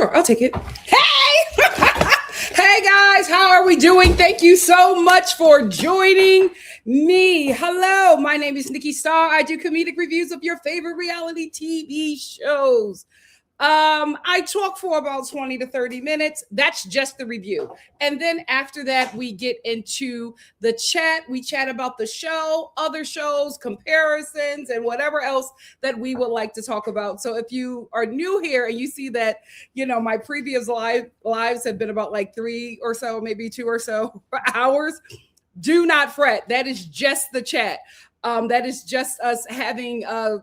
Sure, I'll take it. Hey! Hey guys, how are we doing? Thank you so much for joining me. Hello, my name is Nikki.Star. I do comedic reviews of your favorite reality TV shows. I talk for about 20 to 30 minutes. That's just the review. And then after that, we get into the chat. We chat about the show, other shows, comparisons, and whatever else that we would like to talk about. So if you are new here and you see that, my previous lives have been about like 3 or so, maybe 2 or so hours, do not fret. That is just the chat. That is just us having a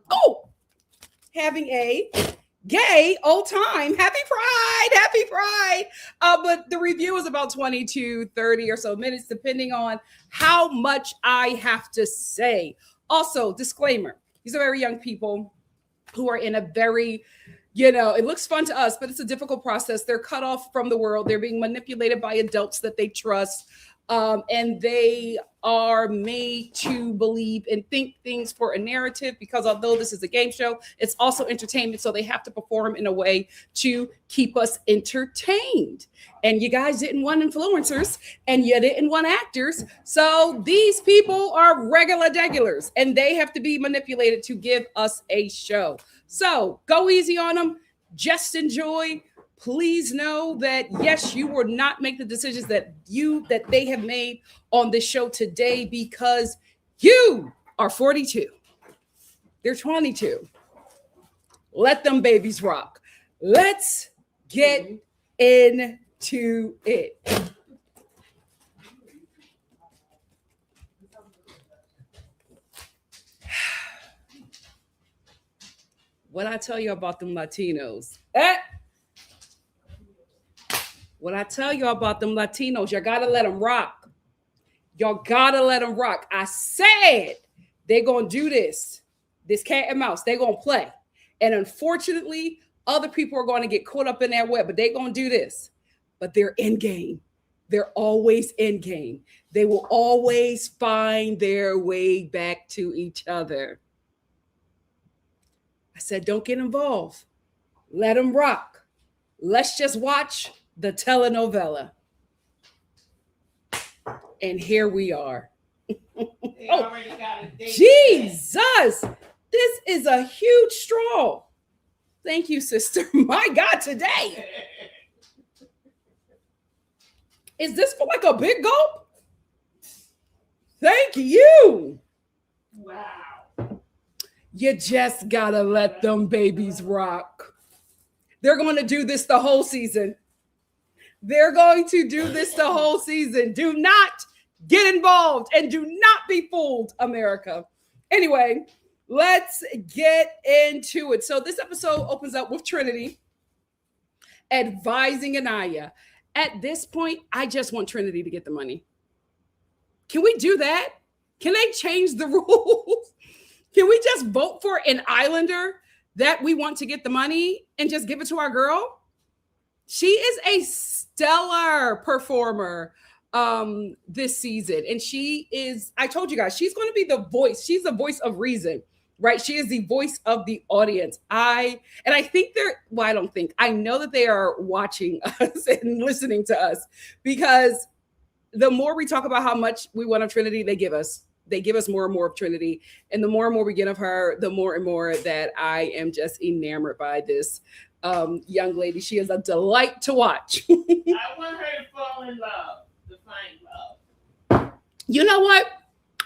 gay old time. Happy Pride. But the review is about 20 to 30 or so minutes, depending on how much I have to say. Also, disclaimer, these are very young people who are in a very, it looks fun to us, but it's a difficult process. They're cut off from the world. They're being manipulated by adults that they trust. And they are made to believe and think things for a narrative, because although this is a game show, it's also entertainment. So they have to perform in a way to keep us entertained. And you guys didn't want influencers and you didn't want actors. So these people are regulars and they have to be manipulated to give us a show. So go easy on them. Just enjoy. Please know that, yes, you will not make the decisions that they have made on this show today, because you are 42. They're 22. Let them babies rock. Let's get into it. What I tell you about them Latinos? What I tell you about them Latinos, you gotta let them rock. Y'all gotta let them rock. I said they're gonna do this cat and mouse. They're gonna play. And unfortunately, other people are gonna get caught up in that web, but they're gonna do this. But they're in game. They're always in game. They will always find their way back to each other. I said, don't get involved. Let them rock. Let's just watch the telenovela. And here we are. Jesus. This is a huge straw. Thank you, sister. My God, today. Is this for like a big gulp? Thank you. Wow. You just gotta let them babies rock. They're going to do this the whole season. They're going to do this the whole season. Do not get involved and do not be fooled, America. Anyway, let's get into it. So this episode opens up with Trinity advising Anaya. At this point, I just want Trinity to get the money. Can we do that? Can they change the rules? Can we just vote for an islander that we want to get the money and just give it to our girl? She is a stellar performer this season. And she is, I told you guys, she's going to be the voice. She's the voice of reason, right? She is the voice of the audience. I know that they are watching us and listening to us, because the more we talk about how much we want of Trinity, they give us more and more of Trinity. And the more and more we get of her, the more and more that I am just enamored by this young lady. She is a delight to watch. I want her to fall in love, to find love. You know what?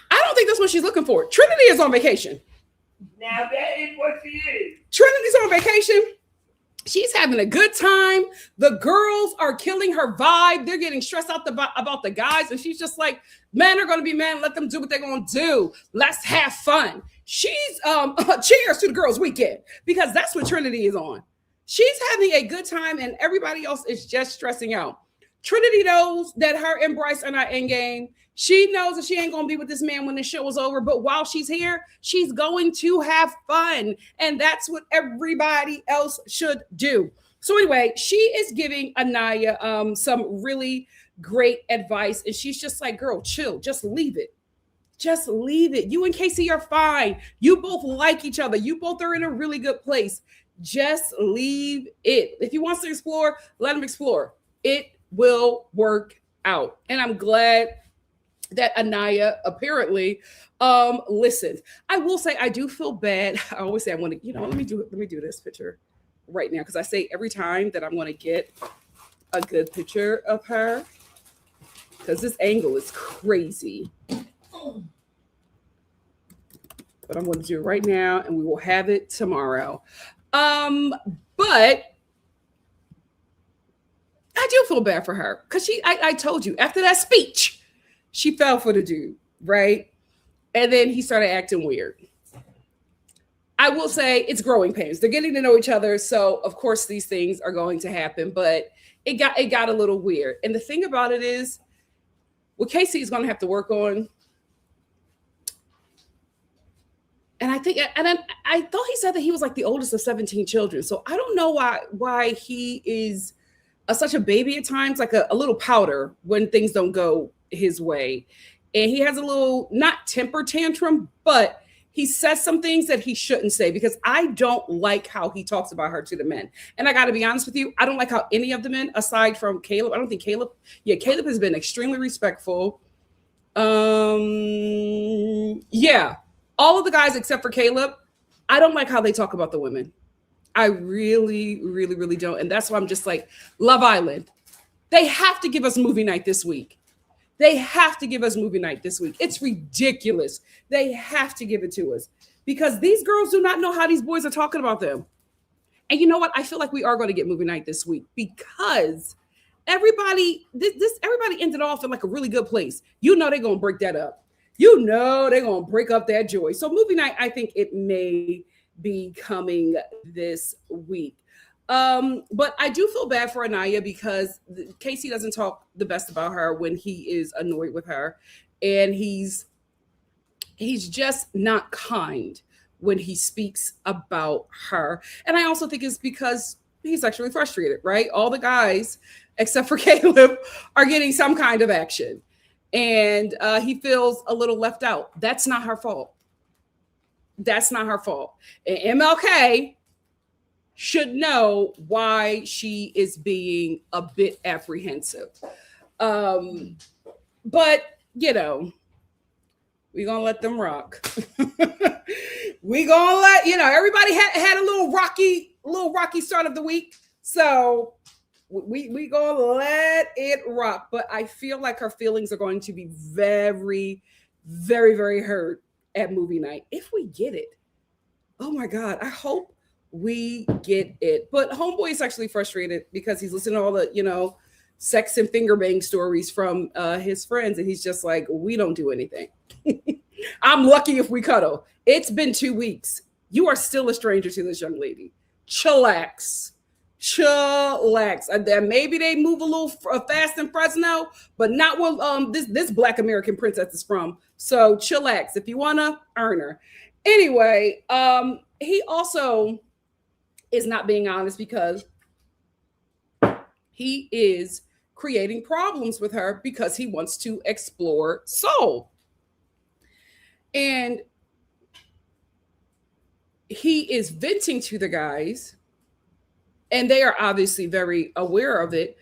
I don't think that's what she's looking for. Trinity is on vacation. Now that is what she is. Trinity's on vacation. She's having a good time. The girls are killing her vibe. They're getting stressed out about the guys. And she's just like, men are going to be men. Let them do what they're going to do. Let's have fun. She's cheers to the girls' weekend, because that's what Trinity is on. She's having a good time and everybody else is just stressing out. Trinity knows that her and Bryce are not in game. She knows that she ain't going to be with this man when the show is over. But while she's here, she's going to have fun. And that's what everybody else should do. So anyway, she is giving Anaya some really great advice. And she's just like, girl, chill. Just leave it. Just leave it. You and Casey are fine. You both like each other. You both are in a really good place. Just leave it. If he wants to explore, let him explore. It will work out. And I'm glad that Anaya apparently listened. I will say I do feel bad. I always say I want to, let me do this picture right now because I say every time that I'm going to get a good picture of her because this angle is crazy. But I'm going to do it right now and we will have it tomorrow. But I do feel bad for her because I told you after that speech, she fell for the dude, right? And then he started acting weird. I will say it's growing pains. They're getting to know each other, so of course these things are going to happen. But it got a little weird. And the thing about it is, what Casey is going to have to work on, and I thought he said that he was like the oldest of 17 children. So I don't know why he is such a baby at times, like a little powder when things don't go his way. And he has a little, not temper tantrum, but he says some things that he shouldn't say because I don't like how he talks about her to the men. And I got to be honest with you, I don't like how any of the men, aside from Caleb, I don't think Caleb has been extremely respectful. Yeah, all of the guys except for Caleb, I don't like how they talk about the women. I really, really, really don't. And that's why I'm just like, Love Island. They have to give us movie night this week. They have to give us movie night this week. It's ridiculous. They have to give it to us because these girls do not know how these boys are talking about them. And you know what? I feel like we are going to get movie night this week because everybody ended off in like a really good place. You know they're going to break that up. You know they're going to break up that joy. So movie night, I think it may be coming this week. But I do feel bad for Anaya because Casey doesn't talk the best about her when he is annoyed with her, and he's just not kind when he speaks about her. And I also think it's because he's sexually frustrated, right? All the guys except for Caleb are getting some kind of action, and he feels a little left out. That's not her fault. That's not her fault. And MLK should know why she is being a bit apprehensive. But we're gonna let them rock. We gonna let everybody had a little rocky start of the week. So we gonna let it rock. But I feel like her feelings are going to be very, very, very hurt at movie night if we get it. Oh my God, I hope we get it. But homeboy is actually frustrated because he's listening to all the sex and finger bang stories from his friends, and he's just like, we don't do anything. I'm lucky if we cuddle. It's been 2 weeks. You are still a stranger to this young lady. Chillax. And then maybe they move a little fast in Fresno, but not where this Black American princess is from. So chillax if you wanna earn her. Anyway, he also is not being honest because he is creating problems with her because he wants to explore soul. And he is venting to the guys, and they are obviously very aware of it,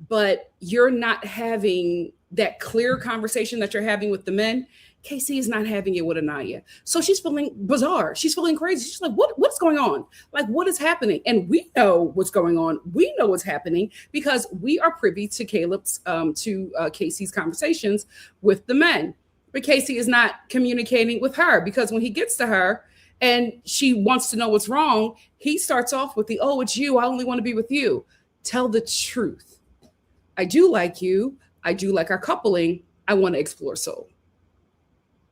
but you're not having that clear conversation that you're having with the men. Casey is not having it with Anaya. So she's feeling bizarre. She's feeling crazy. She's like, what's going on? Like, what is happening? And we know what's going on. We know what's happening because we are privy to Casey's conversations with the men. But Casey is not communicating with her because when he gets to her and she wants to know what's wrong, he starts off with it's you. I only want to be with you. Tell the truth. I do like you. I do like our coupling. I want to explore soul.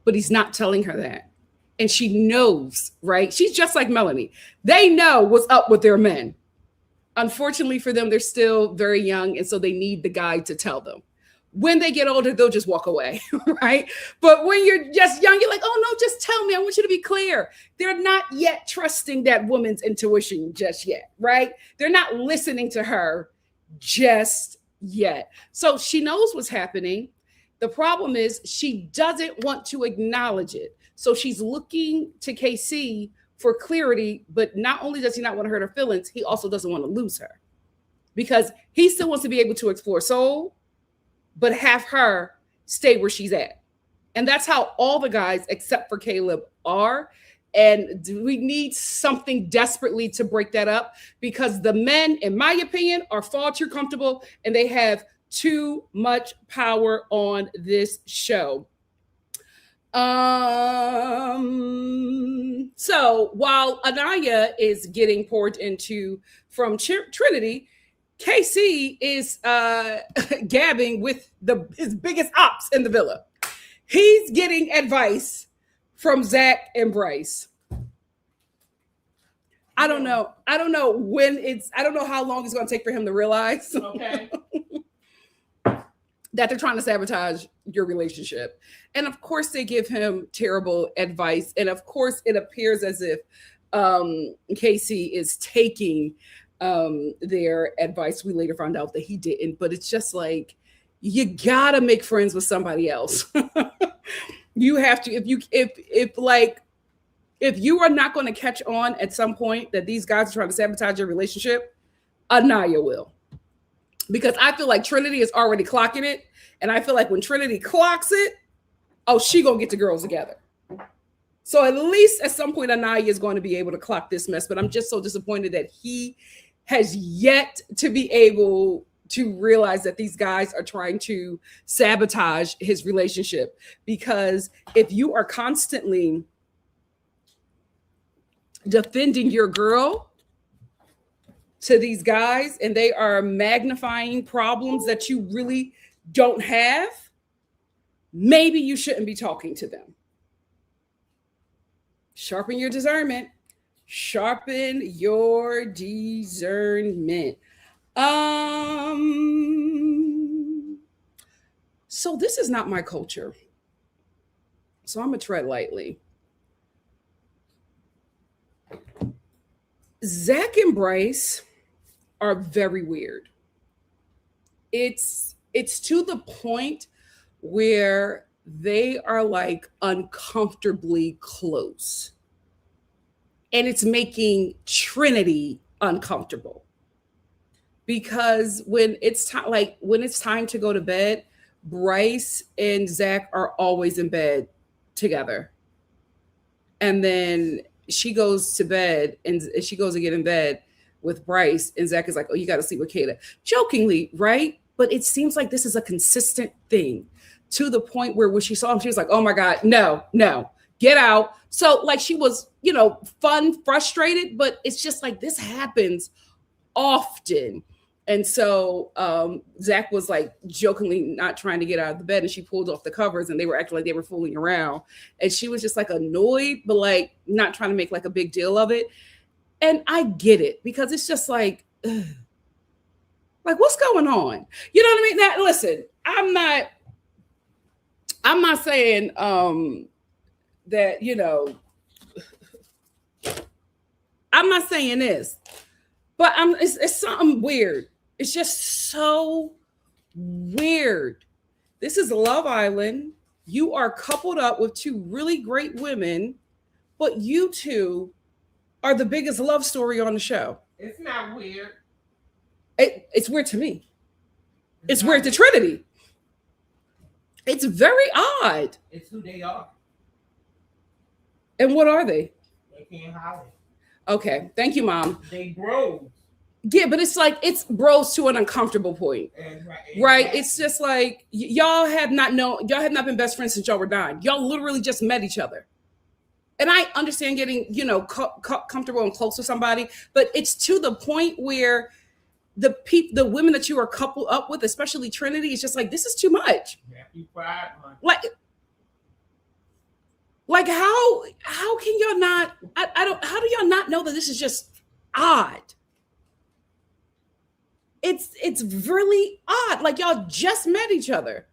But he's not telling her that. And she knows, right? She's just like Melanie. They know what's up with their men. Unfortunately for them, they're still very young. And so they need the guy to tell them. When they get older, they'll just walk away, right? But when you're just young, you're like, oh no, just tell me. I want you to be clear. They're not yet trusting that woman's intuition just yet, right? They're not listening to her just yet. So she knows what's happening. The problem is she doesn't want to acknowledge it. So she's looking to KC for clarity, but not only does he not want to hurt her feelings, he also doesn't want to lose her because he still wants to be able to explore soul, but have her stay where she's at. And that's how all the guys, except for Caleb, are. And we need something desperately to break that up because the men, in my opinion, are far too comfortable and they have too much power on this show. So while Anaya is getting poured into from Trinity, KC is gabbing with his biggest ops in the villa. He's getting advice from Zach and Bryce. I don't know when I don't know how long it's going to take for him to realize that they're trying to sabotage your relationship. And of course they give him terrible advice. And of course it appears as if Casey is taking their advice. We later found out that he didn't, but it's just like, you gotta make friends with somebody else. You have to, if you are not going to catch on at some point that these guys are trying to sabotage your relationship, Anaya will. Because I feel like Trinity is already clocking it. And I feel like when Trinity clocks it, oh, she gonna get the girls together. So at least at some point, Anaya is going to be able to clock this mess. But I'm just so disappointed that he has yet to be able to realize that these guys are trying to sabotage his relationship. Because if you are constantly defending your girl to these guys and they are magnifying problems that you really don't have, maybe you shouldn't be talking to them. Sharpen your discernment. Sharpen your discernment. So this is not my culture. So I'm gonna tread lightly. Zach and Bryce are very weird. It's to the point where they are like uncomfortably close. And it's making Trinity uncomfortable. Because when it's time to go to bed, Bryce and Zach are always in bed together. And then she goes to bed and she goes to get in bed with Bryce, and Zach is like, oh, you got to sleep with Kayla. Jokingly, right? But it seems like this is a consistent thing to the point where when she saw him, she was like, oh my God, no, get out. So like she was, fun, frustrated, but it's just like this happens often. And so Zach was like jokingly not trying to get out of the bed, and she pulled off the covers and they were acting like they were fooling around. And she was just like annoyed, but like not trying to make like a big deal of it. And I get it because it's just like, ugh. Like what's going on? You know what I mean? Now, listen, I'm not saying that, I'm not saying this, but it's something weird. It's just so weird. This is Love Island. You are coupled up with two really great women, but you two are the biggest love story on the show. It's not weird. It's weird to me. It's weird to Trinity. It's very odd. It's who they are. And what are they? They can't holler. Okay, thank you, Mom. They bros. Yeah, but it's like it's bros to an uncomfortable point, right? It's just like y'all have not been best friends since y'all were 9. Y'all literally just met each other. And I understand getting comfortable and close to somebody, but it's to the point where the women that you are coupled up with, especially Trinity, is just like this is too much. Like how can y'all not? How do y'all not know that this is just odd? It's really odd. Like y'all just met each other.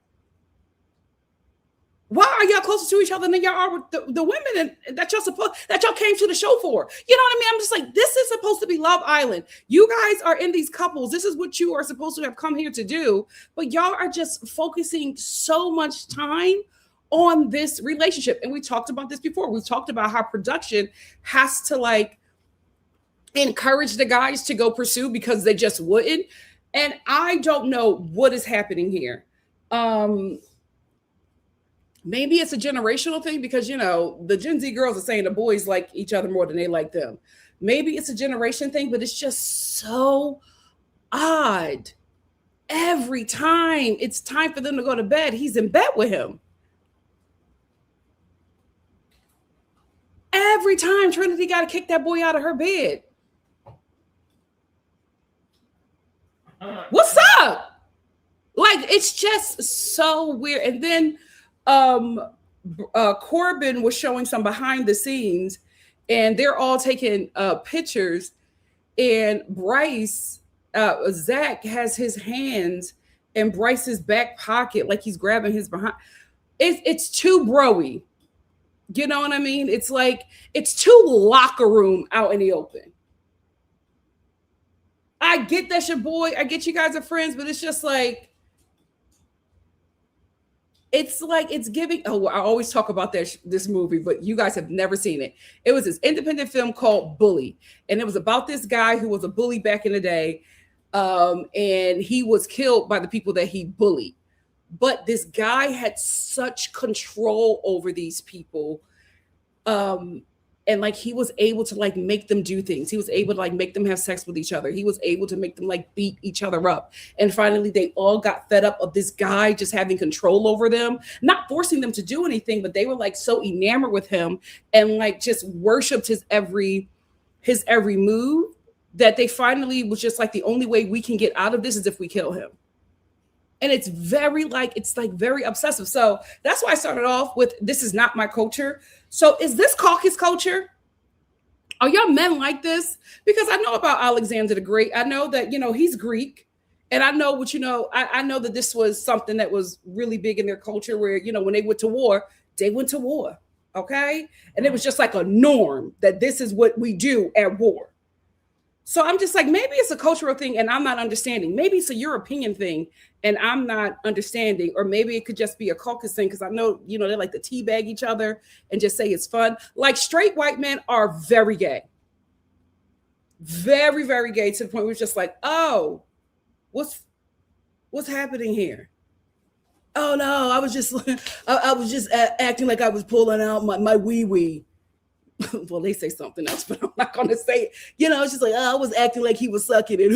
Why are y'all closer to each other than y'all are with the women that y'all came to the show for? You know what I mean? I'm just like, this is supposed to be Love Island. You guys are in these couples. This is what you are supposed to have come here to do. But y'all are just focusing so much time on this relationship. And we talked about this before. We've talked about how production has to like encourage the guys to go pursue because they just wouldn't. And I don't know what is happening here. Maybe it's a generational thing because, you know, the Gen Z girls are saying the boys like each other more than they like them. Maybe it's a generation thing, but it's just so odd. Every time it's time for them to go to bed, he's in bed with him. Every time Trinity got to kick that boy out of her bed. What's up? Like, it's just so weird. And then Corbin was showing some behind the scenes, and they're all taking pictures. And Bryce, Zach has his hands in Bryce's back pocket, like he's grabbing his behind. It's too broy. You know what I mean? It's like, it's too locker room out in the open. I get that's your boy. I get you guys are friends, but it's just like, it's giving. Oh, I always talk about this movie, but you guys have never seen it. It was this independent film called Bully, and it was about this guy who was a bully back in the day, and he was killed by the people that he bullied. But this guy had such control over these people, and like he was able to like make them do things. He was able to like make them have sex with each other. He was able to make them like beat each other up. And finally, they all got fed up of this guy just having control over them, not forcing them to do anything, but they were like so enamored with him and like just worshipped his every move that they finally was just like, the only way we can get out of this is if we kill him. And it's very obsessive. So that's why I started off with, this is not my culture. So is this caucus culture? Are y'all men like this? Because I know about Alexander the Great. I know that, you know, he's Greek. And I know what, you know, I know that this was something that was really big in their culture where, you know, when they went to war, they went to war. Okay. And it was just like a norm that this is what we do at war. So I'm just like, maybe it's a cultural thing and I'm not understanding. Maybe it's a European thing and I'm not understanding. Or maybe it could just be a caucus thing because I know, you know, they like to teabag each other and just say it's fun. Like straight white men are very gay. Very, very gay to the point where it's just like, oh, what's happening here? Oh, no, I was just acting like I was pulling out my wee-wee. Well, they say something else, but I'm not going to say it. You know, it's just like, oh, I was acting like he was sucking it.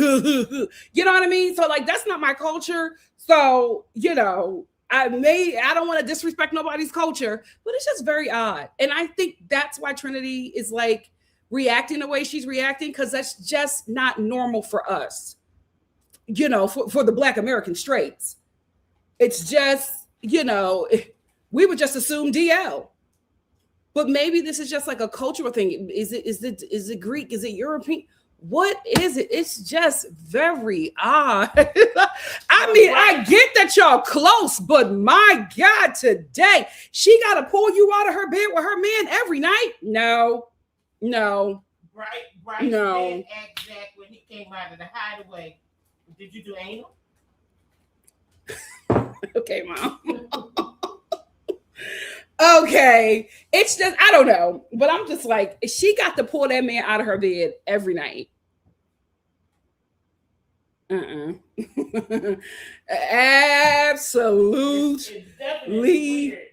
You know what I mean? So like, that's not my culture. So, you know, I don't want to disrespect nobody's culture, but it's just very odd. And I think that's why Trinity is like reacting the way she's reacting, because that's just not normal for us, you know, for the Black American straights. It's just, you know, we would just assume DL. But maybe this is just like a cultural thing. Is it Greek? Is it European? What is it? It's just very odd. I mean, I get that y'all close, but my God, today she got to pull you out of her bed with her man every night. No. Right. No. Asked Zach when he came out of the hideaway, did you do anal? Okay, Mom. Okay, it's just, I don't know, but I'm just like, she got to pull that man out of her bed every night. Absolutely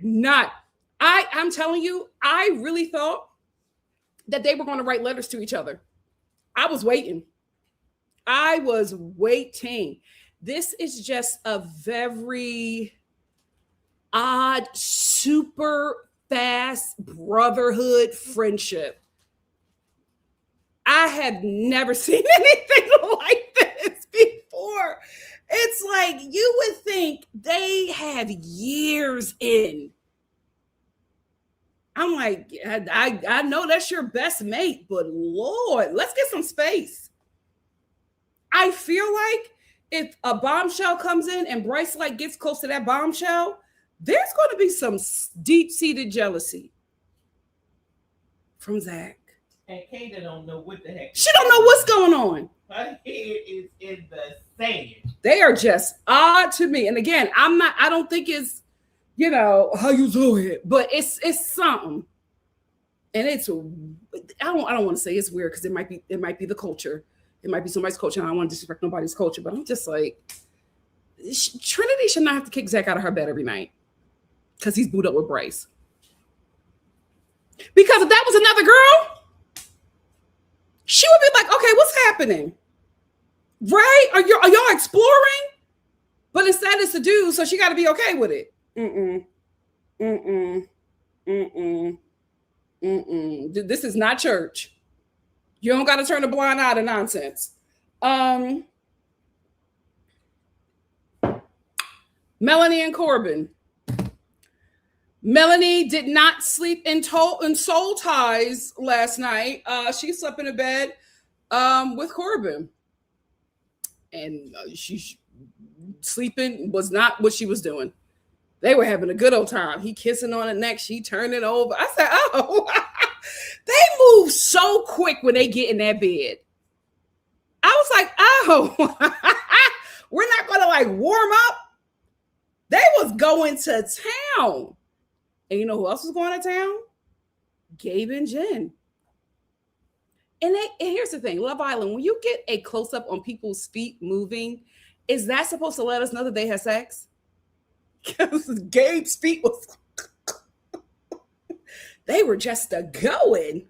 not. I'm telling you, I really thought that they were going to write letters to each other. I was waiting. This is just a very odd, super fast brotherhood friendship. I have never seen anything like this before. It's like, you would think they have years in. I'm like, I know that's your best mate, but Lord, let's get some space. I feel like if a bombshell comes in and Bryce like gets close to that bombshell, there's going to be some deep-seated jealousy from Zach. And Kata don't know what the heck. She don't know what's going on. Her head is in the sand. They are just odd to me. And again, I don't think it's you know, how you do it, but it's something, and it's I don't want to say it's weird because it might be the culture, it might be somebody's culture, and I don't want to disrespect nobody's culture, but I'm just like, Trinity should not have to kick Zach out of her bed every night because he's booed up with Bryce. Because if that was another girl, she would be like, okay, what's happening? Right? Are y'all exploring? But instead it's a dude, so she got to be okay with it. This is not church. You don't got to turn a blind eye to nonsense. Melanie and Corbin. Melanie did not sleep in soul ties last night. She slept in a bed with Corbin. And she sleeping was not what she was doing. They were having a good old time. He kissing on the neck. She turned it over. I said, oh, they move so quick when they get in that bed. I was like, oh, we're not going to like warm up. They was going to town. And you know who else was going to town? Gabe and Jen. And here's the thing, Love Island, when you get a close-up on people's feet moving, is that supposed to let us know that they had sex? Because Gabe's feet was... they were just a-going.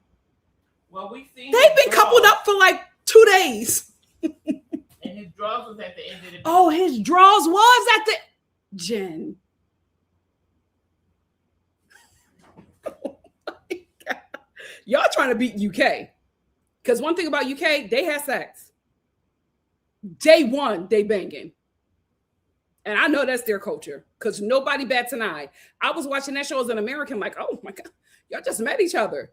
Well, we've seen... they've been coupled up for like 2 days. And his drawers was at the end of the... oh, his drawers was at the... Jen. Oh my God. Y'all trying to beat UK. Because one thing about UK, they had sex. Day one, they banging. And I know that's their culture. Because nobody bats an eye. I was watching that show as an American, like, oh my God, y'all just met each other.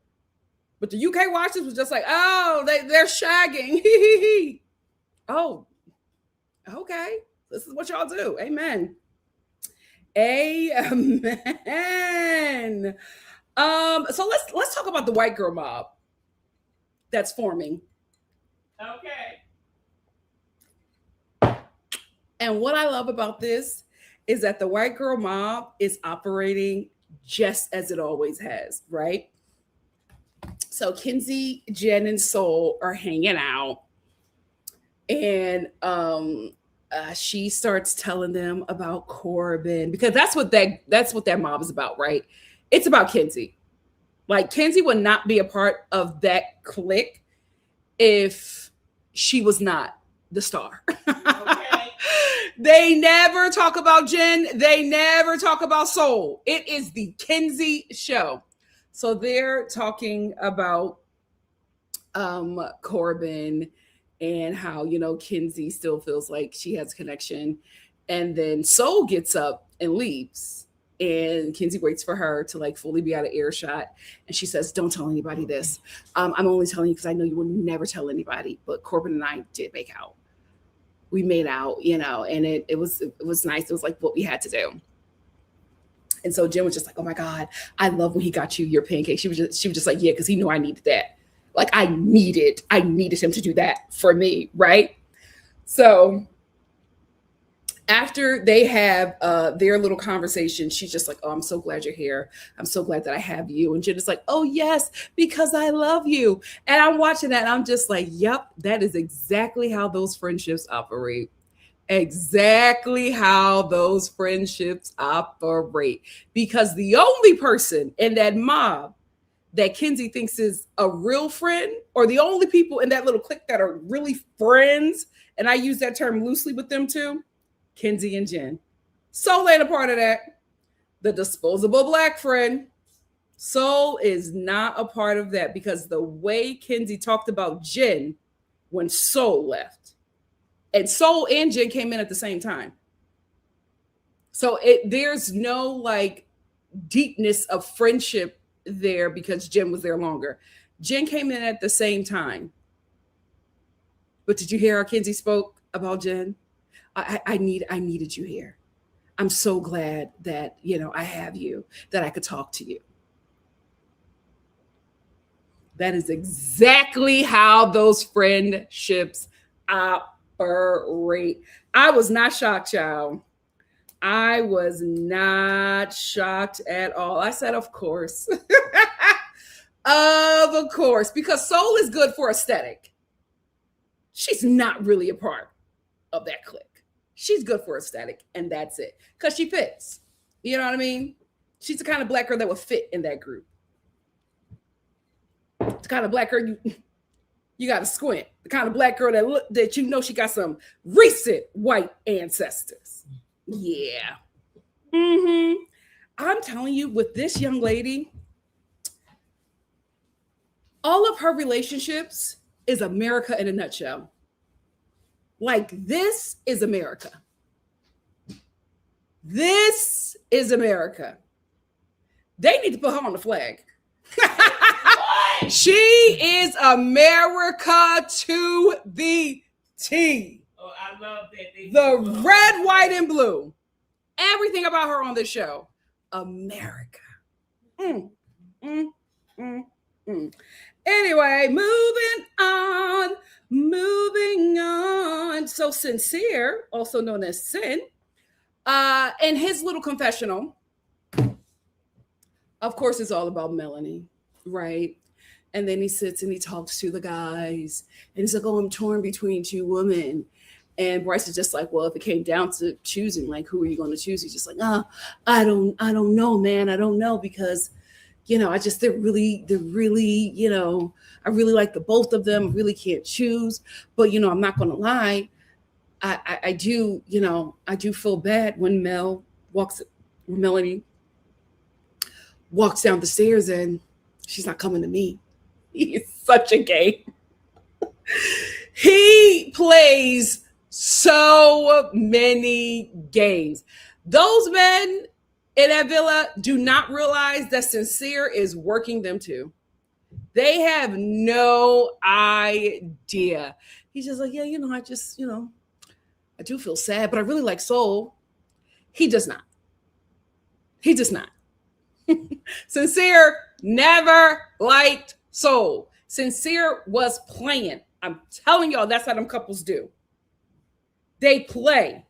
But the UK watchers was just like, oh, they're shagging. Oh, okay. This is what y'all do. Amen. Amen. So let's talk about the white girl mob that's forming. Okay. And what I love about this is that the white girl mob is operating just as it always has, right? So Kenzie, Jen, and Soul are hanging out, and she starts telling them about Corbin, because that's what that mob is about, right? It's about Kenzie. Like, Kenzie would not be a part of that clique if she was not the star. Okay. They never talk about Jen. They never talk about Soul. It is the Kenzie show. So they're talking about Corbin and how, you know, Kenzie still feels like she has a connection. And then Soul gets up and leaves. And Kenzie waits for her to like fully be out of earshot. And she says, don't tell anybody this. I'm only telling you because I know you will never tell anybody. But Corbin and I did make out. We made out, you know, and it was nice. It was like what we had to do. And so Jen was just like, oh my God, I love when he got you your pancake. She was just like, yeah, because he knew I needed that. Like I needed him to do that for me, right? So after they have their little conversation, she's just like, oh, I'm so glad you're here. I'm so glad that I have you. And Jen is like, oh, yes, because I love you. And I'm watching that and I'm just like, yep, that is exactly how those friendships operate. Exactly how those friendships operate. Because the only person in that mob that Kenzie thinks is a real friend, or the only people in that little clique that are really friends, and I use that term loosely with them too, Kenzie and Jen. Soul ain't a part of that. The disposable black friend. Soul is not a part of that, because the way Kenzie talked about Jen when Soul left, and Soul and Jen came in at the same time. So there's no like deepness of friendship there because Jen was there longer. Jen came in at the same time. But did you hear how Kenzie spoke about Jen? I needed you here. I'm so glad that, you know, I have you, that I could talk to you. That is exactly how those friendships operate. I was not shocked, y'all. I was not shocked at all. I said, of course. Of course, because soul is good for aesthetic. She's not really a part of that clique. She's good for aesthetic, and that's it. Because she fits. You know what I mean? She's the kind of black girl that would fit in that group. The kind of black girl you got to squint. The kind of black girl that you know she got some recent white ancestors. Yeah. I'm telling you, with this young lady, all of her relationships is America in a nutshell. Like, this is America. This is America. They need to put her on the flag. She is America to the T. Oh, I love that. The red, white, and blue. Everything about her on this show. America. Anyway, moving on. So Sincere, also known as Sin, in his little confessional, of course, it's all about Melanie, right? And then he sits and he talks to the guys, and he's like, "Oh, I'm torn between two women." And Bryce is just like, "Well, if it came down to choosing, like, who are you going to choose?" He's just like, I don't know, man. I don't know, because, you know, they're really, you know, I really like the both of them. I really can't choose. But, you know, I'm not going to lie. I do, you know, I do feel bad when Melanie walks down the stairs and she's not coming to me. He's such a game. He plays so many games. Those men in that villa do not realize that Sincere is working them too. They have no idea. He's just like, yeah, you know, I do feel sad, but I really like Soul. He does not. Sincere never liked Soul. Sincere was playing. I'm telling y'all, that's how them couples do. They play.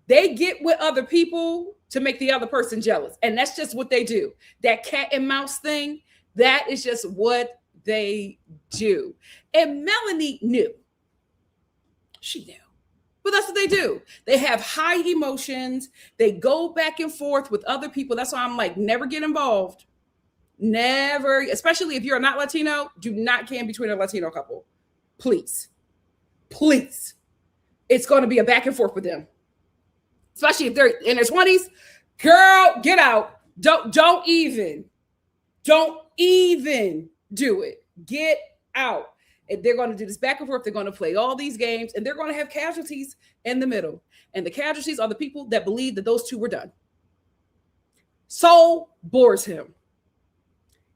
They get with other people to make the other person jealous. And that's just what they do. That cat and mouse thing, that is just what they do. And Melanie knew. She knew. But that's what they do. They have high emotions. They go back and forth with other people. That's why I'm like, never get involved. Never, especially if you're not Latino, do not get in between a Latino couple. Please. It's going to be a back and forth with them. Especially if they're in their 20s. Girl, get out. Don't even do it. Get out. And they're going to do this back and forth. They're going to play all these games, and they're going to have casualties in the middle. And the casualties are the people that believe that those two were done. Soul bores him.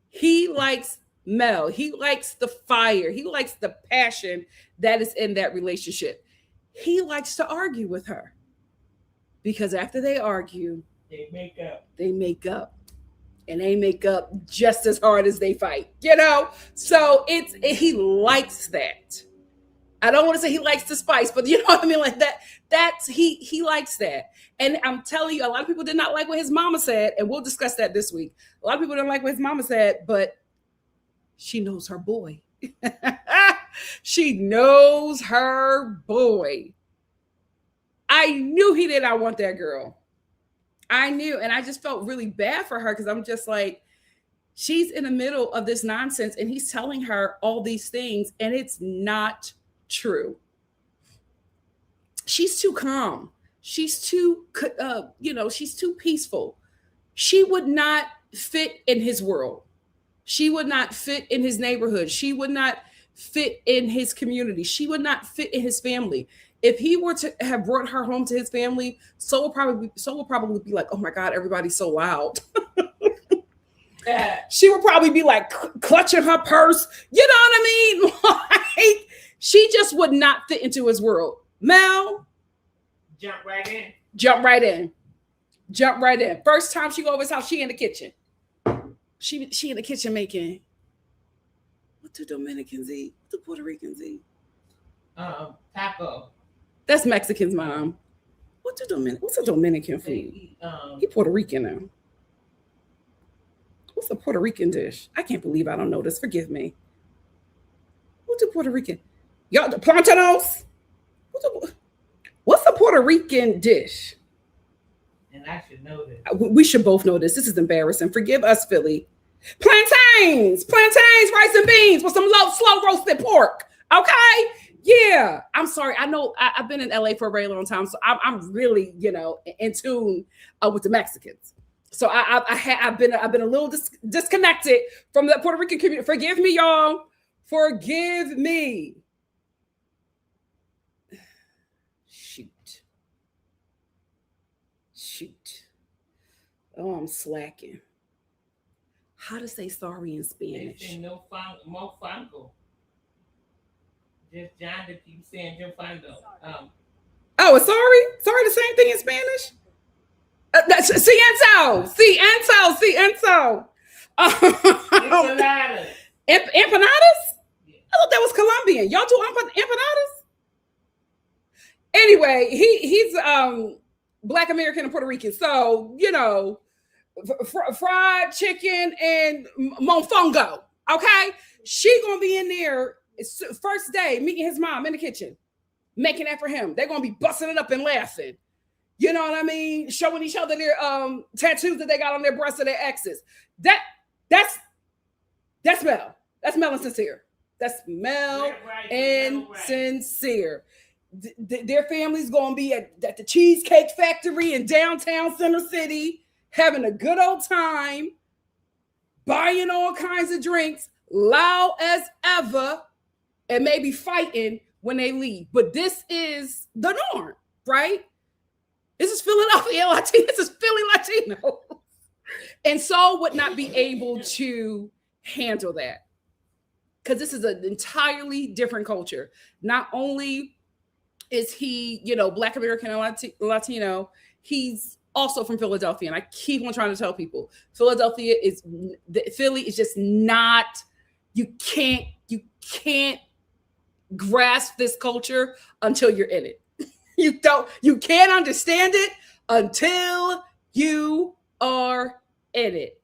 He likes Mel. He likes the fire. He likes the passion that is in that relationship. He likes to argue with her. Because after they argue, they make up. And they make up just as hard as they fight, you know? So he likes that. I don't want to say he likes the spice, but you know what I mean? Like he likes that. And I'm telling you, a lot of people did not like what his mama said, and we'll discuss that this week. A lot of people didn't like what his mama said, but she knows her boy. She knows her boy. I knew he did not want that girl. I knew, and I just felt really bad for her because I'm just like, she's in the middle of this nonsense and he's telling her all these things and it's not true. She's too calm. She's too, she's too peaceful. She would not fit in his world. She would not fit in his neighborhood. She would not fit in his community. She would not fit in his family. If he were to have brought her home to his family, Soul would probably be like, "Oh my God, everybody's so loud." She would probably be like clutching her purse. You know what I mean? Like, she just would not fit into his world. Mel, jump right in. First time she go over his house, she in the kitchen. She in the kitchen making, what do Dominicans eat? What do Puerto Ricans eat? Taco. That's Mexicans, Mom. What's a Dominican food? He Puerto Rican now. What's a Puerto Rican dish? I can't believe I don't know this. Forgive me. What's a Puerto Rican? Y'all, the plantanos? What's a Puerto Rican dish? And I should know this. We should both know this. This is embarrassing. Forgive us, Philly. Plantains, rice and beans with some slow roasted pork. Okay. Yeah. I'm sorry. I know I've been in LA for a very long time. So I'm really, in tune with the Mexicans. So I've been a little disconnected from the Puerto Rican community. Forgive me, y'all. Forgive me. Shoot. Oh, I'm slacking. How to say sorry in Spanish? They say no mofongo. Just John that keeps saying yo fondo. Oh, sorry? Sorry, the same thing in Spanish? Ciento. Empanadas. Empanadas? Yeah. I thought that was Colombian. Y'all do empanadas? Anyway, he's Black American and Puerto Rican. So, fried chicken and mofongo. Okay? She gonna be in there first day meeting his mom in the kitchen, making that for him. They're gonna be busting it up and laughing. You know what I mean? Showing each other their tattoos that they got on their breasts of their exes. That's Mel. That's Mel and Sincere. That's Mel and Sincere. Their family's gonna be at the Cheesecake Factory in downtown Center City, having a good old time, buying all kinds of drinks, loud as ever, and maybe fighting when they leave. But this is the norm, right? This is Philadelphia Latino. This is Philly Latino. And Saul would not be able to handle that because this is an entirely different culture. Not only is he, Black American and Latino, he's also from Philadelphia. And I keep on trying to tell people, Philly is just not, you can't grasp this culture until you're in it. You can't understand it until you are in it.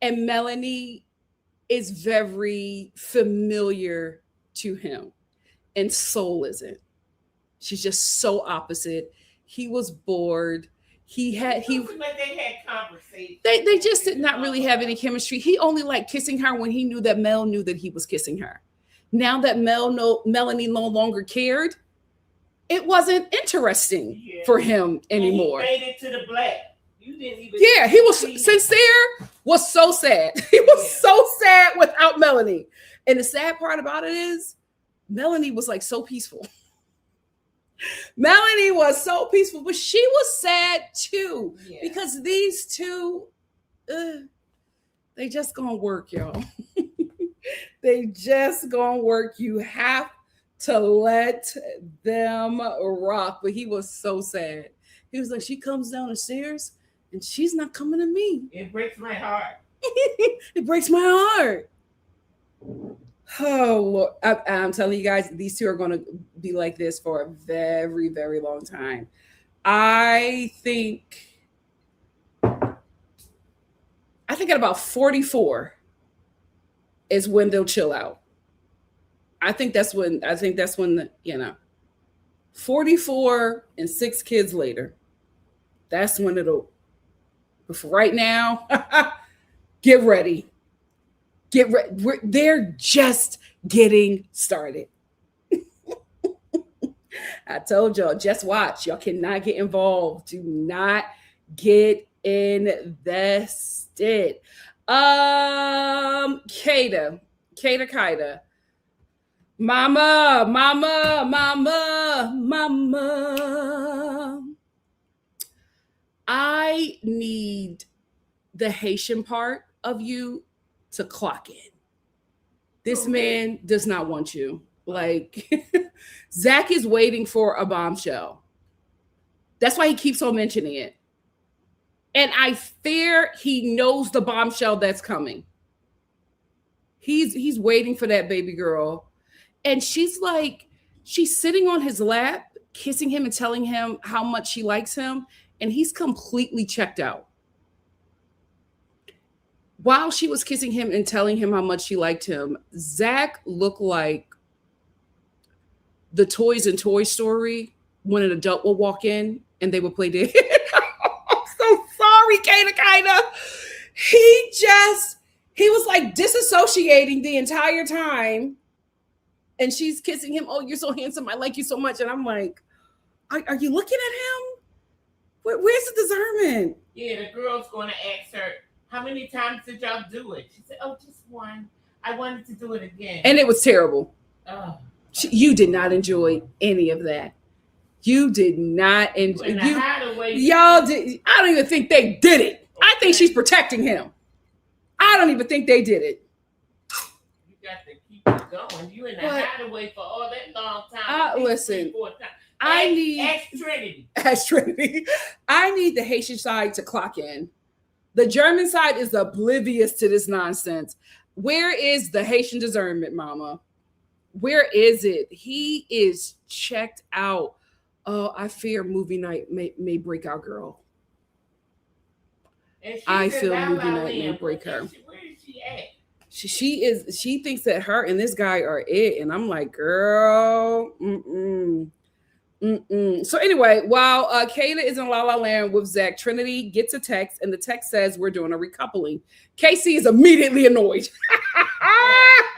And Melanie is very familiar to him, and Soul isn't. She's just so opposite. He was bored. But they had conversations. They just did not really have any chemistry. He only liked kissing her when he knew that Mel knew that he was kissing her. Now that Melanie no longer cared, it wasn't interesting for him anymore. And he made it to the black. You didn't even. Yeah, he was Sincere. Was so sad. He was so sad without Melanie. And the sad part about it is, Melanie was like so peaceful. Melanie was so peaceful, but she was sad too because these two, they just gonna work, y'all. They just gonna work. You have to let them rock. But he was so sad. He was like, she comes down the stairs and she's not coming to me. It breaks my heart. It breaks my heart. Oh, Lord. I'm telling you guys, these two are going to be like this for a very, very long time. I think at about 44 is when they'll chill out. I think that's when 44 and 6 kids later, that's when it'll, but for right now, get ready. They're just getting started. I told y'all, just watch. Y'all cannot get involved. Do not get invested. Kada. Mama. I need the Haitian part of you to clock in. This man does not want you. Like, Zach is waiting for a bombshell. That's why he keeps on mentioning it. And I fear he knows the bombshell that's coming. He's waiting for that baby girl. And she's sitting on his lap kissing him and telling him how much she likes him, and he's completely checked out. While she was kissing him and telling him how much she liked him, Zach looked like the toys in Toy Story when an adult will walk in and they would play dead. I'm so sorry, Kata, kind of. He was like disassociating the entire time. And she's kissing him. Oh, you're so handsome. I like you so much. And I'm like, are you looking at him? Where's the discernment? Yeah, the girl's going to ask her, how many times did y'all do it? She said, oh, just one. I wanted to do it again. And it was terrible. Oh. You did not enjoy any of that. You did not enjoy. Y'all did. I don't even think they did it. Okay. I think she's protecting him. I don't even think they did it. You got to keep it going. You in the hideaway for all that long time. Listen. Ask Trinity. I need the Haitian side to clock in. The German side is oblivious to this nonsense. Where is the Haitian discernment, mama? Where is it? He is checked out. Oh, I fear movie night may break our girl. I feel movie night may break her. Where is she at? She thinks that her and this guy are it. And I'm like, girl, So anyway, while Kayla is in La La Land with Zach, Trinity gets a text, and the text says we're doing a recoupling. Casey is immediately annoyed.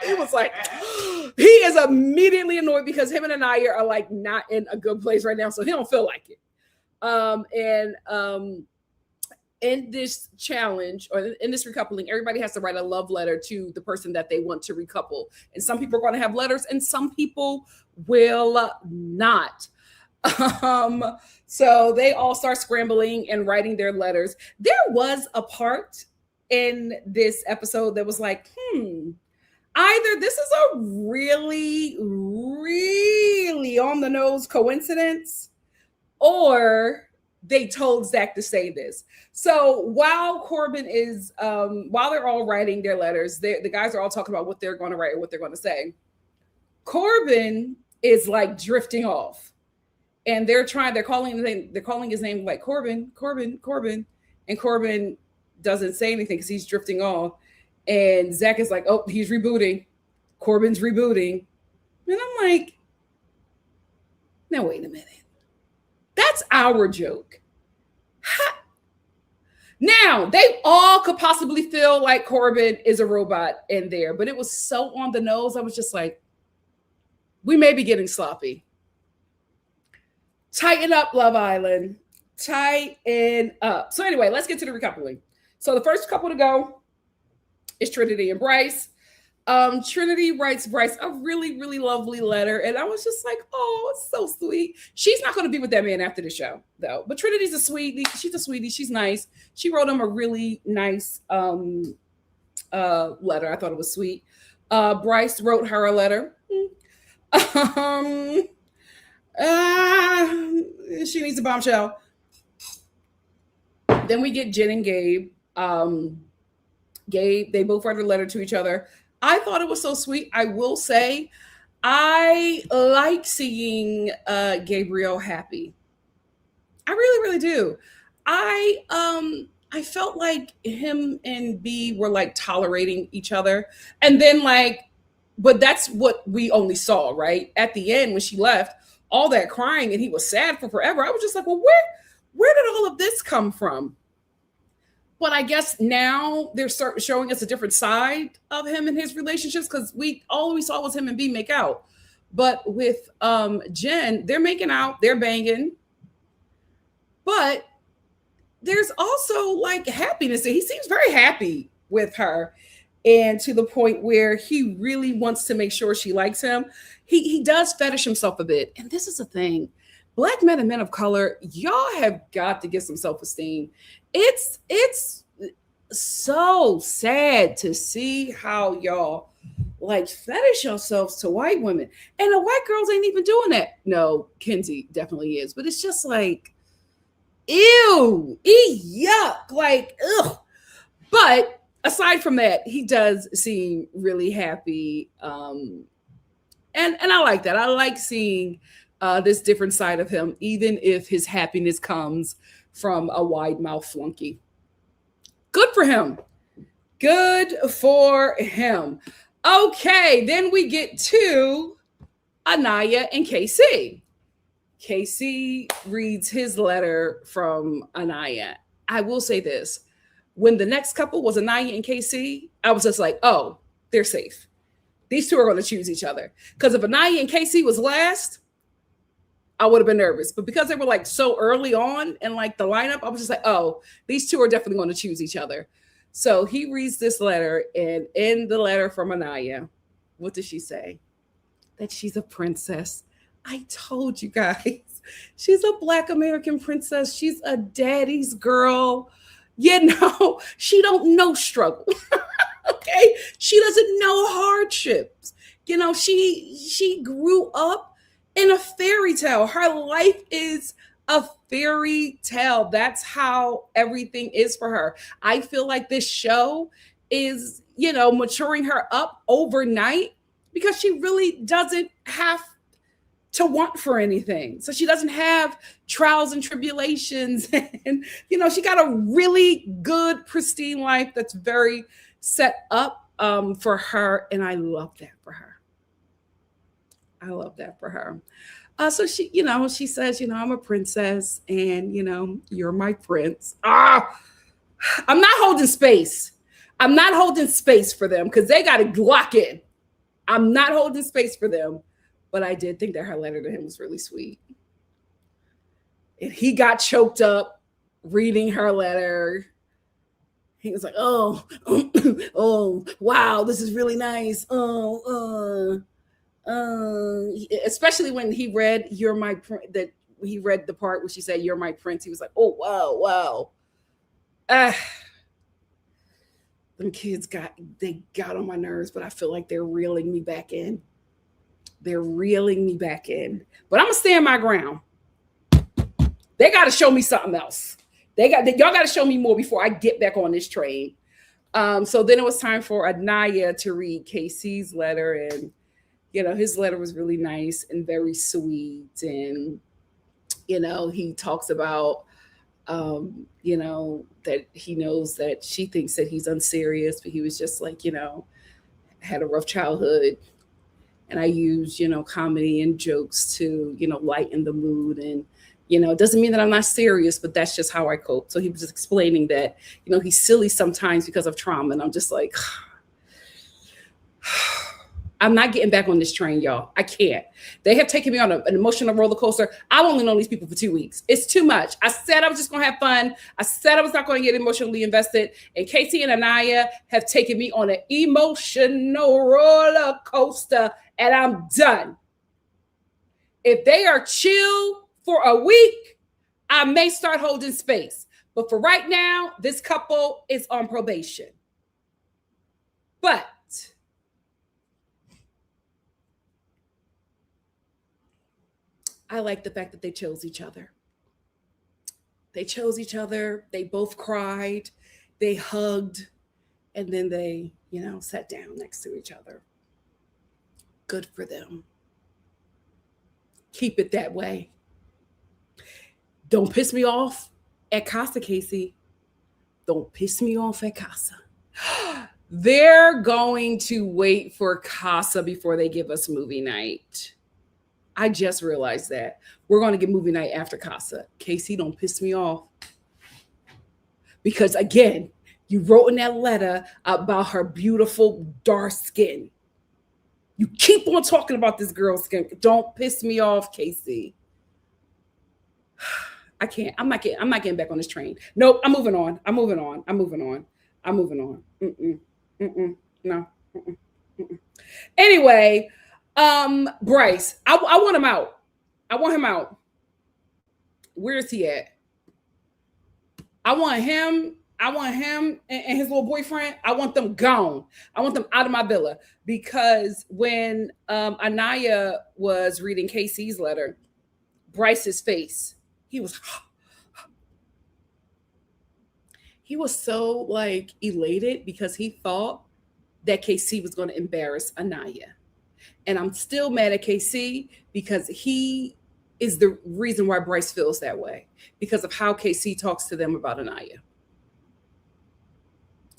He was like, he is immediately annoyed because him and Anaya are like not in a good place right now, so he don't feel like it. In this challenge or in this recoupling, everybody has to write a love letter to the person that they want to recouple, and some people are going to have letters, and some people will not. So they all start scrambling and writing their letters. There was a part in this episode that was like, either this is a really, really on the nose coincidence, or they told Zach to say this. So while Corbin is, while they're all writing their letters, the guys are all talking about what they're going to write and what they're going to say. Corbin is like drifting off. And they're calling his name like Corbin, and Corbin doesn't say anything because he's drifting off. And Zach is like, oh, he's rebooting. Corbin's rebooting. And I'm like, now wait a minute. That's our joke. Now, they all could possibly feel like Corbin is a robot in there, but it was so on the nose. I was just like, we may be getting sloppy. Tighten up, Love Island. Tighten up. So anyway, let's get to the recoupling. So the first couple to go is Trinity and Bryce. Trinity writes Bryce a really, really lovely letter. And I was just like, oh, it's so sweet. She's not going to be with that man after the show, though. But Trinity's a sweetie. She's a sweetie. She's nice. She wrote him a really nice letter. I thought it was sweet. Bryce wrote her a letter. She needs a bombshell. Then we get Jen and Gabe. Gabe, they both write a letter to each other. I thought it was so sweet. I will say, I like seeing Gabriel happy. I really, really do. I felt like him and B were like tolerating each other, and then but that's what we only saw, right? At the end, when she left, all that crying and he was sad for forever. I was just like, well, where did all of this come from? But I guess now they're showing us a different side of him and his relationships, because all we saw was him and B make out. But with Jen, they're making out, they're banging. But there's also like happiness. He seems very happy with her, and to the point where he really wants to make sure she likes him. He does fetish himself a bit. And this is the thing. Black men and men of color, y'all have got to get some self-esteem. It's so sad to see how y'all like fetish yourselves to white women. And the white girls ain't even doing that. No, Kenzie definitely is. But it's just like, ew, yuck, like, ugh. But aside from that, he does seem really happy. And I like that. I like seeing this different side of him, even if his happiness comes from a wide mouth flunky. Good for him. Good for him. Okay, then we get to Anaya and KC. KC reads his letter from Anaya. I will say this. When the next couple was Anaya and KC, I was just like, oh, they're safe. These two are going to choose each other. Because if Anaya and KC was last, I would have been nervous. But because they were like so early on in like the lineup, I was just like, oh, these two are definitely going to choose each other. So he reads this letter, and in the letter from Anaya, what does she say? That she's a princess. I told you guys. She's a Black American princess. She's a daddy's girl. She don't know struggle. Okay? She doesn't know hardships. She grew up in a fairy tale. Her life is a fairy tale. That's how everything is for her. I feel like this show is, maturing her up overnight because she really doesn't have to want for anything. So she doesn't have trials and tribulations. And, she got a really good, pristine life that's very set up for her. And I love that for her. I love that for her. So she says, I'm a princess and, you're my prince. I'm not holding space. I'm not holding space for them because they got to lock in. I'm not holding space for them. But I did think that her letter to him was really sweet. And he got choked up reading her letter. He was like, oh, oh, wow, this is really nice. Especially when he read "You're my that he read the part where she said "You're my prince." He was like, "Oh wow." Them kids got on my nerves, but I feel like they're reeling me back in. They're reeling me back in, but I'm gonna stand my ground. They got to show me something else. Y'all got to show me more before I get back on this train. So then it was time for Anaya to read KC's letter, and his letter was really nice and very sweet, and he talks about that he knows that she thinks that he's unserious, but he was just like had a rough childhood. And I use, comedy and jokes to, lighten the mood. And, it doesn't mean that I'm not serious, but that's just how I cope. So he was just explaining that, he's silly sometimes because of trauma. And I'm just like, I'm not getting back on this train, y'all. I can't. They have taken me on an emotional roller coaster. I've only known these people for 2 weeks. It's too much. I said I was just going to have fun. I said I was not going to get emotionally invested. And Casey and Anaya have taken me on an emotional roller coaster, and I'm done. If they are chill for a week, I may start holding space. But for right now, this couple is on probation. But I like the fact that they chose each other. They chose each other. They both cried. They hugged. And then they, sat down next to each other. Good for them. Keep it that way. Don't piss me off at Casa, Casey. Don't piss me off at Casa. They're going to wait for Casa before they give us movie night. I just realized that. We're going to get movie night after Casa. Casey, don't piss me off. Because again, you wrote in that letter about her beautiful dark skin. You keep on talking about this girl's skin. Don't piss me off, Casey. I can't. I'm not getting back on this train. Nope. I'm moving on. No. Anyway, Bryce, I want him out. I want him out. Where is he at? I want him and his little boyfriend. I want them gone. I want them out of my villa, because when Anaya was reading Casey's letter, Bryce's face, he was so like elated because he thought that KC was going to embarrass Anaya. And I'm still mad at KC because he is the reason why Bryce feels that way, because of how KC talks to them about Anaya.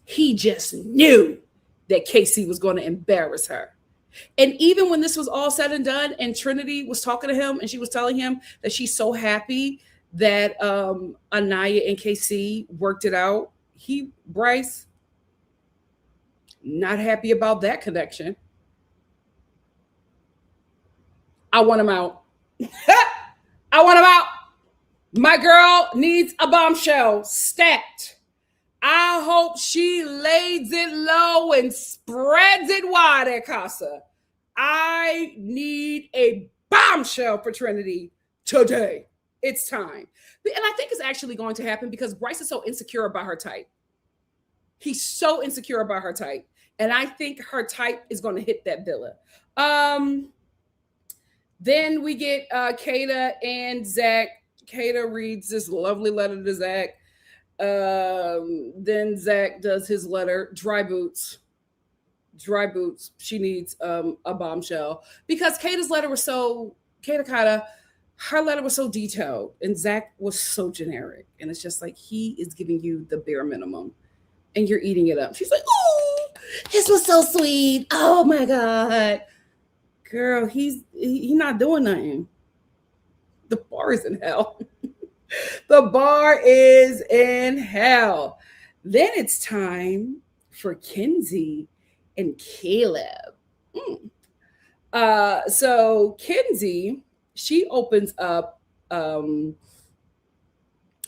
He just knew that KC was going to embarrass her. And even when this was all said and done, and Trinity was talking to him and she was telling him that she's so happy that Anaya and KC worked it out, Bryce, not happy about that connection. I want him out. I want him out. My girl needs a bombshell stacked. I hope she lays it low and spreads it wide at Casa. I need a bombshell for Trinity today. It's time. And I think it's actually going to happen because Bryce is so insecure about her type. He's so insecure about her type. And I think her type is going to hit that villa. Then we get Kata and Zach. Kata reads this lovely letter to Zach. Then Zach does his letter, dry boots. She needs a bombshell because Kata's letter was so her letter was so detailed and Zach was so generic. And it's just like, he is giving you the bare minimum and you're eating it up. She's like, oh, this was so sweet. Oh my God. Girl, he's not doing nothing. The bar is in hell. The bar is in hell. Then it's time for Kenzie and Caleb. So Kenzie, she opens up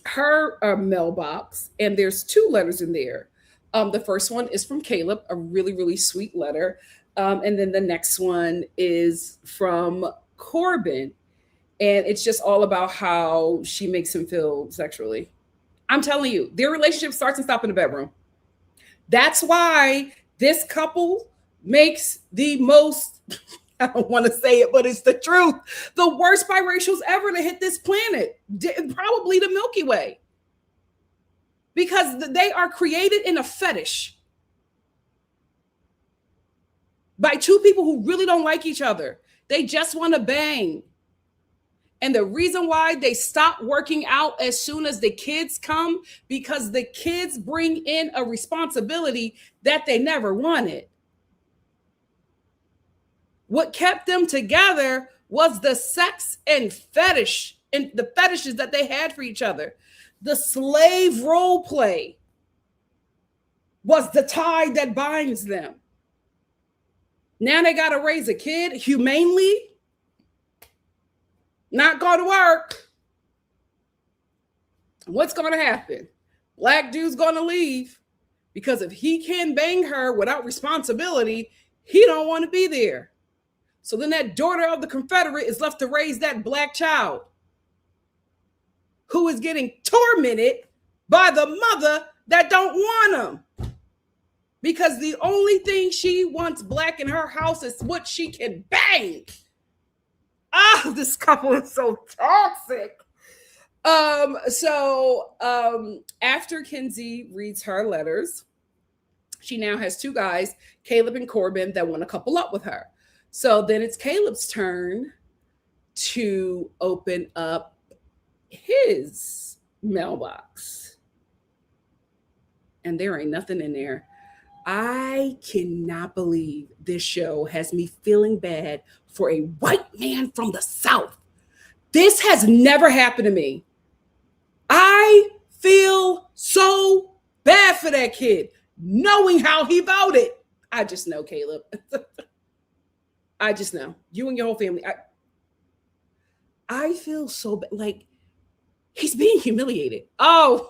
her mailbox, and there's 2 letters in there. The first one is from Caleb, a really, really sweet letter. And then the next one is from Corbin. And it's just all about how she makes him feel sexually. I'm telling you, their relationship starts and stops in the bedroom. That's why this couple makes the most, I don't want to say it, but it's the truth, the worst biracials ever to hit this planet, probably the Milky Way. Because they are created in a fetish by 2 people who really don't like each other. They just want to bang. And the reason why they stop working out as soon as the kids come, because the kids bring in a responsibility that they never wanted. What kept them together was the sex and fetish and the fetishes that they had for each other. The slave role play was the tie that binds them. Now they got to raise a kid humanely. Not going to work. What's going to happen? Black dude's going to leave because if he can bang her without responsibility, he don't want to be there. So then that daughter of the Confederate is left to raise that black child who is getting tormented by the mother that don't want him. Because the only thing she wants black in her house is what she can bang. This couple is so toxic. After Kenzie reads her letters, she now has 2 guys, Caleb and Corbin, that want to couple up with her. So then it's Caleb's turn to open up his mailbox. And there ain't nothing in there. I cannot believe this show has me feeling bad for a white man from the South. This has never happened to me. I feel so bad for that kid, knowing how he voted. I just know, Caleb. I just know. You and your whole family. I feel so bad. Like, he's being humiliated. Oh,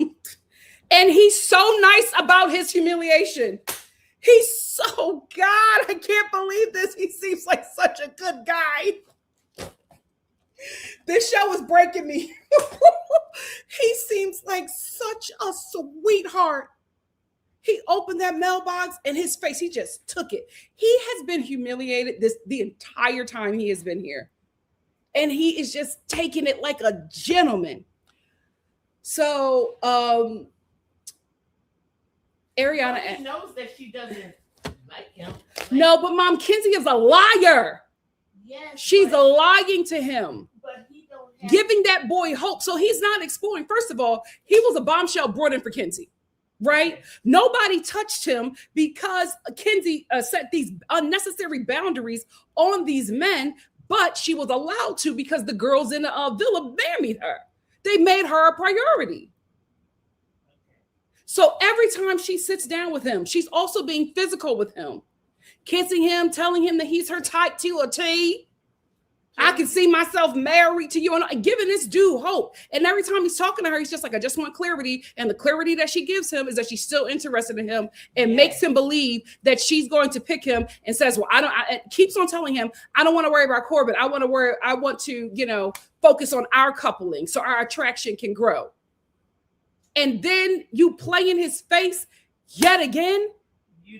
and he's so nice about his humiliation. He's so, God, I can't believe this. He seems like such a good guy. This show is breaking me. He seems like such a sweetheart. He opened that mailbox and his face, he just took it. He has been humiliated the entire time he has been here. And he is just taking it like a gentleman. So, Ariana, he knows that she doesn't like him. No, but Mom, Kenzie is a liar. Yes. She's lying to him. But he don't giving that boy hope. So he's not exploring. First of all, he was a bombshell brought in for Kenzie. Right? Nobody touched him because Kenzie set these unnecessary boundaries on these men, but she was allowed to because the girls in the villa mammied her. They made her a priority. So every time she sits down with him, she's also being physical with him, kissing him, telling him that he's her type to a T. I can see myself married to you, and giving this dude hope. And every time he's talking to her, he's just like, I just want clarity. And the clarity that she gives him is that she's still interested in him and makes him believe that she's going to pick him, and says, well, keeps on telling him, I don't want to worry about Corbin. I want to, focus on our coupling so our attraction can grow. And then you play in his face yet again.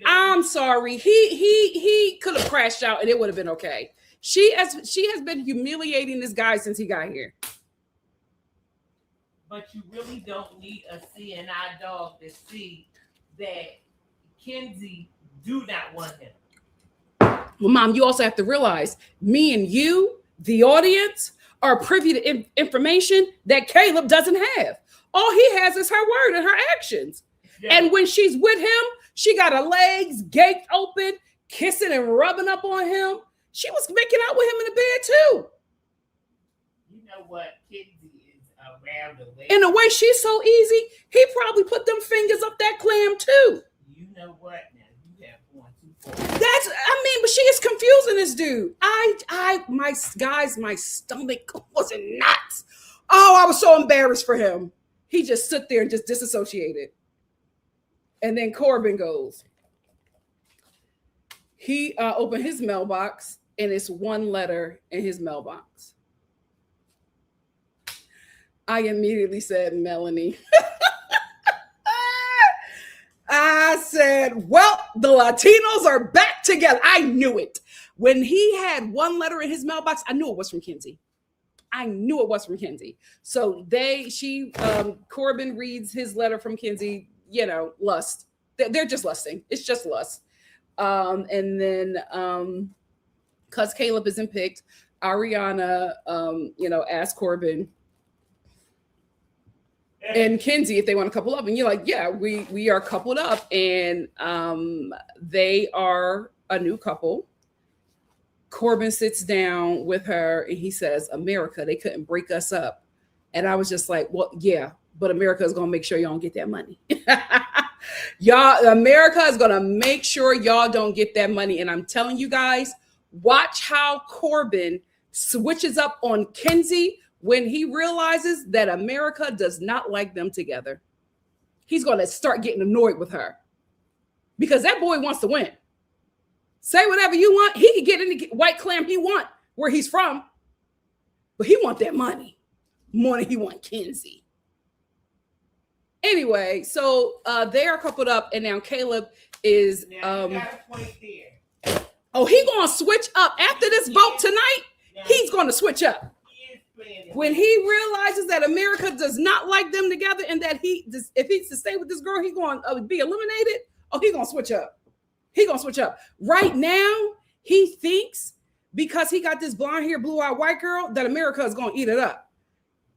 I'm sorry. He could have crashed out and it would have been okay. She has been humiliating this guy since he got here. But you really don't need a CNI dog to see that Kenzie do not want him. Well, Mom, you also have to realize me and you, the audience, are privy to information that Caleb doesn't have. All he has is her word and her actions. Yeah. And when she's with him, she got her legs gaped open, kissing and rubbing up on him. She was making out with him in the bed too. You know what? Kenzie is around the way. And the way she's so easy, he probably put them fingers up that clam too. You know what? Now you have gone too far. But she is confusing this dude. My stomach was in knots. Oh, I was so embarrassed for him. He just stood there and just disassociated. And then Corbin goes. He opened his mailbox, and it's one letter in his mailbox. I immediately said, Melanie. I said, well, the Latinos are back together. I knew it. When he had one letter in his mailbox, I knew it was from Kenzie. So Corbin reads his letter from Kenzie, lust. They're just lusting. It's just lust. And then, cause Caleb isn't picked, Ariana, asked Corbin and Kenzie if they want to couple up, and you're like, yeah, we are coupled up, and they are a new couple. Corbin sits down with her and he says, America, they couldn't break us up. And I was just like, well, yeah, but America is going to make sure y'all don't get that money. America is going to make sure y'all don't get that money. And I'm telling you guys, watch how Corbin switches up on Kenzie when he realizes that America does not like them together. He's going to start getting annoyed with her because that boy wants to win. Say whatever you want. He can get any white clam he want where he's from, but he want that money more than he want Kenzie. Anyway, so they are coupled up, and now Caleb is. Now you got a point there. Oh, he gonna switch up after this vote tonight. He's gonna switch up when he realizes that America does not like them together, and that if he's to stay with this girl, he's going to be eliminated. Oh, he's gonna switch up. Right now, he thinks because he got this blonde hair, blue-eyed white girl that America is going to eat it up.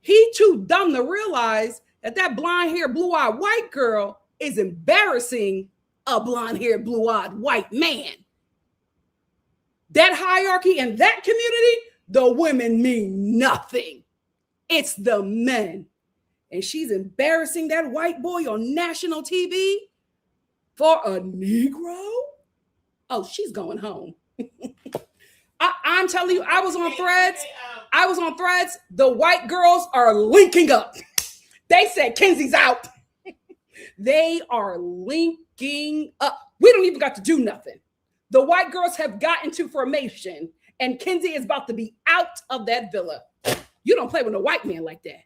He too dumb to realize that blonde hair, blue-eyed white girl is embarrassing a blonde hair, blue-eyed white man. That hierarchy in that community, the women mean nothing. It's the men. And she's embarrassing that white boy on national TV for a Negro? Oh, she's going home. I'm telling you, I was on Threads. The white girls are linking up. They said Kenzie's out. They are linking up. We don't even got to do nothing. The white girls have gotten to formation, and Kenzie is about to be out of that villa. You don't play with a white man like that.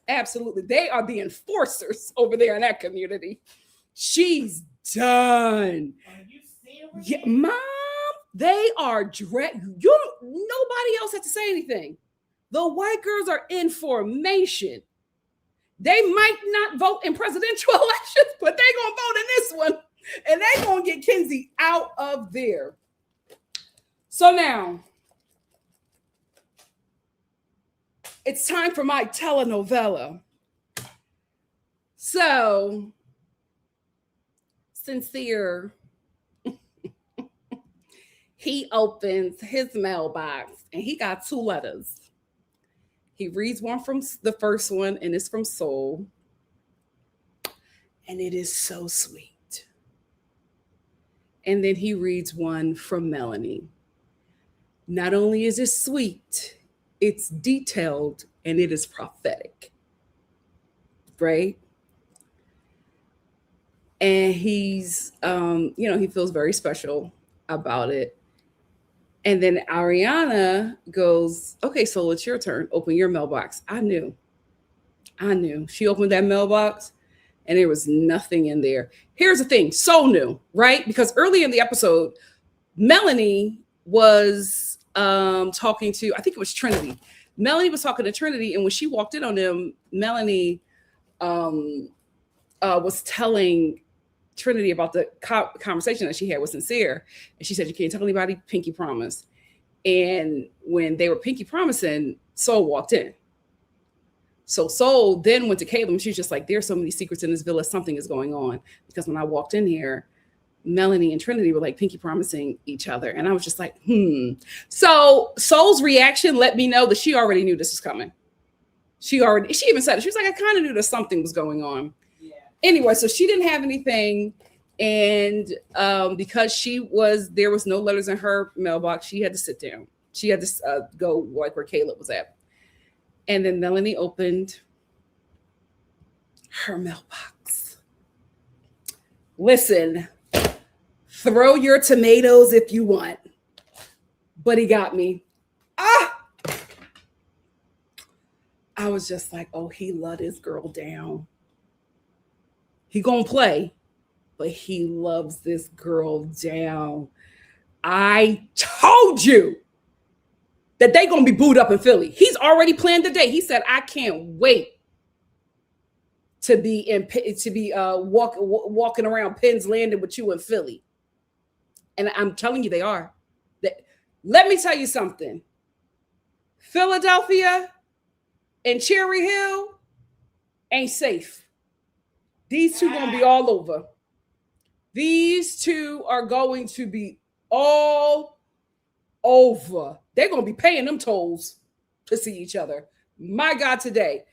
Absolutely. They are the enforcers over there in that community. She's done. Are you serious? Yeah, Mom, they are nobody else had to say anything. The white girls are in formation. They might not vote in presidential elections, but they're gonna vote in this one, and they're gonna get Kenzie out of there. So now It's time for my telenovela. So, Sincere, he opens his mailbox and he got two letters. He reads one from the first one, and it's from Soul. And it is so sweet. And then he reads one from Melanie. Not only is it sweet, it's detailed and it is prophetic. Right? And he's, he feels very special about it. And then Ariana goes, okay, so it's your turn. Open your mailbox. I knew. She opened that mailbox and there was nothing in there. Here's the thing. So new, right? Because early in the episode, Melanie was talking to, I think it was Trinity. Melanie was talking to Trinity. And when she walked in on them, Melanie was telling Trinity about the conversation that she had with Sincere. And she said, you can't tell anybody, pinky promise. And when they were pinky promising, Soul walked in. So Soul then went to Caleb and she's just like, there's so many secrets in this villa. Something is going on. Because when I walked in here, Melanie and Trinity were like pinky promising each other. And I was just like, So Soul's reaction let me know that she already knew this was coming. She even said it. She was like, I kind of knew that something was going on. Anyway, so she didn't have anything, and because there was no letters in her mailbox, she had to sit down. She had to go like where Caleb was at. And then Melanie opened her mailbox. Listen, throw your tomatoes if you want, but he got me. I was just like, oh, he let his girl down. He gonna play, but he loves this girl down. I told you that they gonna be booed up in Philly. He's already planned the day. He said, I can't wait to be walking around Penn's Landing with you in Philly. And I'm telling you, they are. Let me tell you something. Philadelphia and Cherry Hill ain't safe. These two gonna be all over. These two are going to be all over. They're gonna be paying them tolls to see each other. My God, today.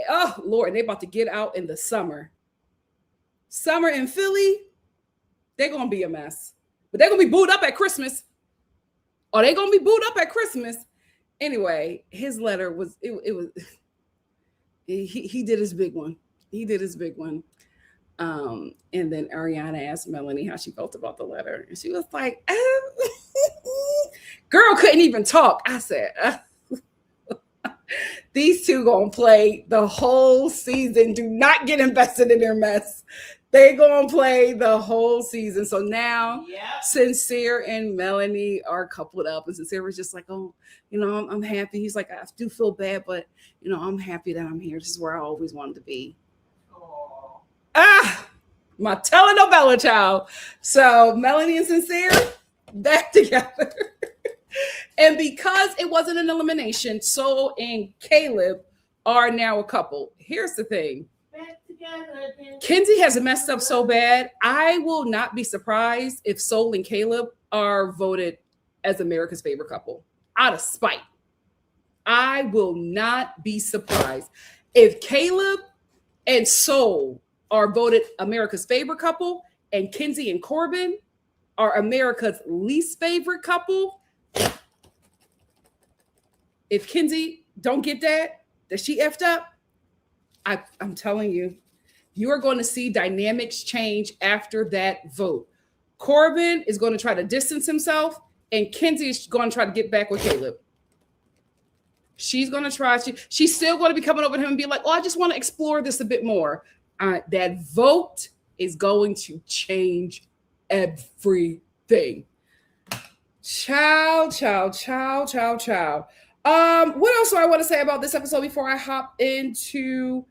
Oh, Lord, and they're about to get out in the summer. Summer in Philly, they're gonna be a mess. But they're gonna be booed up at Christmas. Are they gonna be booed up at Christmas? Anyway, his letter was he did his big one. He did his big one. And then Ariana asked Melanie how she felt about the letter. And she was like, girl couldn't even talk. I said, these two gonna play the whole season. Do not get invested in their mess. They gonna play the whole season. So now Sincere and Melanie are coupled up. And Sincere was just like, oh, I'm happy. He's like, I do feel bad, but I'm happy that I'm here. This is where I always wanted to be. My telenovela child. So Melanie and Sincere back together. And because it wasn't an elimination, Soul and Caleb are now a couple. Here's the thing. Back together again. Kenzie has messed up so bad. I will not be surprised if Soul and Caleb are voted as America's favorite couple out of spite. I will not be surprised if Caleb and Soul are voted America's favorite couple, and Kenzie and Corbin are America's least favorite couple. If Kenzie don't get that she effed up, I'm telling you, you are going to see dynamics change after that vote. Corbin is going to try to distance himself, and Kenzie is going to try to get back with Caleb. She's going to try. She's still going to be coming over to him and be like, oh, I just want to explore this a bit more. That vote is going to change everything. Ciao. What else do I want to say about this episode before I hop into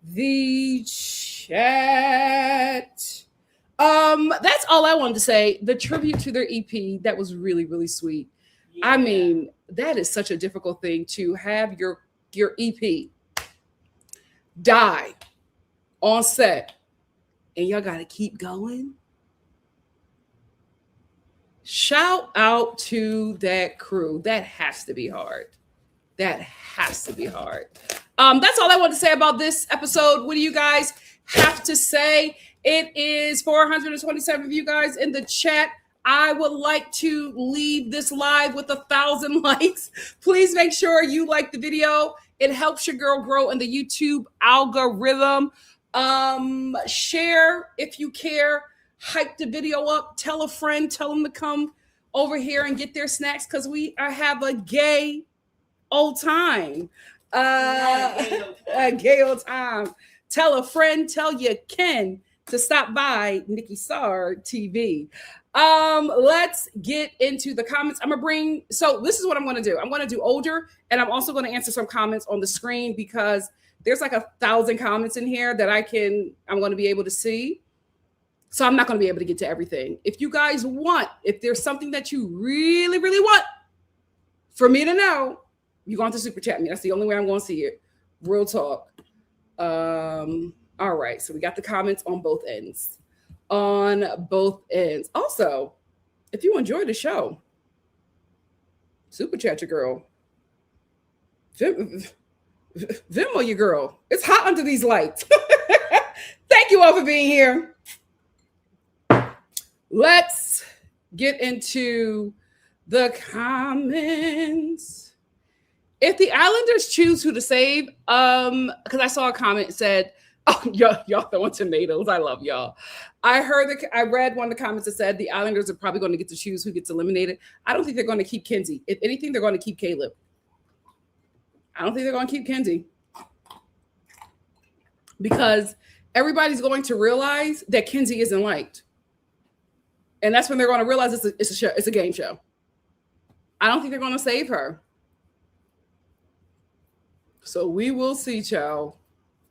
the chat? That's all I wanted to say. The tribute to their EP, that was really, really sweet. Yeah. I mean, that is such a difficult thing to have your your EP die on set and y'all got to keep going. Shout out to that crew. That has to be hard. That has to be hard. That's all I want to say about this episode. What do you guys have to say? It is 427 of you guys in the chat. I would like to leave this live with 1,000 likes. Please make sure you like the video. It helps your girl grow in the YouTube algorithm. Share if you care. Hype the video up. Tell a friend. Tell them to come over here and get their snacks because we have a gay old time. A gay old time. Tell a friend. Tell your Ken to stop by NikkiStar TV. Let's get into the comments. So this is what I'm going to do. I'm going to do older, and I'm also going to answer some comments on the screen because there's like 1,000 comments in here that I'm going to be able to see. So I'm not going to be able to get to everything. If you guys want, if there's something that you really, really want for me to know, you're going to super chat me. That's the only way I'm going to see it. Real talk. All right. So we got the comments on both ends. Also, if you enjoy the show, super chat your girl. Venmo your girl. It's hot under these lights. Thank you all for being here. Let's get into the comments. If the Islanders choose who to save, because I saw a comment that said, "Oh, y'all throwing tomatoes." I love y'all. I read one of the comments that said the Islanders are probably going to get to choose who gets eliminated. I don't think they're going to keep Kinsey. If anything, they're going to keep Caleb. I don't think they're going to keep Kinsey because everybody's going to realize that Kinsey isn't liked. And that's when they're going to realize it's a show. It's a game show. I don't think they're going to save her. So we will see, child.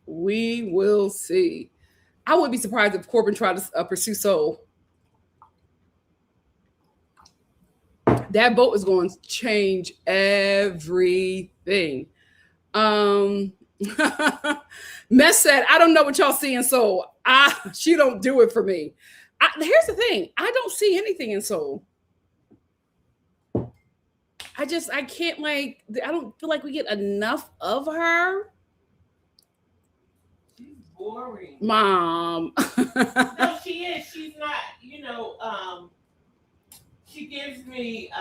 We will see. I would be surprised if Corbin tried to pursue Soul. That vote is going to change everything. Mess said, I don't know what y'all see in Soul. She don't do it for me. Here's the thing. I don't see anything in Soul. I can't I don't feel like we get enough of her. She's boring. Mom. No, she is. She's not, she gives me,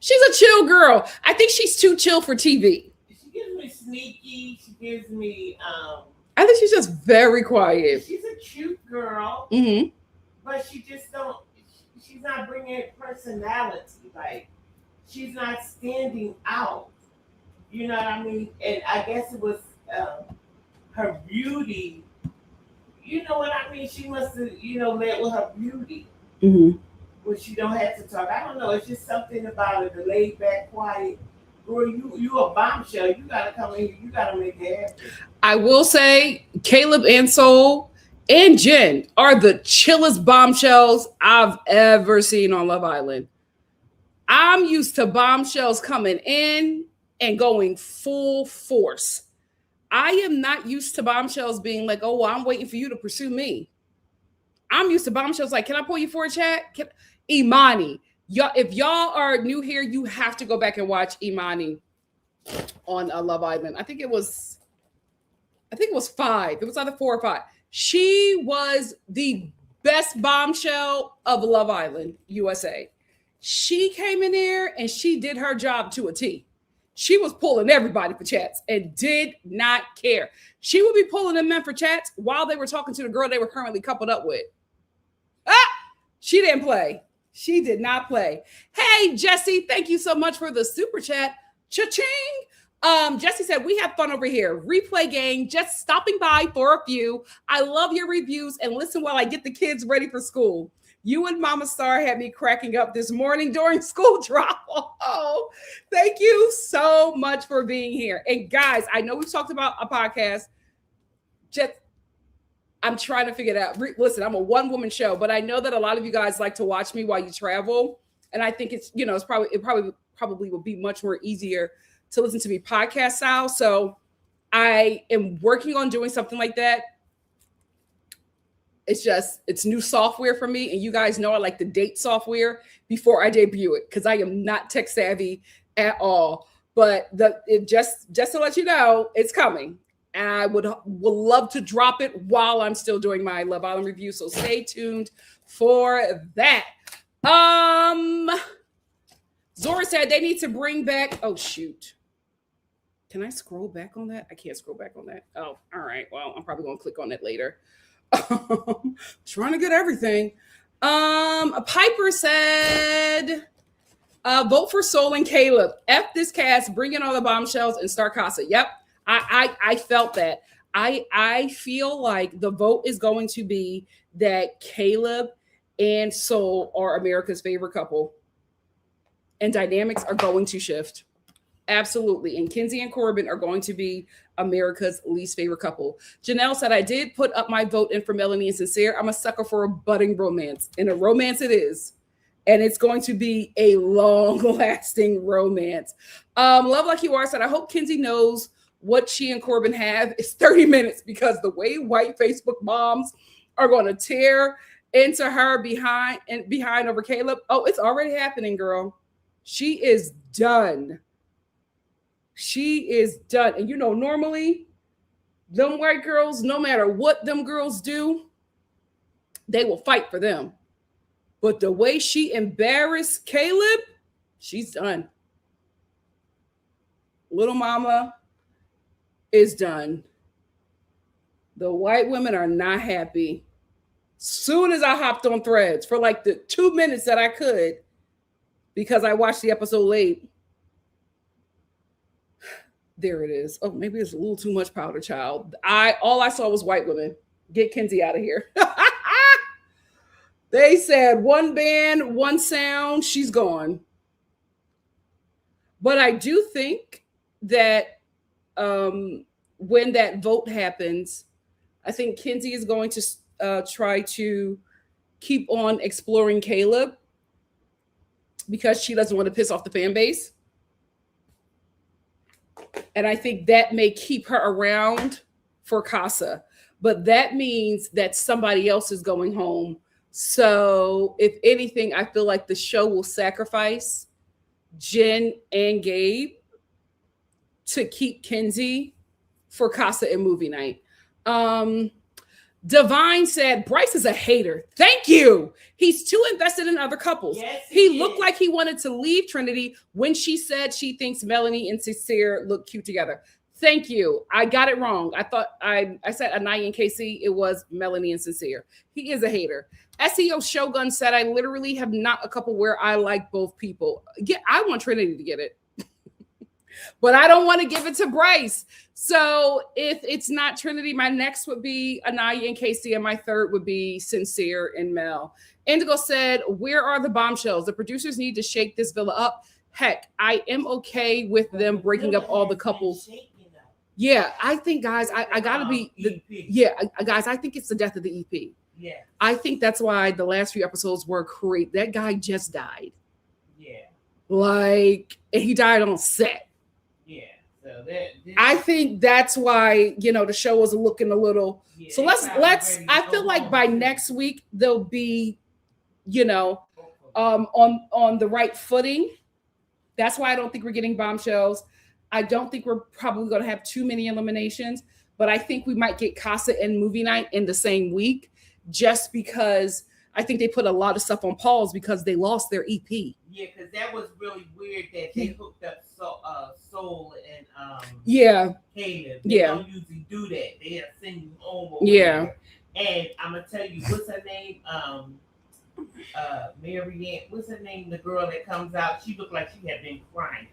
she's a chill girl. I think she's too chill for TV. She gives me sneaky. She gives me, I think she's just very quiet. She's a cute girl, but she's not bringing personality. Like, she's not standing out. You know what I mean? And I guess it was her beauty. You know what I mean? She must have, led with her beauty. When she don't have to talk. I don't know. It's just something about her, the laid back, quiet. Girl, you a bombshell. You gotta come in here. You gotta make it happen. I will say Caleb and Soul and Jen are the chillest bombshells I've ever seen on Love Island. I'm used to bombshells coming in and going full force. I am not used to bombshells being like, oh, well, I'm waiting for you to pursue me. I'm used to bombshells like, can I pull you for a chat? Imani. If y'all are new here, you have to go back and watch Imani on Love Island. I think it was 5. It was either 4 or 5. She was the best bombshell of Love Island USA. She came in there and she did her job to a T. She was pulling everybody for chats and did not care. She would be pulling them men for chats while they were talking to the girl they were currently coupled up with. She didn't play. She did not play. Hey, Jesse, thank you so much for the super chat. Cha-ching. Jesse said, we have fun over here. Replay gang, just stopping by for a few. I love your reviews and listen while I get the kids ready for school. You and Mama Star had me cracking up this morning during school drop. Oh, thank you so much for being here. And guys, I know we've talked about a podcast. I'm trying to figure it out. Listen, I'm a one-woman show, but I know that a lot of you guys like to watch me while you travel. And I think it's, it's probably will be much more easier to listen to me podcast style. So I am working on doing something like that. It's new software for me. And you guys know I like to date software before I debut it because I am not tech savvy at all. But just to let you know, it's coming. And I would love to drop it while I'm still doing my Love Island review. So stay tuned for that. Zora said they need to bring back. Oh, shoot. Can I scroll back on that? I can't scroll back on that. Oh, all right. Well, I'm probably going to click on it later. Trying to get everything. Piper said, vote for Soul and Caleb. F this cast, bring in all the bombshells and start Casa. Yep. I felt that. I feel like the vote is going to be that Caleb and Soul are America's favorite couple. And dynamics are going to shift. Absolutely. And Kenzie and Corbin are going to be America's least favorite couple. Janelle said, I did put up my vote in for Melanie and Sincere. I'm a sucker for a budding romance. And a romance it is. And it's going to be a long-lasting romance. Love Like You Are said, I hope Kenzie knows what she and Corbin have is 30 minutes because the way white Facebook moms are going to tear into her behind over Caleb. Oh, it's already happening, girl. She is done. She is done. And normally them white girls, no matter what them girls do, they will fight for them. But the way she embarrassed Caleb, she's done. Little mama is done. The white women are not happy. Soon as I hopped on Threads for like the 2 minutes that I could, because I watched the episode late. There it is. Oh, maybe it's a little too much powder, child. All I saw was white women. Get Kenzie out of here. They said one band, one sound, she's gone. But I do think that when that vote happens, I think Kenzie is going to try to keep on exploring Caleb because she doesn't want to piss off the fan base. And I think that may keep her around for Casa. But that means that somebody else is going home. So if anything, I feel like the show will sacrifice Jen and Gabe to keep Kenzie for Casa and movie night. Divine said, Bryce is a hater. Thank you. He's too invested in other couples. Yes, he looked like he wanted to leave Trinity when she said she thinks Melanie and Sincere look cute together. Thank you. I got it wrong. I thought I said Anaya and KC. It was Melanie and Sincere. He is a hater. SEO Shogun said, I literally have not a couple where I like both people. Yeah, I want Trinity to get it. But I don't want to give it to Bryce. So if it's not Trinity, my next would be Anaya and Casey, and my third would be Sincere and Mel. Indigo said, where are the bombshells? The producers need to shake this villa up. Heck, I am okay with them breaking up all the couples. Yeah, I think, guys, I got to be guys, I think it's the death of the EP. Yeah. I think that's why the last few episodes were great. That guy just died. Yeah. Like, and he died on set. Yeah. So I think that's why, the show was looking a little. Yeah, so let's I feel like by next week they'll be, on the right footing. That's why I don't think we're getting bombshells. I don't think we're probably going to have too many eliminations, but I think we might get Casa and movie night in the same week just because I think they put a lot of stuff on pause because they lost their EP. Yeah, because that was really weird that they hooked up Soul and Caleb. They don't usually do that. They have send you home over there. And I'm gonna tell you, what's her name? Marianne. What's her name? The girl that comes out. She looked like she had been crying.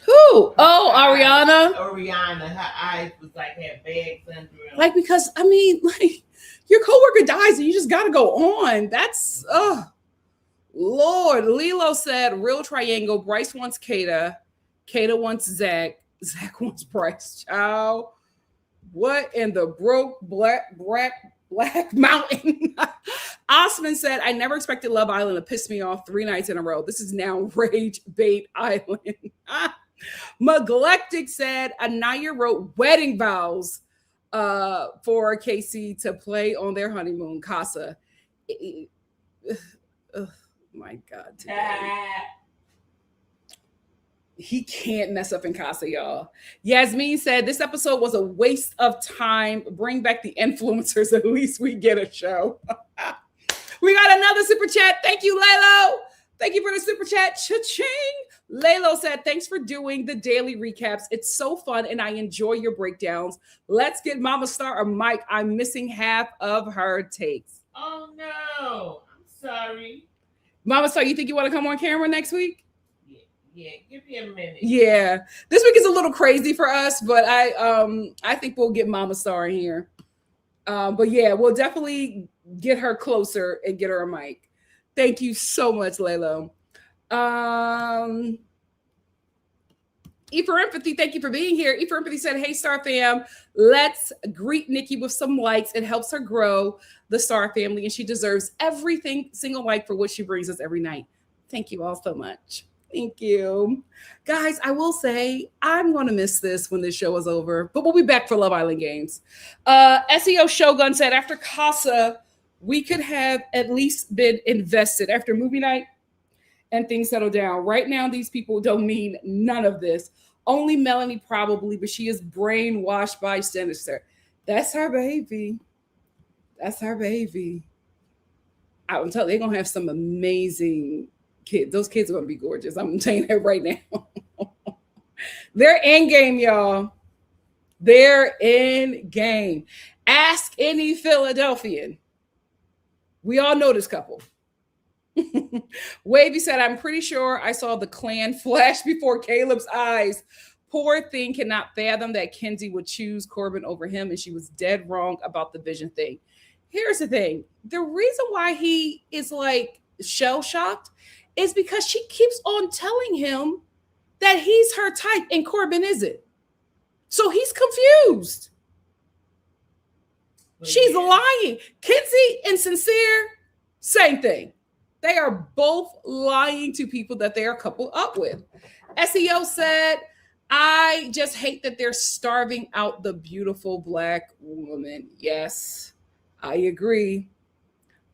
Who? Oh, Ariana. Ariana. Her eyes was like had bags under them. Like, because I mean, like, your coworker dies and you just got to go on. That's, Lord. Lilo said, real triangle. Bryce wants Kata. Kata wants Zach. Zach wants Bryce. Child. What in the broke black mountain? Osman said, I never expected Love Island to piss me off 3 nights in a row. This is now Rage Bait Island. Neglectic said, Anaya wrote wedding vows for Casey to play on their honeymoon. Casa. Oh my God. Today. He can't mess up in Casa, y'all. Yasmin said, this episode was a waste of time. Bring back the influencers. At least we get a show. We got another super chat. Thank you, Lalo. Thank you for the super chat. Cha-ching. Lalo said, thanks for doing the daily recaps. It's so fun and I enjoy your breakdowns. Let's get Mama Star a mic. I'm missing half of her takes. Oh, no. I'm sorry. Mama Star, you think you want to come on camera next week? Yeah, give me a minute. Yeah. This week is a little crazy for us, but I think we'll get Mama Star in here. But yeah, we'll definitely get her closer and get her a mic. Thank you so much, Lalo. E for Empathy, thank you for being here. E for Empathy said, hey, Star fam, let's greet Nikki with some likes. It helps her grow the Star family, and she deserves everything single like for what she brings us every night. Thank you all so much. Thank you. Guys, I will say I'm going to miss this when this show is over, but we'll be back for Love Island games. SEO Shogun said, after Casa, we could have at least been invested after movie night and things settle down. Right now, these people don't mean none of this. Only Melanie probably, but she is brainwashed by Sinister. That's her baby. That's her baby. I'm telling you, they're going to have some amazing kids. Those kids are going to be gorgeous. I'm telling you that right now. They're in game, y'all. They're in game. Ask any Philadelphian. We all know this couple. Wavy said, I'm pretty sure I saw the clan flash before Caleb's eyes. Poor thing cannot fathom that Kenzie would choose Corbin over him, and she was dead wrong about the vision thing. Here's the thing. The reason why he is like shell-shocked is because she keeps on telling him that he's her type and Corbin isn't. So he's confused. She's lying. Kenzie and Sincere, same thing. They are both lying to people that they are coupled up with. SEO said, I just hate that they're starving out the beautiful Black woman. Yes, I agree.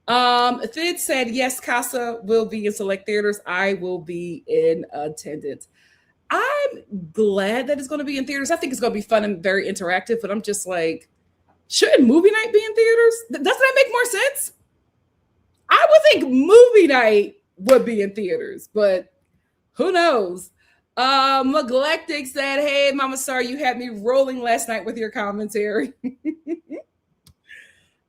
Thid said, yes, Casa will be in select theaters. I will be in attendance. I'm glad that it's going to be in theaters. I think it's going to be fun and very interactive, but I'm just like, shouldn't movie night be in theaters? Doesn't that make more sense? I would think movie night would be in theaters, but who knows? Neglectic said, hey, Mama Star, you had me rolling last night with your commentary.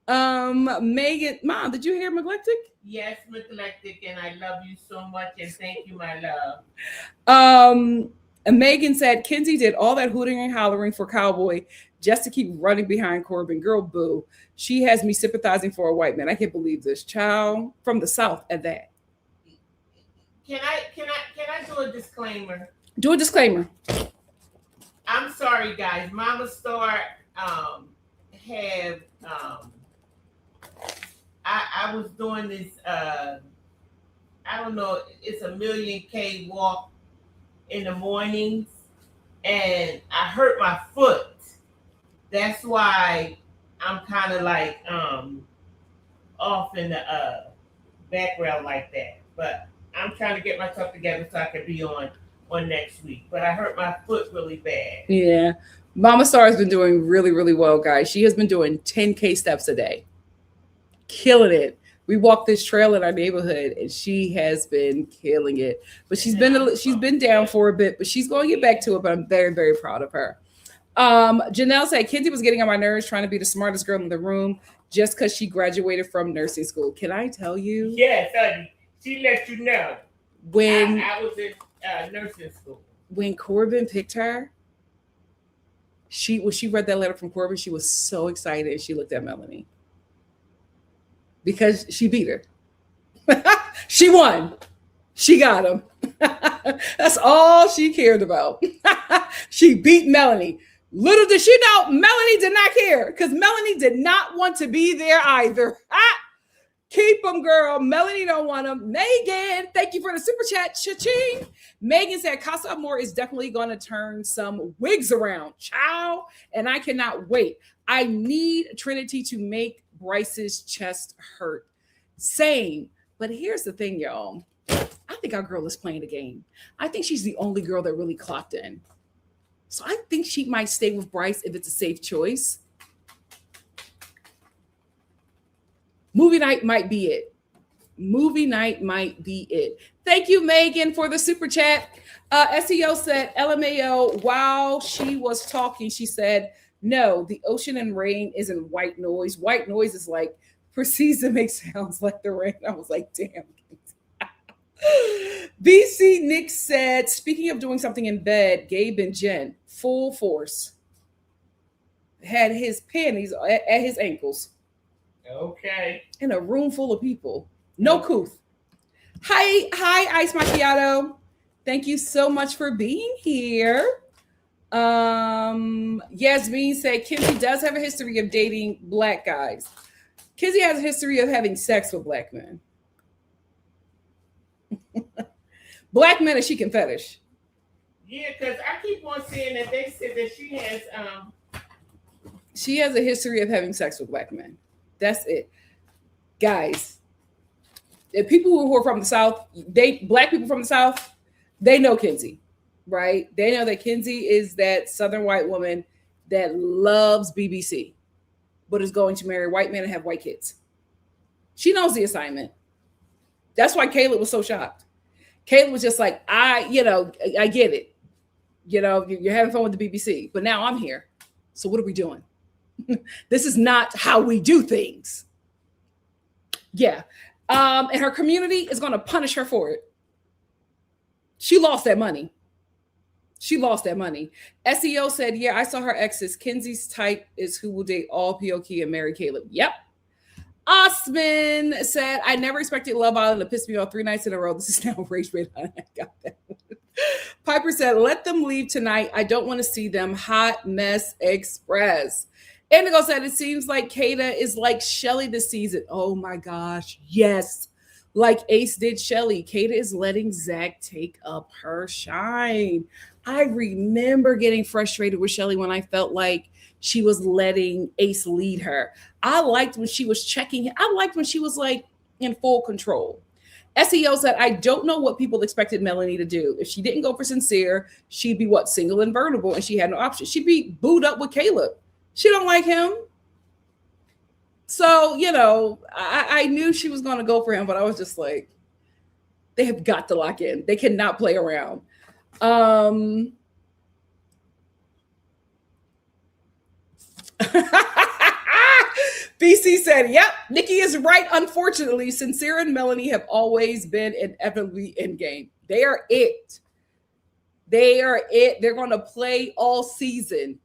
Megan, Mom, did you hear Neglectic? Yes, Neglectic, and I love you so much, and thank you, my love. And Megan said, Kenzie did all that hooting and hollering for Cowboy just to keep running behind Corbin. Girl, boo. She has me sympathizing for a white man. I can't believe this. Child from the South at that. Can I do a disclaimer? Do a disclaimer. I'm sorry, guys. Mama Star I was doing this I don't know, it's a 1,000,000K walk in the mornings, and I hurt my foot. That's why I'm kind of like off in the background like that. But I'm trying to get myself together so I can be on next week. But I hurt my foot really bad. Yeah. Mama Star has been doing really, really well, guys. She has been doing 10K steps a day. Killing it. We walk this trail in our neighborhood, and she has been killing it. But she's been down for a bit, but she's going to get back to it. But I'm very, very proud of her. Janelle said, Kenzie was getting on my nerves trying to be the smartest girl in the room just because she graduated from nursing school. Can I tell you? Yes, honey. She let you know. When I was in nursing school. When Corbin picked her, when she read that letter from Corbin, she was so excited, and she looked at Melanie. Because she beat her. She won. She got him. That's all she cared about. She beat Melanie. Little did she know, Melanie did not care because Melanie did not want to be there either. Keep them, girl. Melanie don't want them. Megan, thank you for the super chat. Cha-ching. Megan said Casa Amor is definitely going to turn some wigs around. Ciao. And I cannot wait. I need Trinity to make Bryce's chest hurt. Same. But here's the thing, y'all. I think our girl is playing the game. I think she's the only girl that really clocked in. So I think she might stay with Bryce if it's a safe choice. Movie night might be it. Movie night might be it. Thank you, Megan, for the super chat. SEO said, LMAO, while she was talking, she said, no, the ocean and rain isn't white noise. White noise is like, proceeds to make sounds like the rain. I was like, damn. BC Nick said, speaking of doing something in bed, Gabe and Jen, full force, had his panties at his ankles. Okay. In a room full of people. No couth. Hi, Ice Macchiato. Thank you so much for being here. Yasmin said Kinsey does have a history of dating black guys. Kinsey has a history of having sex with black men. Black men, she can fetish. Yeah, because I keep on saying that they said that she has a history of having sex with black men. That's it. Guys, if people who are from the South, black people from the South, they know Kinsey, right? They know that Kinsey is that Southern white woman that loves BBC, but is going to marry a white man and have white kids. She knows the assignment. That's why Caleb was so shocked. Caleb was just like, I get it. You're having fun with the BBC, but now I'm here. So what are we doing? This is not how we do things. Yeah. And her community is going to punish her for it. She lost that money. SEO said, yeah, I saw her exes. Kinsey's type is who will date all POK and marry Caleb. Yep. Osman said, I never expected Love Island to piss me off 3 nights in a row. This is now Rage Bait. I got that one. Piper said, let them leave tonight. I don't want to see them. Hot Mess Express. Indigo said, it seems like Kata is like Shelly this season. Oh my gosh. Yes. Like Ace did Shelly. Kata is letting Zach take up her shine. I remember getting frustrated with Shelly when I felt like she was letting Ace lead her. I liked when she was checking. I liked when she was like in full control. SEO said, I don't know what people expected Melanie to do. If she didn't go for sincere, she'd be what? Single and vulnerable, and she had no option. She'd be booed up with Caleb. She don't like him. So, I knew she was going to go for him, but I was just like, they have got to lock in. They cannot play around. BC said, yep, Nikki is right. Unfortunately, Sincere and Melanie have always been inevitably in game. They are it. They're going to play all season.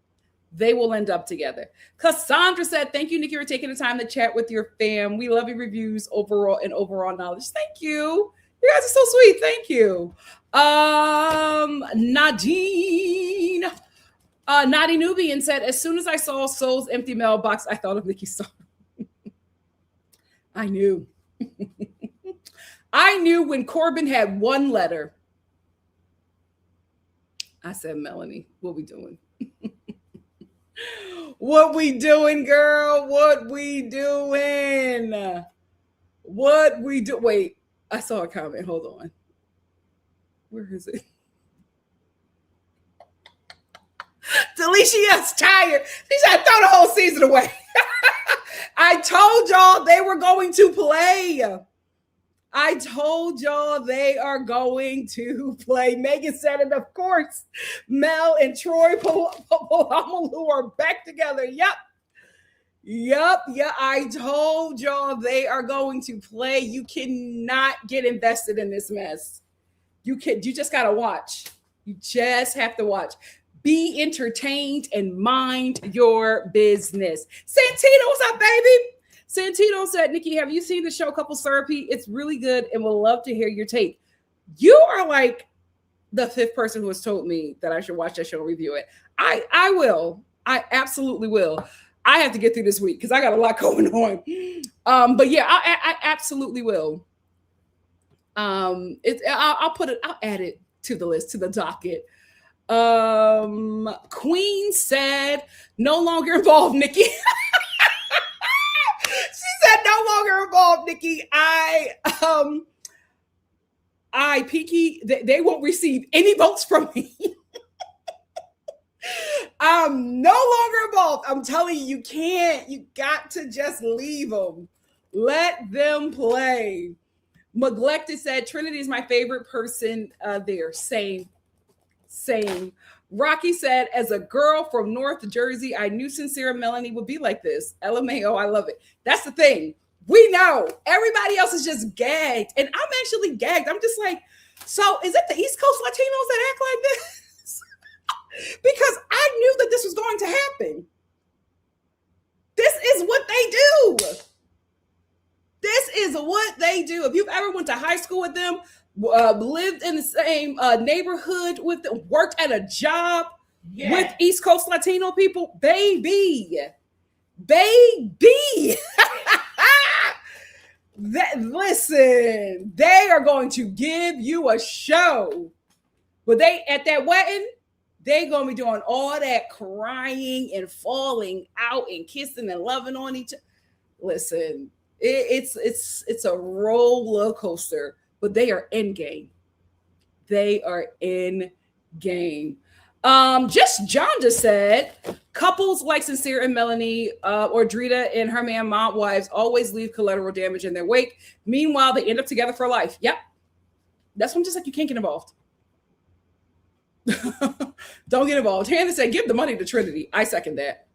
They will end up together. Cassandra said, thank you, Nikki, for taking the time to chat with your fam. We love your reviews overall and overall knowledge. Thank you. You guys are so sweet. Thank you. Nadine Nubian said, as soon as I saw Soul's empty mailbox, I thought of Nikki.Star. I knew. I knew when Corbin had one letter. I said, Melanie, what we doing? What we doing, girl? What we doing? Wait, I saw a comment. Hold on. Where is it? Delicia's tired. She said, throw the whole season away. I told y'all they were going to play. I told y'all they are going to play. Megan said it, of course. Mel and Troy Polamalu are back together. Yep. Yeah, I told y'all they are going to play. You cannot get invested in this mess. You just got to watch. You just have to watch. Be entertained and mind your business. Santino, what's up, baby? Santino said, Nikki, have you seen the show Couples Therapy? It's really good and would love to hear your take. You are like the 5th person who has told me that I should watch that show and review it. I will. I absolutely will. I have to get through this week because I got a lot going on. But yeah, I absolutely will. I'll add it to the list, to the docket. Queen said no longer involved, Nikki. She said no longer involved, Nikki. Peaky, they won't receive any votes from me. I'm no longer involved. I'm telling you, you can't. You got to just leave them. Let them play. Neglected said Trinity is my favorite person there. Same. Rocky said, as a girl from North Jersey, I knew Sincere and Melanie would be like this. LMAO, I love it. That's the thing. We know. Everybody else is just gagged. And I'm actually gagged. I'm just like, so is it the East Coast Latinos that act like this? Because I knew that this was going to happen. This is what they do. This is what they do. If you've ever went to high school with them, lived in the same neighborhood with them, worked at a job with East Coast Latino people, baby. Listen, they are going to give you a show. But they, at that wedding, they're going to be doing all that crying and falling out and kissing and loving on each other. Listen, it's a roller coaster, but they are in game. They are in game. Just John just said, couples like Sincere and Melanie, or Drita and her man Mont wives always leave collateral damage in their wake. Meanwhile, they end up together for life. Yep. That's when just like you can't get involved. Don't get involved. Hannah said, give the money to Trinity. I second that.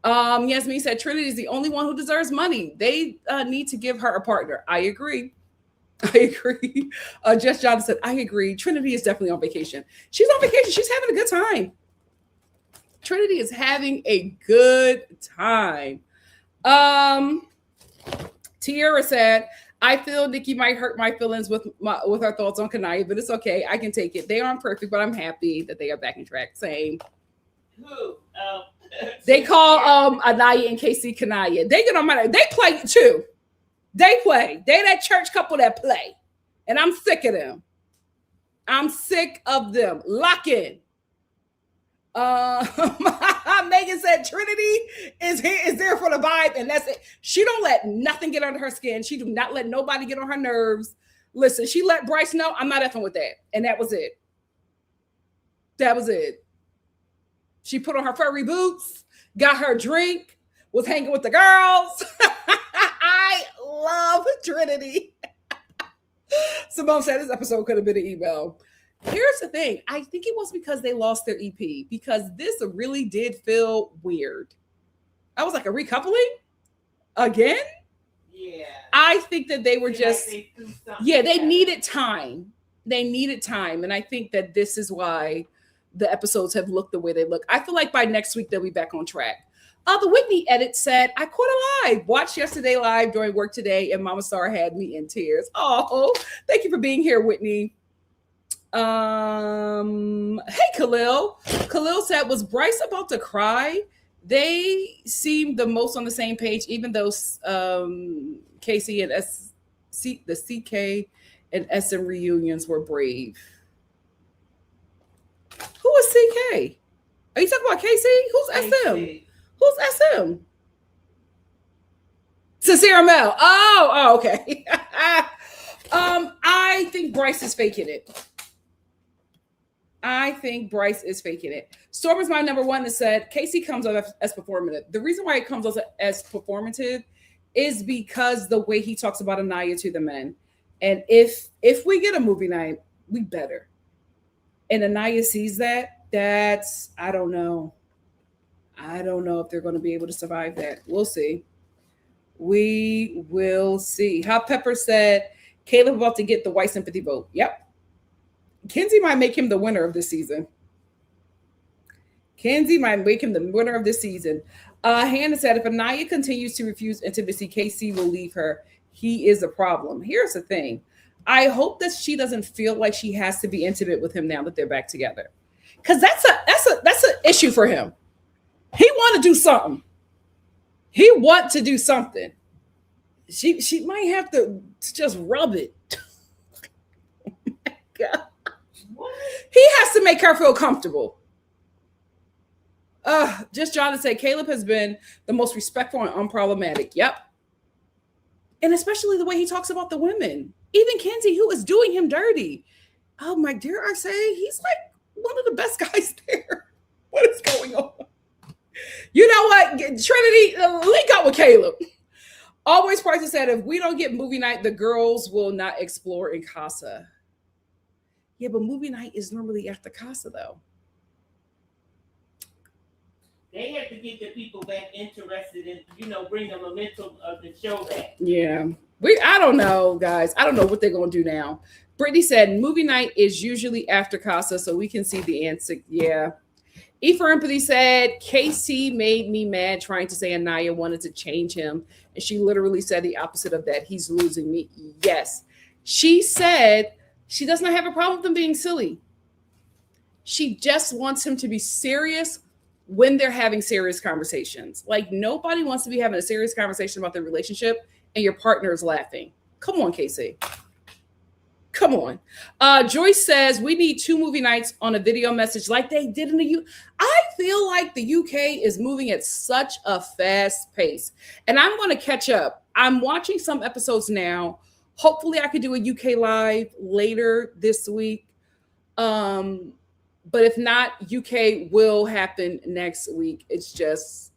Yasmin said, Trinity is the only one who deserves money. They need to give her a partner. I agree. Jess John said, I agree. Trinity is definitely on vacation. She's on vacation. She's having a good time. Trinity is having a good time. Tiara said, I feel Nikki might hurt my feelings with her thoughts on Kanaya, but it's okay. I can take it. They aren't perfect, but I'm happy that they are back in track. Same. Who? They call Anaya and KC Kanaya. They get on my. They play too. They play. They that church couple that play, and I'm sick of them. I'm sick of them. Lock in. Megan said Trinity is there for the vibe, and that's it. She don't let nothing get under her skin. She do not let nobody get on her nerves. Listen, she let Bryce know I'm not effing with that, and that was it. She put on her furry boots, got her drink, was hanging with the girls. I love Trinity. Simone said this episode could have been an email. Here's the thing. I think it was because they lost their EP, because this really did feel weird. I was like, a recoupling? Again? Yeah. I think that they were just, they needed time. And I think that this is why the episodes have looked the way they look. I feel like by next week, they'll be back on track. The Whitney edit said, I caught a live. Watched yesterday live during work today, and Mama Star had me in tears. Oh, thank you for being here, Whitney. Hey, Khalil. Khalil said, was Bryce about to cry? They seemed the most on the same page, even though Casey and the CK and SM reunions were brave. Who is CK? Are you talking about Casey? Who's SM? Who's SM? Sincere Mel. Oh, okay. I think Bryce is faking it. Storm is my number one that said Casey comes off as performative. The reason why it comes off as performative is because the way he talks about Anaya to the men. And if we get a movie night, we better. And Anaya sees that, that's, I don't know if they're going to be able to survive that. We'll see. We will see. Hot Pepper said, Caleb about to get the white sympathy vote. Yep. Kenzie might make him the winner of this season. Hannah said, if Anaya continues to refuse intimacy, KC will leave her. He is a problem. Here's the thing. I hope that she doesn't feel like she has to be intimate with him now that they're back together. Because that's an issue for him. He want to do something. He want to do something. She might have to just rub it. God. What? He has to make her feel comfortable. Just John to say Caleb has been the most respectful and unproblematic. Yep. And especially the way he talks about the women. Even Kenzie, who is doing him dirty. Oh my dear, I say he's like one of the best guys there. What is going on? You know what? Trinity, link up with Caleb. Always Price said if we don't get movie night, the girls will not explore in Casa. Yeah, but movie night is normally after Casa though. They have to get the people back interested in, bring the momentum of the show back. Yeah. I don't know, guys. I don't know what they're gonna do now. Brittany said movie night is usually after Casa, so we can see the answer. Yeah. E for Empathy said KC made me mad trying to say Anaya wanted to change him. And she literally said the opposite of that. He's losing me. Yes. She said she does not have a problem with him being silly. She just wants him to be serious when they're having serious conversations. Like nobody wants to be having a serious conversation about their relationship and your partner is laughing. Come on, KC. Come on. Joyce says we need 2 movie nights on a video message like they did in the UK. I feel like the UK is moving at such a fast pace. And I'm going to catch up. I'm watching some episodes now. Hopefully I could do a UK live later this week. But if not, UK will happen next week. It's just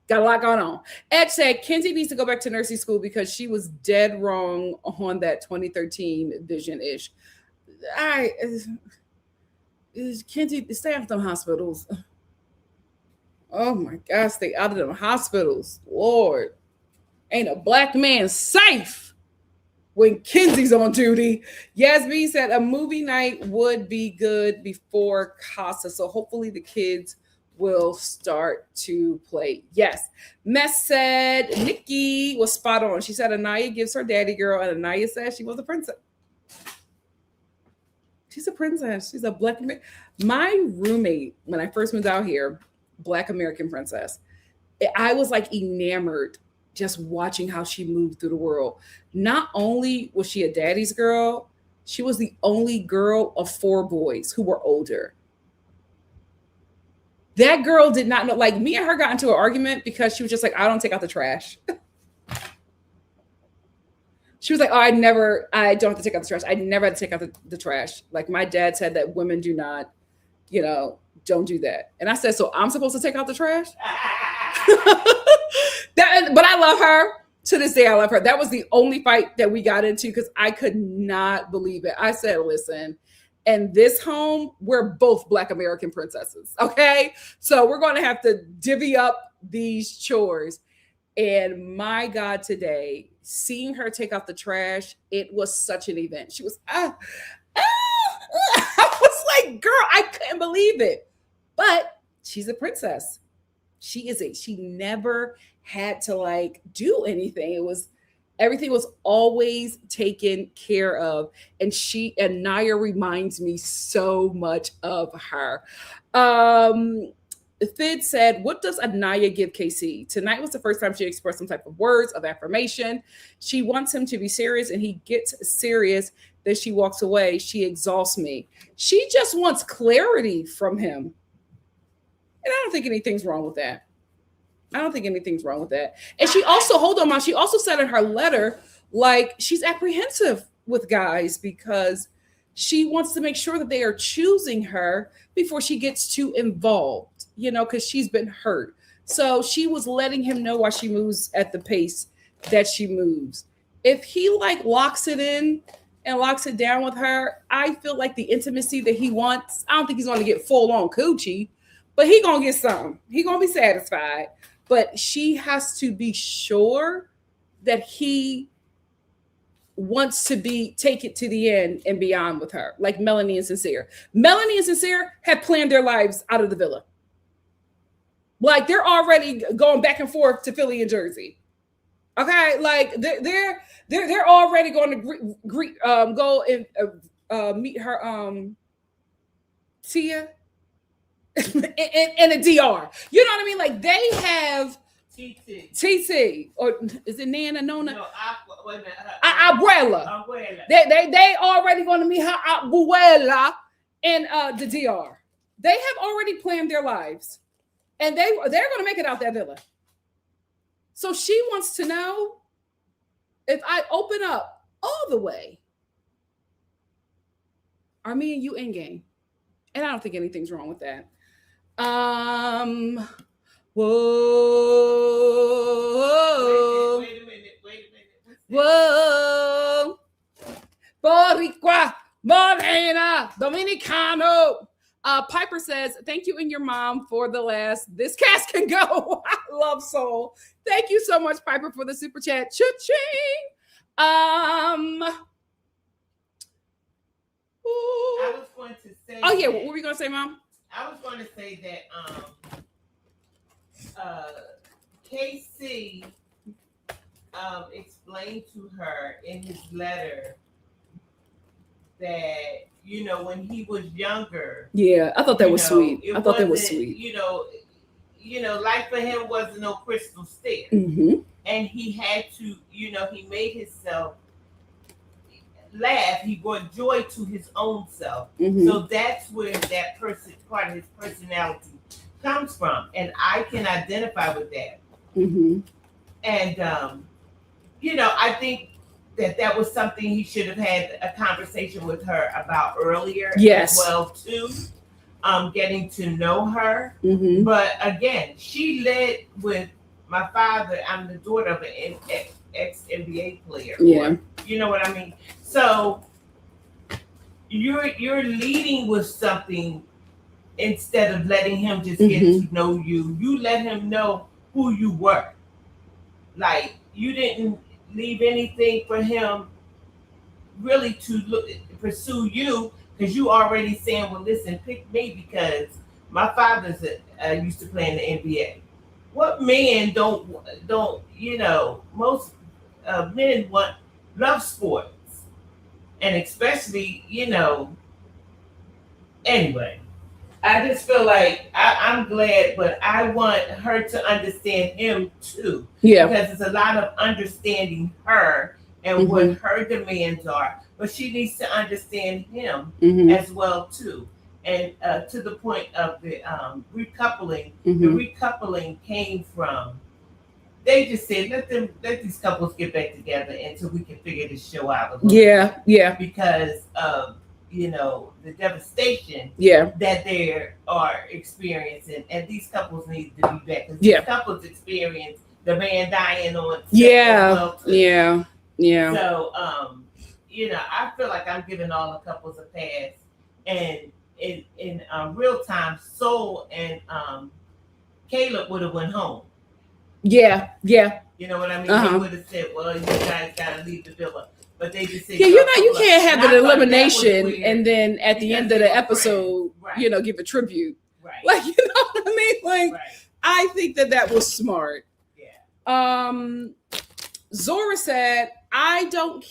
got a lot going on. Ed said Kenzie needs to go back to nursing school because she was dead wrong on that 2013 vision-ish. Kenzie, stay out of them hospitals. Oh my God, stay out of them hospitals. Lord, ain't a black man safe when Kenzie's on duty. Yasmin said a movie night would be good before Casa. So hopefully the kids will start to play. Yes. Mess said Nikki was spot on. She said Anaya gives her daddy girl, and Anaya said she was a princess. She's a princess. She's a black. My roommate, when I first moved out here, Black American princess, I was like enamored just watching how she moved through the world. Not only was she a daddy's girl, she was the only girl of 4 boys who were older. That girl did not know, like me and her got into an argument because she was just like, I don't take out the trash. She was like, oh, I don't have to take out the trash. I never had to take out the trash. Like my dad said that women do not, don't do that. And I said, so I'm supposed to take out the trash? But I love her. To this day, I love her. That was the only fight that we got into because I could not believe it. I said, listen, in this home, we're both Black American princesses. Okay. So we're going to have to divvy up these chores. And my God, today, seeing her take out the trash, it was such an event. She was, I was like, girl, I couldn't believe it. But she's a princess. She never had to like do anything. Everything was always taken care of. And Naya reminds me so much of her. Fid said, what does Anaya give KC? Tonight was the first time she expressed some type of words of affirmation. She wants him to be serious and he gets serious. Then she walks away. She exhausts me. She just wants clarity from him. And I don't think anything's wrong with that. And she also, hold on, Mom, she also said in her letter, like she's apprehensive with guys because she wants to make sure that they are choosing her before she gets too involved, because she's been hurt. So she was letting him know why she moves at the pace that she moves. If he like locks it in and locks it down with her, I feel like the intimacy that he wants, I don't think he's going to get full on coochie, but he going to get something. He going to be satisfied. But she has to be sure that he wants to take it to the end and beyond with her, like Melanie and Sincere. Melanie and Sincere had planned their lives out of the villa. Like they're already going back and forth to Philly and Jersey. Okay, like they're already going to go and meet her Tia. in a DR. You know what I mean? Like they have TT. or is it Nana Nona? No, wait a minute. Abuela. Abuela. They already going to meet her abuela in the DR. They have already planned their lives, and they're going to make it out that villa. So she wants to know if I open up all the way, are me and you in game? And I don't think anything's wrong with that. Whoa. Wait a minute. Whoa. Boricua, Morena, Dominicano. Piper says, thank you and your mom for the last This Cast Can Go. I love soul. Thank you so much, Piper, for the super chat. Cha-ching. I was going to say. Oh, yeah. What were you going to say, Mom? I was going to say that KC explained to her in his letter that, you know, when he was younger. Yeah, I thought that was sweet. I thought that was sweet. You know, life for him wasn't no crystal stair. Mm-hmm. And he had to, you know, he made himself laugh. He brought joy to his own self. Mm-hmm. So that's where that part of his personality comes from. And I can identify with that. Mm-hmm. And, you know, I think that was something he should have had a conversation with her about earlier. Yes. As well, too. Getting to know her. Mm-hmm. But again, she led with my father. I'm the daughter of an ex-NBA player. Yeah. You know what I mean? So you're leading with something instead of letting him just get to know you. You let him know who you were. Like, you didn't leave anything for him really to pursue you, because you already saying, well, listen, pick me because my father's used to play in the NBA. What man don't you know, most men love sports, and especially, you know, anyway, I just feel like I'm glad, but I want her to understand him too. Yeah. Because there's a lot of understanding her and what her demands are, but she needs to understand him as well too. And to the point of the recoupling, the recoupling came from, they just said, let these couples get back together until we can figure this show out a little bit. Yeah. Because of, you know, the devastation that they are experiencing, and these couples need to be back. Because these couples experience the man dying on set as well too. Yeah. So, you know, I feel like I'm giving all the couples a pass, and in real time, Soul and Caleb would have went home. Yeah. You know what I mean? They would have said, well, you guys got to leave the villa. But they just said, yeah, you can't have an elimination and then at the end of the episode, you know, give a tribute. Right. Like, you know what I mean? Like, I think that was smart. Yeah. Zora said, I don't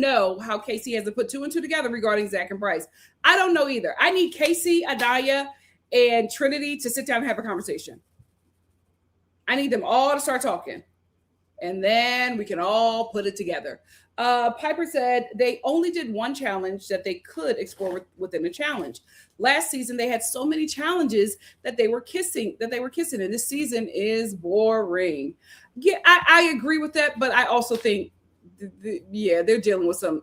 know how Casey has to put two and two together regarding Zach and Bryce. I don't know either. I need Casey, Adaya, and Trinity to sit down and have a conversation. I need them all to start talking. And then we can all put it together. Piper said they only did one challenge that they could explore within a challenge. Last season, they had so many challenges that they were kissing. And this season is boring. Yeah, I agree with that. But I also think, they're dealing with some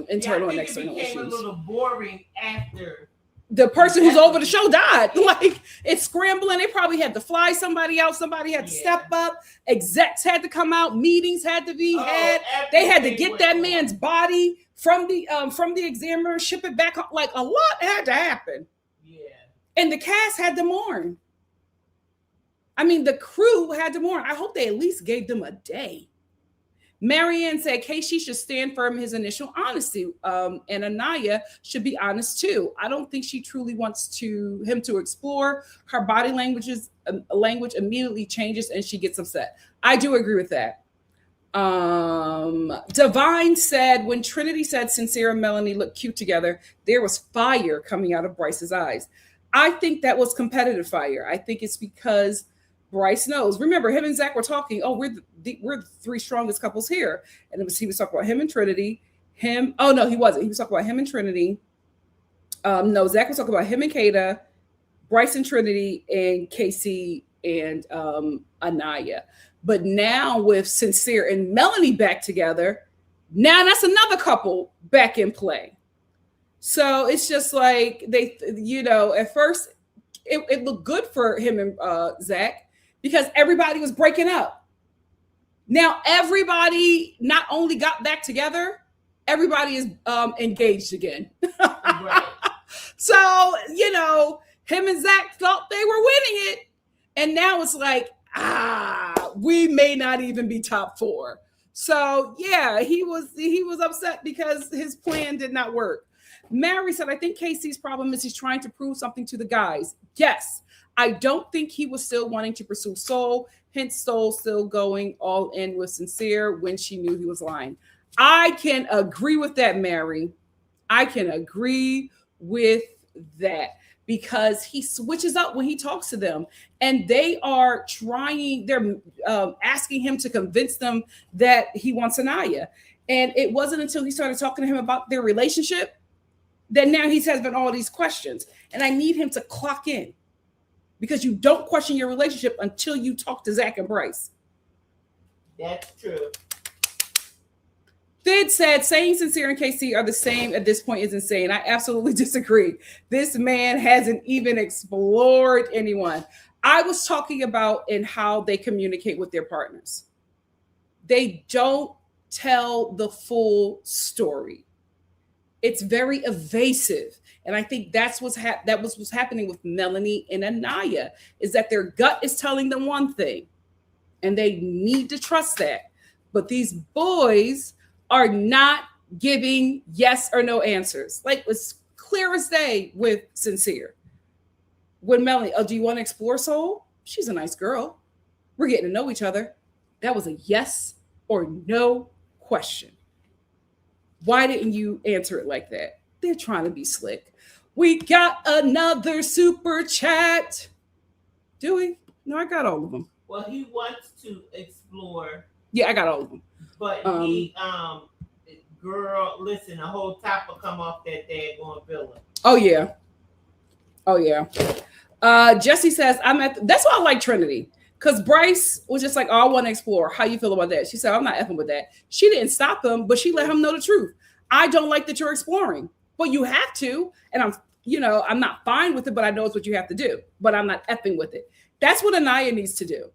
internal and external issues. It became a little boring after the person who's over the show died. Like, it's scrambling. They probably had to fly somebody out. Somebody had to step up. Execs had to come out. Meetings had to be had. They had to get that man's body from the examiner, ship it back. Like, a lot had to happen. Yeah. And the cast had to mourn. I mean, the crew had to mourn. I hope they at least gave them a day. Marianne said Casey should stand firm in his initial honesty, and Anaya should be honest too. I don't think she truly wants him to explore. Her body language immediately changes and she gets upset. I do agree with that. Divine said, when Trinity said Sincere and Melanie look cute together, there was fire coming out of Bryce's eyes. I think that was competitive fire. I think it's because Bryce knows. Remember, him and Zach were talking. Oh, we're the three strongest couples here, and he was talking about him and Trinity. Him. Oh no, he wasn't. He was talking about him and Trinity. No, Zach was talking about him and Kata, Bryce and Trinity, and Casey and Anaya. But now with Sincere and Melanie back together, now that's another couple back in play. So it's just like they, at first it looked good for him and Zach because everybody was breaking up. Now everybody not only got back together, everybody is engaged again. Right. So, him and Zach thought they were winning it. And now it's like, we may not even be top 4. So yeah, he was upset because his plan did not work. Mary said, I think Casey's problem is he's trying to prove something to the guys. Yes, I don't think he was still wanting to pursue Soul, hence Soul still going all in with Sincere when she knew he was lying. I can agree with that, Mary. I can agree with that. Because he switches up when he talks to them and they're asking him to convince them that he wants Anaya. And it wasn't until he started talking to him about their relationship that now he's having all these questions. And I need him to clock in because you don't question your relationship until you talk to Zach and Bryce. That's true. Thid said, saying Sincere and KC are the same at this point is insane. I absolutely disagree. This man hasn't even explored anyone. I was talking about in how they communicate with their partners. They don't tell the full story. It's very evasive. And I think that's what's happening with Melanie and Anaya, is that their gut is telling them one thing, and they need to trust that. But these boys are not giving yes or no answers. Like it's clear as day with Sincere. When Melanie, do you want to explore Soul? She's a nice girl. We're getting to know each other. That was a yes or no question. Why didn't you answer it like that? They're trying to be slick. We got another super chat. Do we? No, I got all of them. Well, he wants to explore. Yeah, I got all of them. But girl, listen, the whole top will come off that daggone villain. Oh yeah. Jesse says, that's why I like Trinity. Because Bryce was just like, I want to explore. How you feel about that? She said, I'm not effing with that. She didn't stop him, but she let him know the truth. I don't like that you're exploring, but you have to. And I'm not fine with it, but I know it's what you have to do. But I'm not effing with it. That's what Anaya needs to do.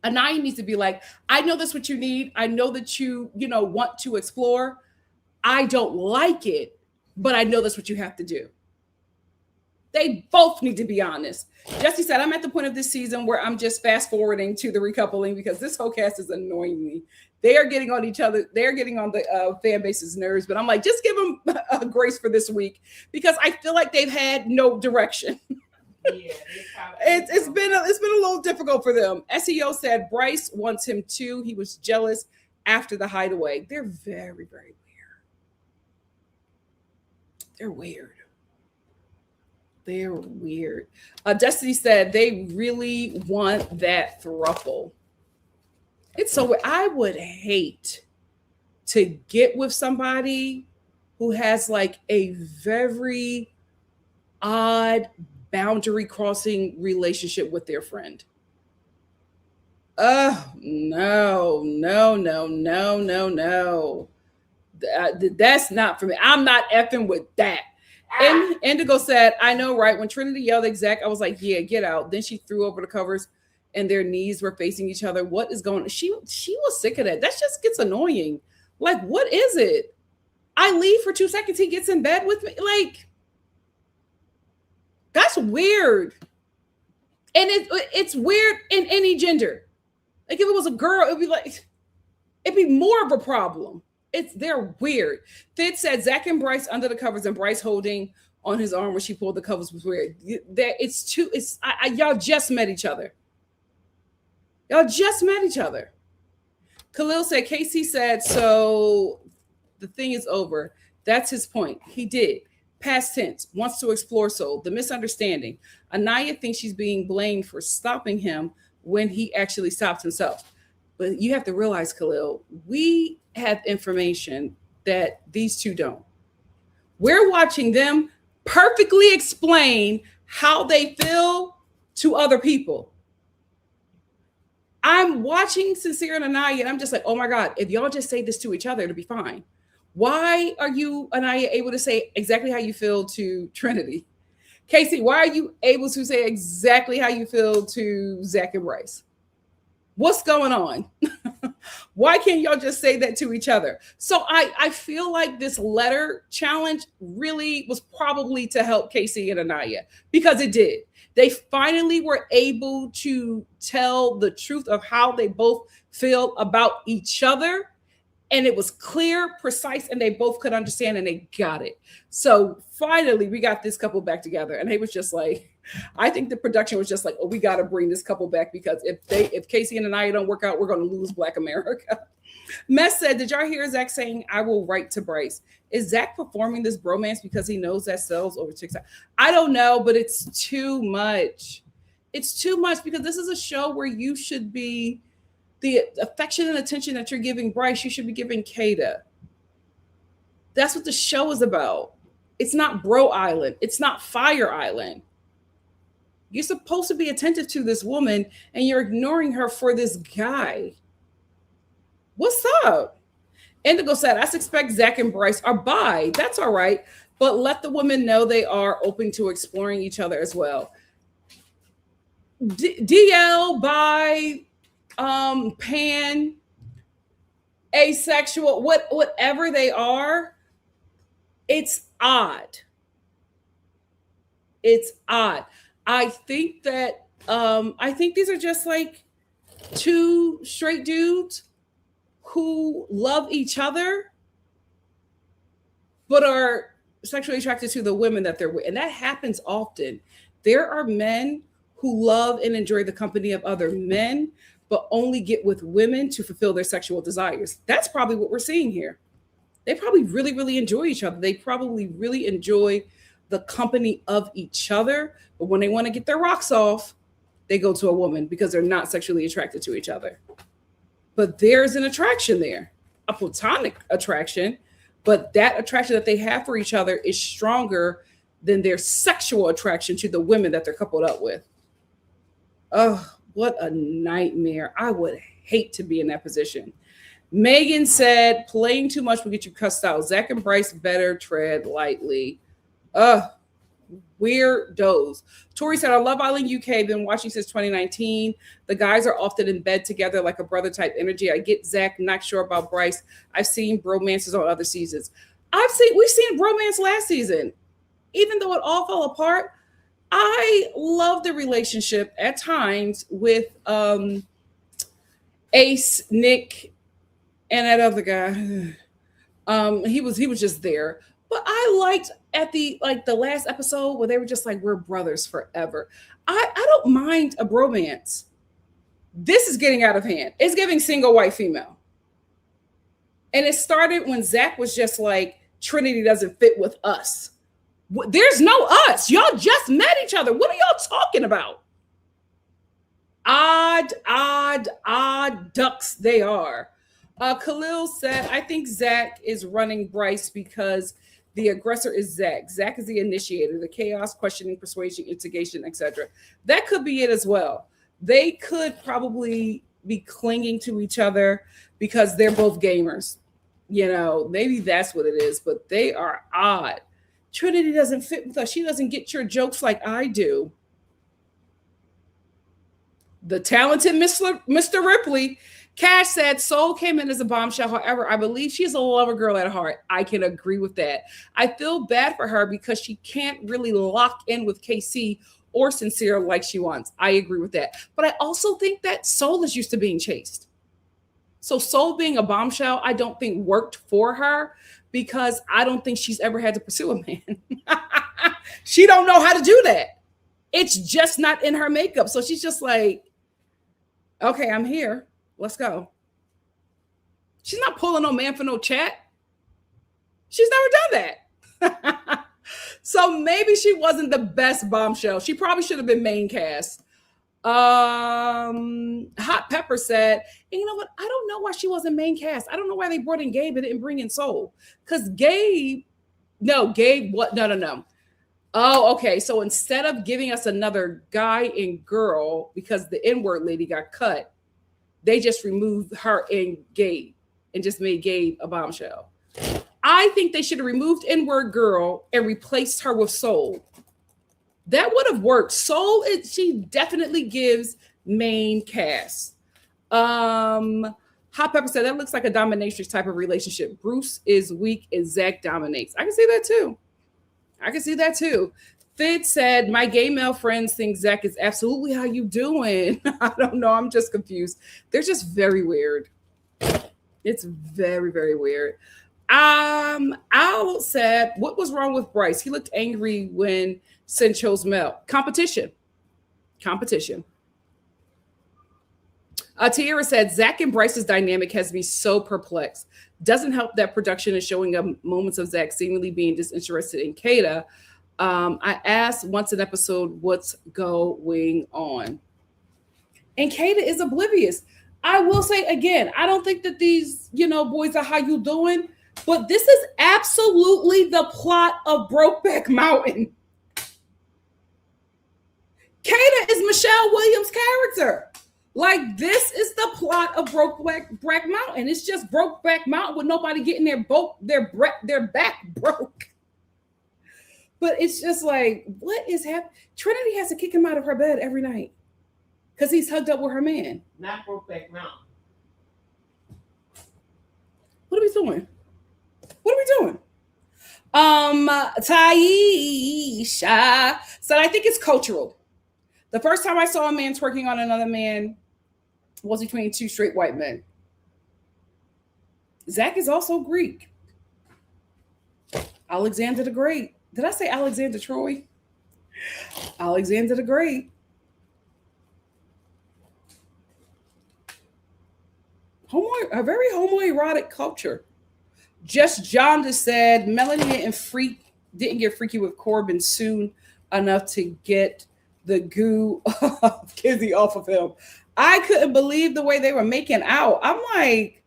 Anaya needs to be like, I know that's what you need. I know that you want to explore. I don't like it, but I know that's what you have to do. They both need to be honest. Jesse said, I'm at the point of this season where I'm just fast forwarding to the recoupling because this whole cast is annoying me. They are getting on each other. They're getting on the fan base's nerves, but I'm like, just give them a grace for this week because I feel like they've had no direction. Yeah, it's been a little difficult for them. SEO said Bryce wants him too. He was jealous after the hideaway. They're very, very weird. They're weird. They're weird. Destiny said they really want that throuple. It's so weird. I would hate to get with somebody who has like a very odd boundary crossing relationship with their friend. Oh, no. That's not for me. I'm not effing with that. And Indigo said, I know, right? When Trinity yelled at Zach, I was like, yeah, get out. Then she threw over the covers and their knees were facing each other. What is going on? She was sick of that. That just gets annoying. Like, what is it? I leave for 2 seconds. He gets in bed with me. Like, that's weird. And it's weird in any gender. Like if it was a girl, it'd be more of a problem. They're weird. Thid said Zach and Bryce under the covers and Bryce holding on his arm when she pulled the covers was weird. Y'all just met each other. Khalil said, Casey said, so the thing is over. That's his point. He did. Past tense, wants to explore soul. The misunderstanding. Anaya thinks she's being blamed for stopping him when he actually stopped himself. But you have to realize, Khalil, we have information that these two don't. We're watching them perfectly explain how they feel to other people. I'm watching Sincere and Anaya, and I'm just like, oh my God, if y'all just say this to each other, it'll be fine. Why are you, Anaya, able to say exactly how you feel to Trinity? Casey, why are you able to say exactly how you feel to Zach and Bryce? What's going on? Why can't y'all just say that to each other? So I feel like this letter challenge really was probably to help Casey and Anaya, because it did. They finally were able to tell the truth of how they both feel about each other. And it was clear, precise, and they both could understand, and they got it. So finally, we got this couple back together. And they was just like, I think the production was just like, oh, we got to bring this couple back, because if Casey and Anaya don't work out, we're going to lose Black America. Mess said, did y'all hear Zach saying, I will write to Bryce? Is Zach performing this bromance because he knows that sells over TikTok? I don't know, but it's too much. It's too much, because this is a show where you should be, the affection and attention that you're giving Bryce, you should be giving Kata. That's what the show is about. It's not Bro Island. It's not Fire Island. You're supposed to be attentive to this woman, and you're ignoring her for this guy. What's up? Indigo said, I suspect Zach and Bryce are bi. That's all right. But let the women know they are open to exploring each other as well. DL, bi, pan, asexual, whatever they are, it's odd. It's odd. I think that I think these are just like two straight dudes who love each other but are sexually attracted to the women that they're with. And that happens often. There are men who love and enjoy the company of other men, but only get with women to fulfill their sexual desires. That's probably what we're seeing here. They probably really, really enjoy each other. They probably really enjoy the company of each other. But when they want to get their rocks off, they go to a woman because they're not sexually attracted to each other. But there's an attraction there, a platonic attraction. But that attraction that they have for each other is stronger than their sexual attraction to the women that they're coupled up with. Oh, what a nightmare. I would hate to be in that position. Megan said, playing too much will get you cussed out. Zach and Bryce better tread lightly. Weirdos. Tori said, I love Island UK. Been watching since 2019. The guys are often in bed together like a brother type energy. I get Zach, not sure about Bryce. I've seen bromances on other seasons. We've seen bromance last season. Even though it all fell apart, I love the relationship at times with Ace, Nick, and that other guy. He was just there. But I liked at the last episode where they were just like, we're brothers forever. I don't mind a bromance. This is getting out of hand. It's giving single white female. And it started when Zach was just like, Trinity doesn't fit with us. There's no us. Y'all just met each other. What are y'all talking about? Odd ducks they are. Khalil said, I think Zach is running Bryce because the aggressor is Zach. Zach is the initiator, the chaos, questioning, persuasion, instigation, etc. That could be it as well. They could probably be clinging to each other because they're both gamers. You know, maybe that's what it is, but they are odd. Trinity doesn't fit with us. She doesn't get your jokes like I do. The talented Mr. Ripley. Cash said, Soul came in as a bombshell. However, I believe she's a lover girl at heart. I can agree with that. I feel bad for her because she can't really lock in with KC or Sincere like she wants. I agree with that. But I also think that Soul is used to being chased. So Soul being a bombshell, I don't think worked for her because I don't think she's ever had to pursue a man. She don't know how to do that. It's just not in her makeup. So she's just like, okay, I'm here. Let's go. She's not pulling no man for no chat. She's never done that. So maybe she wasn't the best bombshell. She probably should have been main cast. Hot Pepper said, and you know what? I don't know why she wasn't main cast. I don't know why they brought in Gabe and didn't bring in Soul. Because Gabe, what? No. Oh, okay. So instead of giving us another guy and girl because the N-word lady got cut, they just removed her and Gabe and just made Gabe a bombshell. I think they should have removed N-word girl and replaced her with Soul. That would have worked. Soul, she definitely gives main cast. Hot Pepper said that looks like a dominatrix type of relationship. Bruce is weak and Zach dominates. I can see that too. Fid said, my gay male friends think Zach is absolutely how you doing. I don't know. I'm just confused. They're just very weird. It's very, very weird. Al said, what was wrong with Bryce? He looked angry when Sin chose Mel. Competition. Tiara said, Zach and Bryce's dynamic has me so perplexed. Doesn't help that production is showing up moments of Zach seemingly being disinterested in Kata. I asked once an episode, what's going on? And Kata is oblivious. I will say again, I don't think that these, boys are how you doing, but this is absolutely the plot of Brokeback Mountain. Kata is Michelle Williams' character. Like, this is the plot of Brokeback Mountain. It's just Brokeback Mountain with nobody getting their back broke. But it's just like, what is happening? Trinity has to kick him out of her bed every night because he's hugged up with her man. Not Brokeback Mountain. What are we doing? Taisha said, I think it's cultural. The first time I saw a man twerking on another man was between two straight white men. Zach is also Greek. Alexander the Great. Did I say Alexander Troy? Alexander the Great. A very homoerotic culture. Just John just said Melanie didn't get freaky with Corbin soon enough to get the goo of Kizzy off of him. I couldn't believe the way they were making out. I'm like,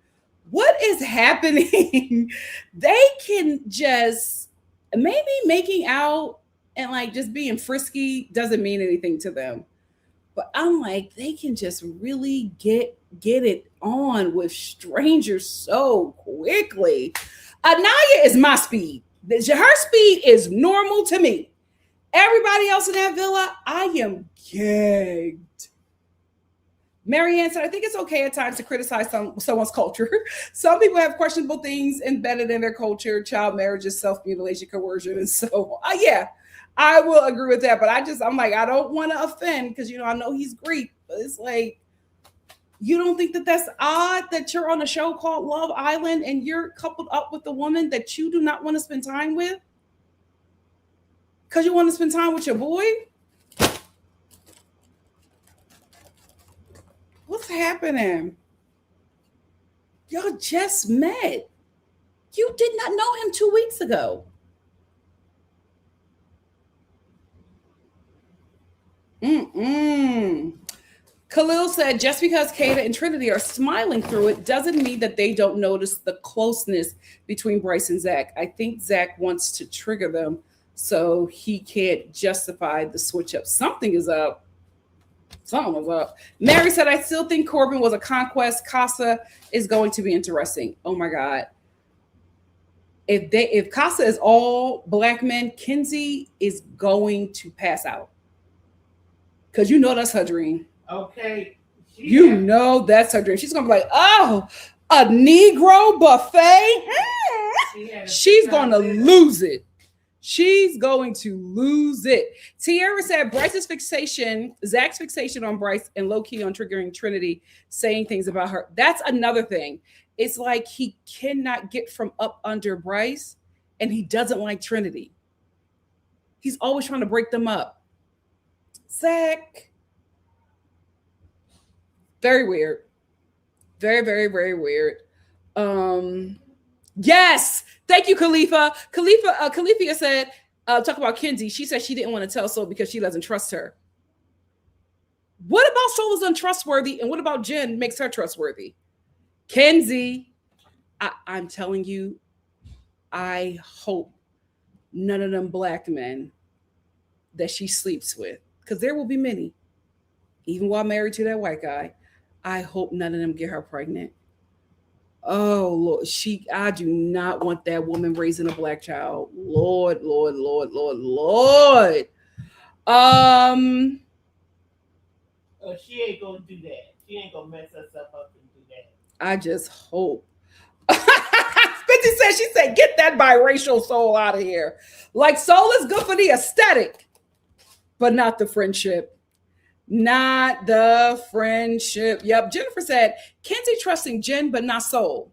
what is happening? They can just maybe making out and like just being frisky doesn't mean anything to them. But I'm like, they can just really get it on with strangers so quickly. Anaya is my speed. Her speed is normal to me. Everybody else in that villa, I am gagged. Marianne said, I think it's okay at times to criticize someone's culture. Some people have questionable things embedded in their culture, child marriages, self-mutilation, coercion. And so, yeah, I will agree with that. But I'm like, I don't want to offend because, I know he's Greek. But it's like, you don't think that that's odd that you're on a show called Love Island and you're coupled up with a woman that you do not want to spend time with? Because you want to spend time with your boy? What's happening? Y'all just met. You did not know him 2 weeks ago. Khalil said, just because Kata and Trinity are smiling through it doesn't mean that they don't notice the closeness between Bryce and Zach. I think Zach wants to trigger them so he can't justify the switch up. Something was up. Mary said, I still think Corbin was a conquest. Casa is going to be interesting. Oh my God. If Casa is all black men, Kenzie is going to pass out. Because that's her dream. Okay. That's her dream. She's going to be like, oh, a Negro buffet? She's going to lose it. She's going to lose it. Tiara said Zach's fixation on Bryce and low-key on triggering Trinity, saying things about her. That's another thing. It's like he cannot get from up under Bryce and he doesn't like Trinity. He's always trying to break them up. Zach. Very weird. Very, very, very weird. Yes, thank you, Khalifa. Khalifa said, talk about Kenzie. She said she didn't want to tell Soul because she doesn't trust her. What about Soul is untrustworthy, and what about Jen makes her trustworthy? Kenzie, I'm telling you, I hope none of them black men that she sleeps with, because there will be many, even while married to that white guy. I hope none of them get her pregnant. Oh Lord, I do not want that woman raising a black child. Lord, Lord, Lord, Lord, Lord. Oh, she ain't gonna do that. She ain't gonna mess herself up and do that. I just hope. Spency said, she said, get that biracial Soul out of here. Like, Soul is good for the aesthetic, but not the friendship. Not the friendship. Yep. Jennifer said, Kenzie trusting Jen, but not Soul.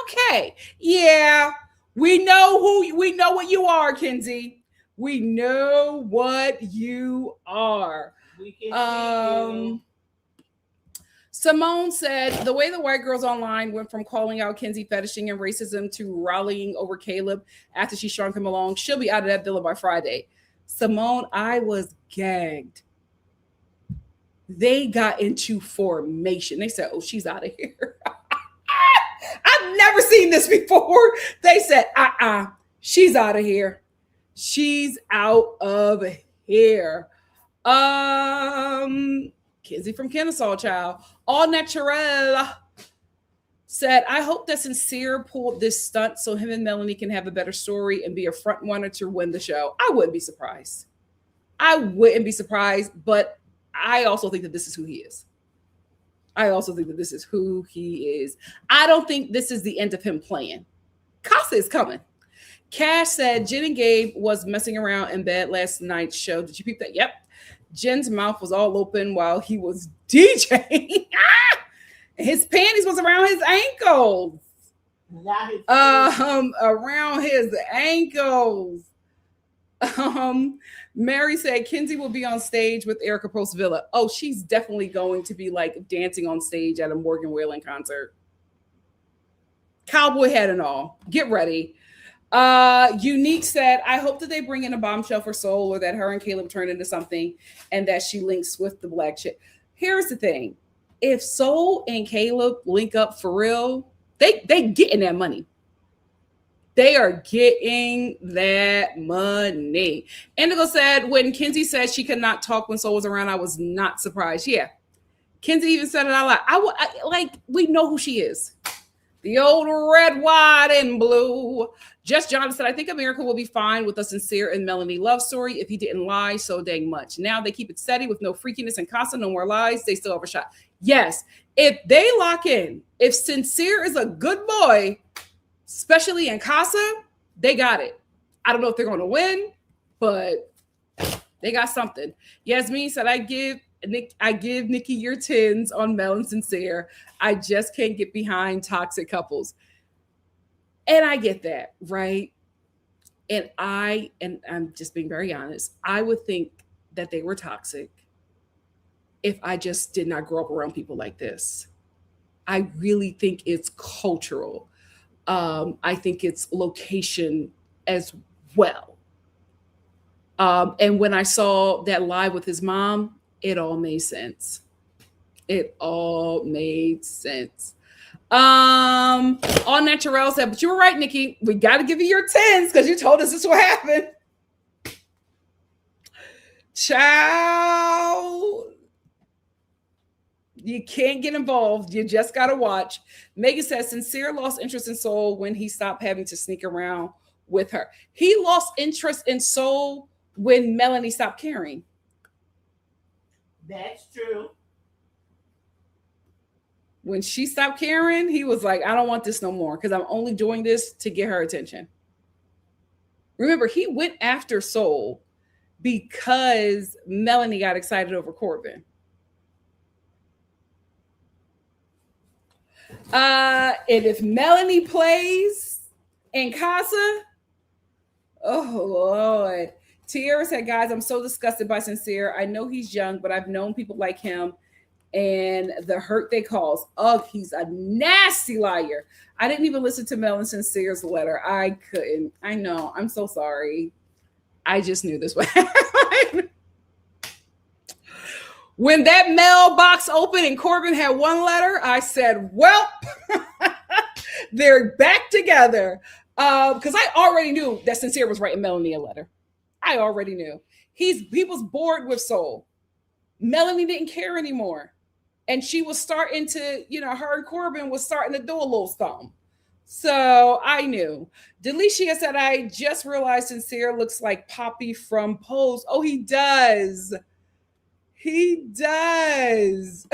Okay. Yeah. We know what you are, Kenzie. We know what you are. We can see you. Simone said, the way the white girls online went from calling out Kenzie fetishing and racism to rallying over Caleb after she shrunk him along, she'll be out of that villa by Friday. Simone, I was gagged. They got into formation. They said, oh, she's out of here. I've never seen this before. They said, she's out of here. She's out of here. Kenzie from Kennesaw, child. All natural said, I hope that Sincere pulled this stunt so him and Melanie can have a better story and be a front runner to win the show. I wouldn't be surprised. But I also think that this is who he is. I don't think this is the end of him playing. Casa is coming. Cash said Jen and Gabe was messing around in bed last night's show. Did you peep that? Yep. Jen's mouth was all open while he was DJing. His panties was around his ankles. Around his ankles. Mary said Kenzie will be on stage with Erica Post Villa. Oh, she's definitely going to be like dancing on stage at a Morgan Wallen concert. Cowboy hat and all. Get ready. Unique said, I hope that they bring in a bombshell for Soul, or that her and Caleb turn into something and that she links with the black chick. Here's the thing. If Soul and Caleb link up for real, they getting that money. They are getting that money. Indigo said, when Kenzie said she could not talk when Soul was around, I was not surprised. Yeah. Kenzie even said it out loud. We know who she is. The old red, white, and blue. Just Jonathan said, I think America will be fine with a Sincere and Melanie love story if he didn't lie so dang much. Now they keep it steady with no freakiness and Casa, no more lies. They still have a shot. Yes. If they lock in, if Sincere is a good boy, especially in Casa, they got it. I don't know if they're going to win, but they got something. Yasmin said, I give Nikki your 10s on Mel and Sincere. I just can't get behind toxic couples. And I get that, right? And I'm just being very honest, I would think that they were toxic if I just did not grow up around people like this. I really think it's cultural. I think it's location as well. And when I saw that live with his mom, it all made sense. All natural said, but you were right, Nikki. We got to give you your 10s because you told us this will happen. Child. You can't get involved. You just got to watch. Megan says, Sincere lost interest in Soul when he stopped having to sneak around with her. He lost interest in Soul when Melanie stopped caring. That's true. When she stopped caring, he was like, I don't want this no more because I'm only doing this to get her attention. Remember, he went after Soul because Melanie got excited over Corbin. And if Melanie plays in Casa, oh Lord. Tierra said, guys, I'm so disgusted by Sincere. I know he's young, but I've known people like him and the hurt they cause. Oh, he's a nasty liar. I didn't even listen to Mel and Sincere's letter. I couldn't. I know. I'm so sorry. I just knew this would happen. When that mailbox opened and Corbin had one letter, I said, well, they're back together. Because I already knew that Sincere was writing Melanie a letter. I already knew. He was bored with Soul. Melanie didn't care anymore. And she was starting to, her and Corbin was starting to do a little something. So I knew. Delicia said, I just realized Sincere looks like Poppy from Pose. Oh, he does. He does.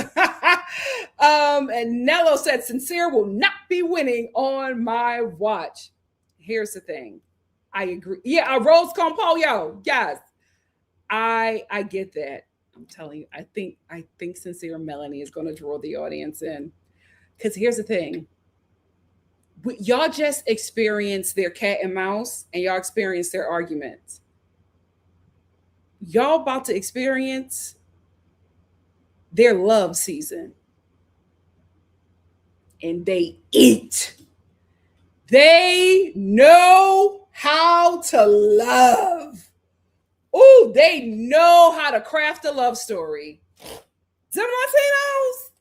And Nello said, Sincere will not be winning on my watch. Here's the thing. I agree. Yeah, a rose con pollo. Yes. I get that. I'm telling you, I think Sincere Melanie is going to draw the audience in. Because here's the thing. Y'all just experience their cat and mouse, and y'all experience their arguments. Y'all about to experience their love season. And they eat. They know how to love. Ooh, they know how to craft a love story. Someone say those?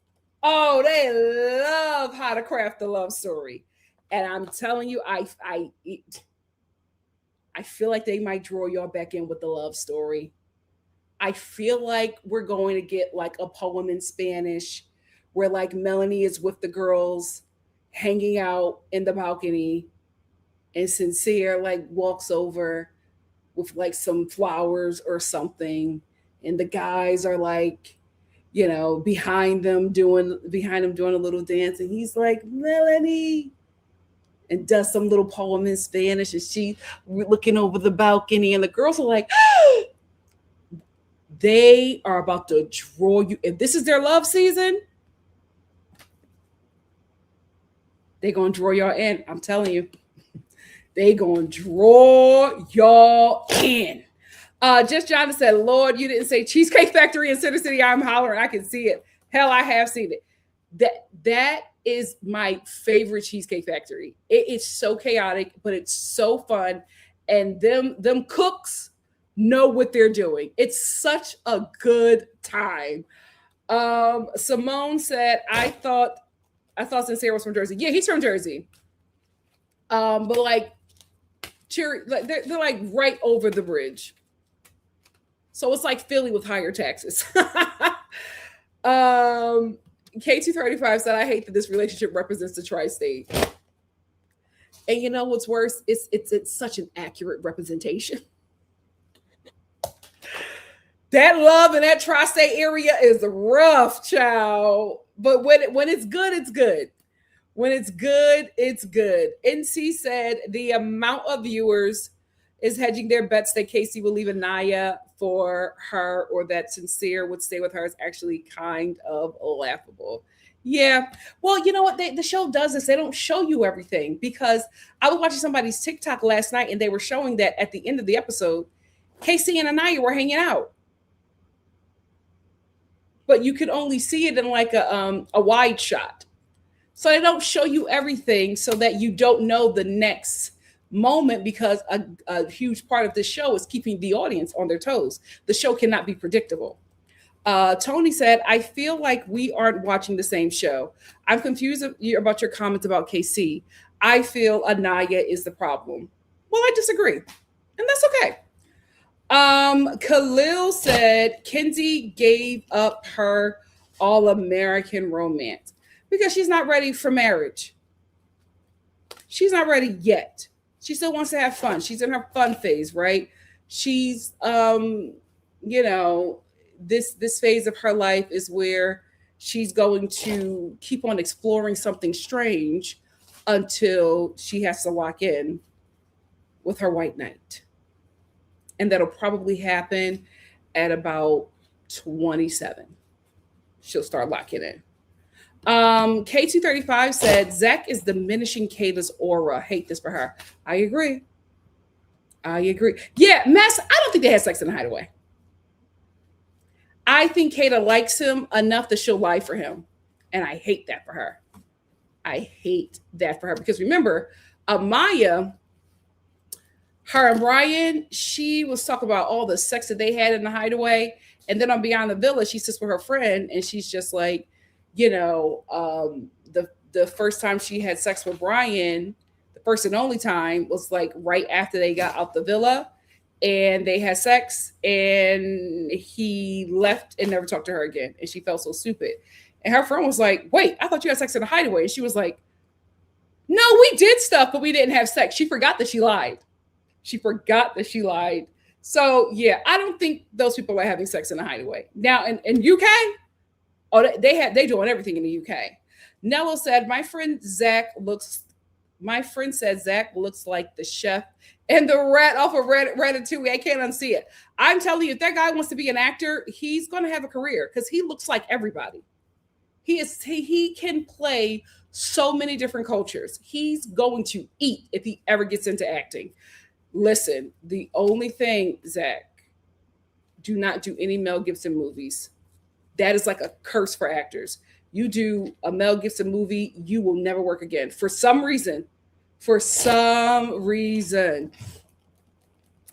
Oh, they love how to craft a love story. And I'm telling you, I feel like they might draw y'all back in with the love story. I feel like we're going to get like a poem in Spanish where like Melanie is with the girls hanging out in the balcony and Sincere like walks over with like some flowers or something. And the guys are like, behind them doing a little dance. And he's like, Melanie, and does some little poem in Spanish. And she looking over the balcony and the girls are like, they are about to draw you. If this is their love season, they're going to draw y'all in. I'm telling you. They going to draw y'all in. Just John said, Lord, you didn't say Cheesecake Factory in Center City. I'm hollering. I can see it. Hell, I have seen it. That is my favorite Cheesecake Factory. It is so chaotic, but it's so fun. And them cooks know what they're doing. It's such a good time. Simone said, I thought Sincere was from Jersey. Yeah, he's from Jersey. But like they're like right over the bridge. So it's like Philly with higher taxes. K235 said, I hate that this relationship represents the tri-state. And you know what's worse? It's such an accurate representation. That love in that tri-state area is rough, child. But when it's good, it's good. When it's good, it's good. NC said the amount of viewers is hedging their bets that Casey will leave Anaya for her or that Sincere would stay with her is actually kind of laughable. Yeah. Well, you know what? The show does this. They don't show you everything because I was watching somebody's TikTok last night and they were showing that at the end of the episode, Casey and Anaya were hanging out. But you could only see it in like a wide shot. So they don't show you everything so that you don't know the next moment because a huge part of the show is keeping the audience on their toes. The show cannot be predictable. Tony said, I feel like we aren't watching the same show. I'm confused about your comments about KC. I feel Anaya is the problem. Well, I disagree. And that's okay. Khalil said, Kenzie gave up her all-American romance because she's not ready for marriage. She's not ready yet. She still wants to have fun. She's in her fun phase, right? She's, this phase of her life is where she's going to keep on exploring something strange until she has to lock in with her white knight. And that'll probably happen at about 27. She'll start locking in. K235 said, Zach is diminishing Kayla's aura. Hate this for her. I agree. Yeah, Mess, I don't think they had sex in the hideaway. I think Kata likes him enough that she'll lie for him. And I hate that for her. I hate that for her because remember, Amaya, her and Brian, she was talking about all the sex that they had in the hideaway. And then on Beyond the Villa, she sits with her friend and she's just like, the first time she had sex with Brian, the first and only time was like right after they got out the villa and they had sex and he left and never talked to her again. And she felt so stupid. And her friend was like, wait, I thought you had sex in the hideaway. And she was like, no, we did stuff, but we didn't have sex. She forgot that she lied. She forgot that she lied. So yeah, I don't think those people are having sex in the hideaway. Now in UK, oh, they doing everything in the UK. Nello said, my friend said Zach looks like the chef and the rat off of Ratatouille. I can't unsee it. I'm telling you, if that guy wants to be an actor, he's going to have a career because he looks like everybody. He can play so many different cultures. He's going to eat if he ever gets into acting. Listen, the only thing, Zach, do not do any Mel Gibson movies. That is like a curse for actors. You do a Mel Gibson movie, you will never work again. For some reason.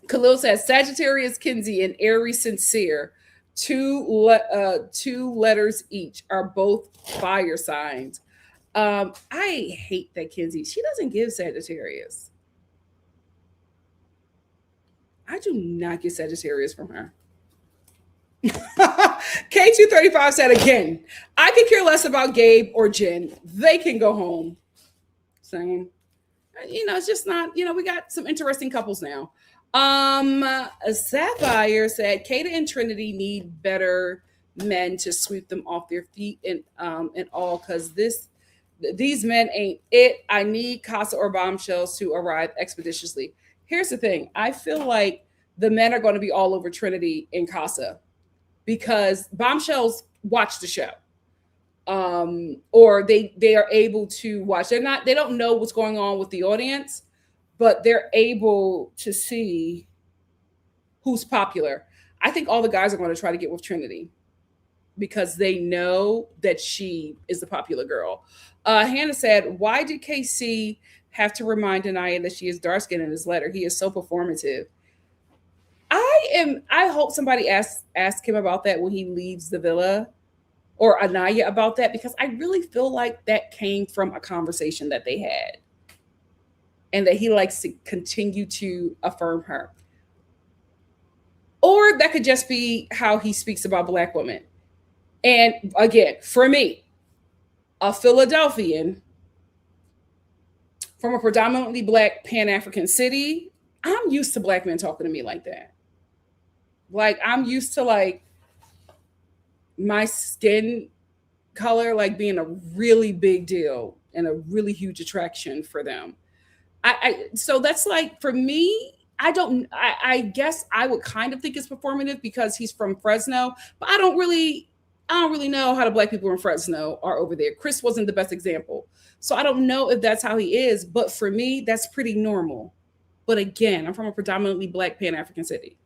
Khalil says Sagittarius Kinsey and Aries Sincere, two letters each, are both fire signs. I hate that Kinsey. She doesn't give Sagittarius. I do not get Sagittarius from her. K235 said again, I could care less about Gabe or Jen. They can go home. Same. It's just not, we got some interesting couples now. Sapphire said Kata and Trinity need better men to sweep them off their feet and all, because these men ain't it. I need Casa or Bombshells to arrive expeditiously. Here's the thing. I feel like the men are going to be all over Trinity and Casa because Bombshells watch the show. Or they are able to watch. They don't know what's going on with the audience, but they're able to see who's popular. I think all the guys are going to try to get with Trinity because they know that she is the popular girl. Hannah said, why did KC have to remind Anaya that she is dark skinned in his letter? He is so performative. I hope somebody asks him about that when he leaves the villa, or Anaya about that, because I really feel like that came from a conversation that they had and that he likes to continue to affirm her. Or that could just be how he speaks about Black women. And again, for me, a Philadelphian from a predominantly Black Pan-African city, I'm used to Black men talking to me like that. Like, I'm used to like my skin color like being a really big deal and a really huge attraction for them. So that's like, for me, I guess I would kind of think it's performative because he's from Fresno, but I don't really know how the Black people in Fresno are over there. Chris wasn't the best example. So I don't know if that's how he is, but for me, that's pretty normal. But again, I'm from a predominantly Black Pan-African city.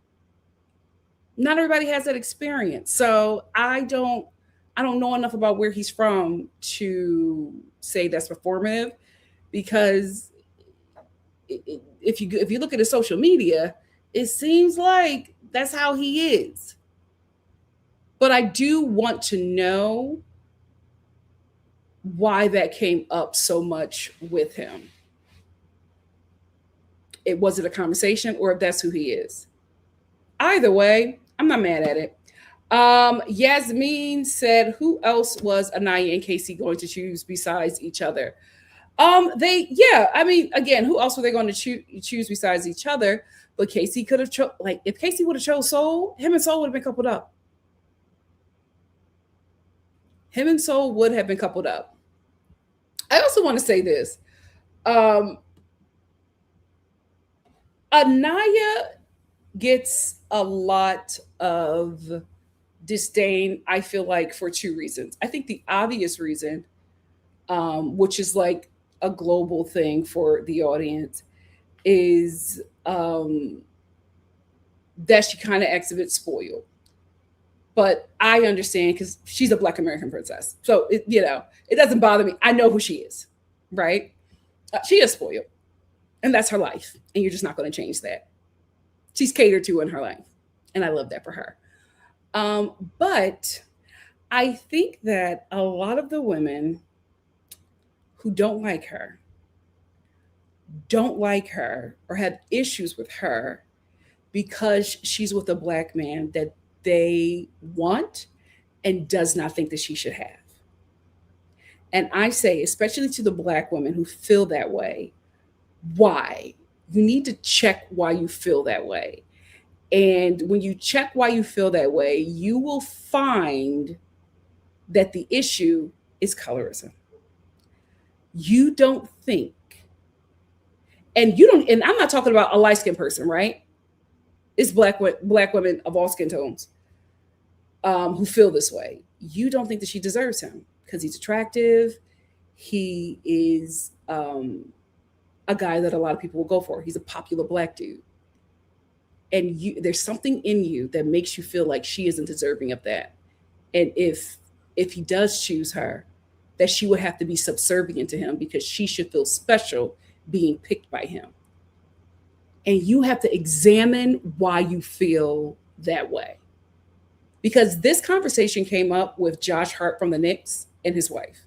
Not everybody has that experience. So I don't know enough about where he's from to say that's performative, because if you look at his social media, it seems like that's how he is. But I do want to know why that came up so much with him. Was it a conversation, or if that's who he is? Either way, I'm not mad at it. Yasmin said, who else was Anaya and Casey going to choose besides each other? Again, who else were they going to choose besides each other? But Casey could have if Casey would have chose Soul, him and Soul would have been coupled up. Him and Soul would have been coupled up. I also want to say this. Anaya gets a lot of disdain, I feel like, for two reasons. I think the obvious reason, which is like a global thing for the audience, is that she kind of acts a bit spoiled. but I understand because she's a Black American princess. So, it doesn't bother me. I know who she is, right? She is spoiled, and that's her life. And you're just not going to change that. She's catered to in her life. And I love that for her. But I think that a lot of the women who don't like her or have issues with her because she's with a Black man that they want and does not think that she should have. And I say, especially to the Black women who feel that way, why? You need to check why you feel that way. And when you check why you feel that way, you will find that the issue is colorism. You don't think, and I'm not talking about a light-skinned person, right? It's black women of all skin tones who feel this way. You don't think that she deserves him because he's attractive. He is a guy that a lot of people will go for. He's a popular Black dude. And there's something in you that makes you feel like she isn't deserving of that. And if he does choose her, that she would have to be subservient to him because she should feel special being picked by him. And you have to examine why you feel that way. Because this conversation came up with Josh Hart from the Knicks and his wife.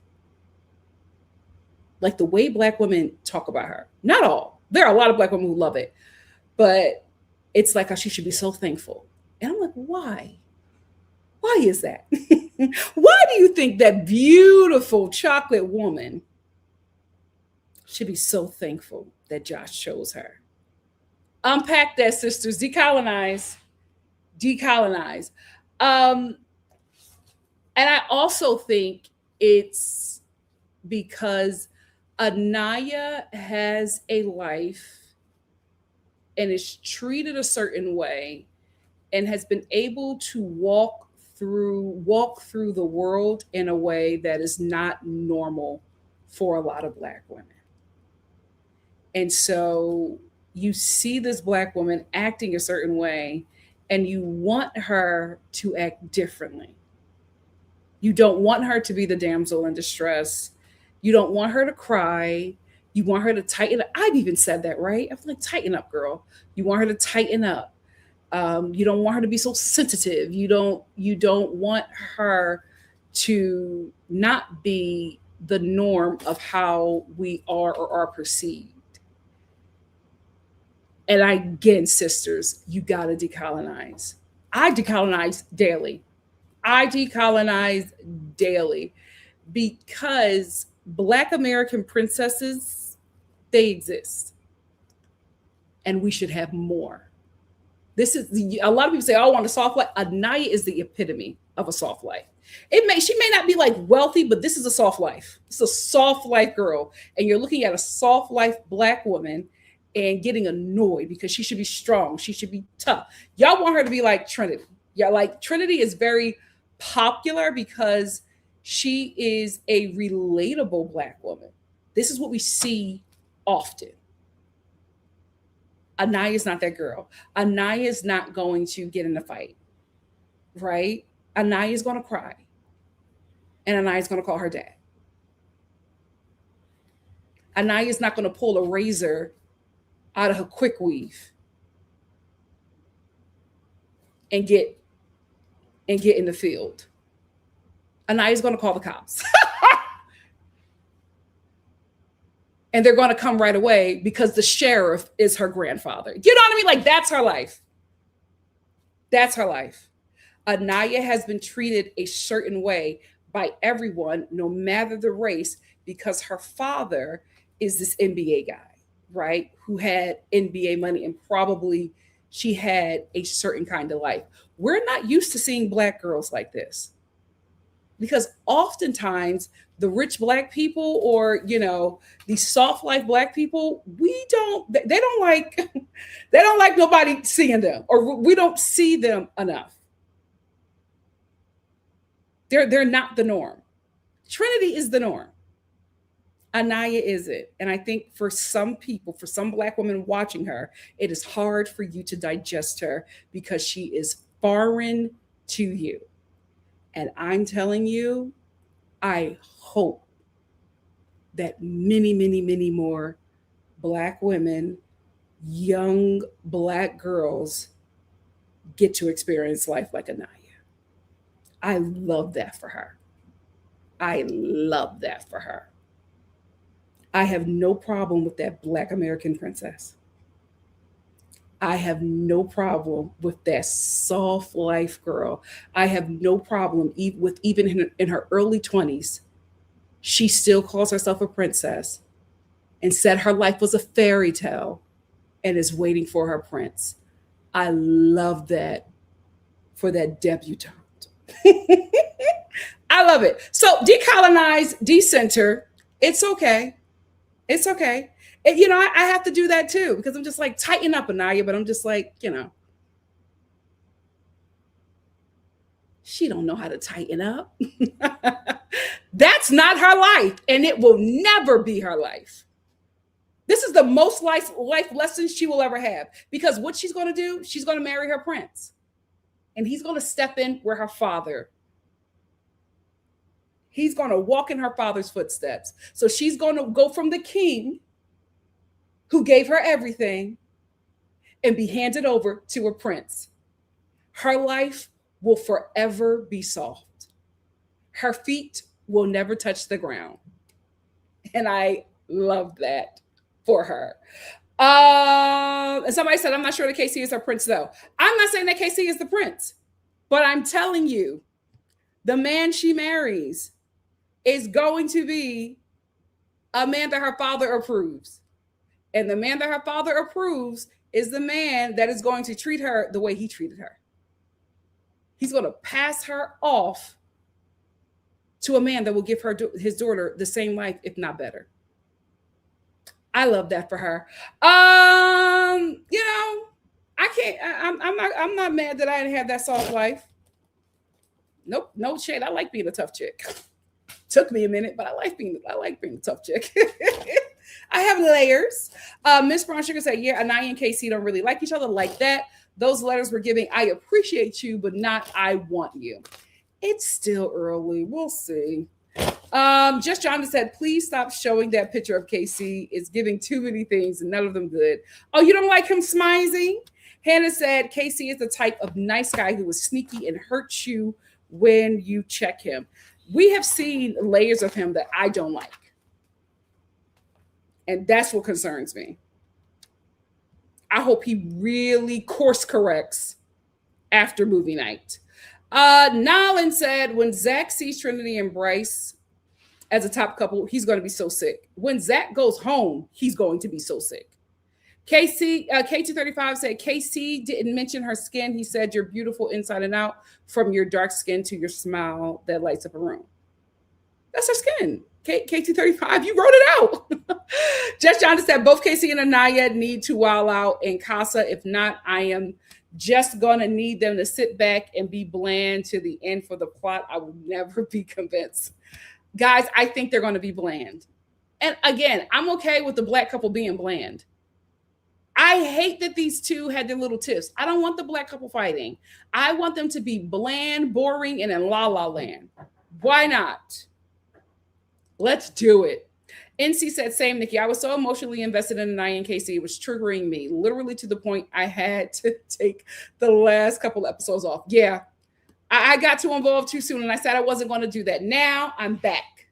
Like the way Black women talk about her. Not all. There are a lot of Black women who love it. But it's like, oh, she should be so thankful. And I'm like, why? Why is that? Why do you think that beautiful chocolate woman should be so thankful that Josh chose her? Unpack that, sisters. Decolonize. And I also think it's because Anaya has a life and is treated a certain way and has been able to walk through the world in a way that is not normal for a lot of Black women. And so you see this Black woman acting a certain way and you want her to act differently. You don't want her to be the damsel in distress. You don't want her to cry. You want her to tighten up. I've even said that, right? I'm like, tighten up, girl. You want her to tighten up. You don't want her to be so sensitive. You don't want her to not be the norm of how we are or are perceived. And again, sisters, you got to decolonize. I decolonize daily. Because Black American princesses, they exist. And we should have more. This is a lot of people say, "Oh, I want a soft life." Anaya is the epitome of a soft life. She may not be like wealthy, but this is a soft life. It's a soft life girl. And you're looking at a soft life Black woman and getting annoyed because she should be strong. She should be tough. Y'all want her to be like Trinity. Yeah, like Trinity is very popular because she is a relatable Black woman. This is what we see often. Anaya is not that girl. Anaya is not going to get in a fight, right? Anaya is going to cry. And Anaya is going to call her dad. Anaya is not going to pull a razor out of her quick weave and get in the field. Anaya is going to call the cops. And they're going to come right away because the sheriff is her grandfather. You know what I mean? Like, that's her life. That's her life. Anaya has been treated a certain way by everyone, no matter the race, because her father is this NBA guy, right? Who had NBA money and probably she had a certain kind of life. We're not used to seeing Black girls like this because oftentimes the rich Black people or, these soft life Black people, they don't like nobody seeing them, or we don't see them enough. They're not the norm. Trinity is the norm. Anaya is it. And I think for some people, for some Black women watching her, it is hard for you to digest her because she is foreign to you. And I'm telling you, I hope that many, many, many more Black women, young Black girls get to experience life like Anaya. I love that for her. I love that for her. I have no problem with that Black American princess. I have no problem with that soft life girl. I have no problem with even in her early 20s, she still calls herself a princess and said her life was a fairy tale and is waiting for her prince. I love that for that debutante. I love it. So decolonize, decenter. It's okay. It's okay. And, I have to do that too because I'm just like, tighten up, Anaya. But I'm just like, she don't know how to tighten up. That's not her life, and it will never be her life. This is the most life lesson she will ever have because what she's going to do, she's going to marry her prince, and he's going to step in where her father. He's going to walk in her father's footsteps. So she's going to go from the king who gave her everything and be handed over to a prince. Her life will forever be soft. Her feet will never touch the ground. And I love that for her. And somebody said, I'm not sure that KC is her prince, though. I'm not saying that KC is the prince, but I'm telling you, the man she marries is going to be a man that her father approves. And the man that her father approves is the man that is going to treat her the way he treated her. He's going to pass her off to a man that will give his daughter the same life, if not better. I love that for her. I can't. I'm not mad that I didn't have that soft life. Nope, no shade. I like being a tough chick. Took me a minute, but I like being a tough chick. I have layers. Miss Brown Sugar said, "Yeah, Anaya and KC don't really like each other like that. Those letters were giving, I appreciate you, but not I want you." It's still early. We'll see. Just Jonathan said, please stop showing that picture of KC. It's giving too many things and none of them good. Oh, you don't like him smizing? Hannah said, KC is the type of nice guy who is sneaky and hurts you when you check him. We have seen layers of him that I don't like. And that's what concerns me. I hope he really course corrects after movie night. Nolin said, when Zach sees Trinity and Bryce as a top couple, he's going to be so sick. When Zach goes home, he's going to be so sick. K235 said, KC didn't mention her skin. He said, you're beautiful inside and out, from your dark skin to your smile that lights up a room. That's her skin. K235, you wrote it out. Jess Johnson said, both KC and Anaya need to wild out in Casa. If not, I am just gonna need them to sit back and be bland to the end for the plot. I will never be convinced. Guys, I think they're gonna be bland. And again, I'm okay with the Black couple being bland. I hate that these two had their little tiffs. I don't want the Black couple fighting. I want them to be bland, boring, and in La La Land. Why not? Let's do it. NC said, same, Nikki. I was so emotionally invested in Anaya and KC. It was triggering me, literally to the point I had to take the last couple episodes off. Yeah, I got too involved too soon, and I said I wasn't going to do that. Now I'm back.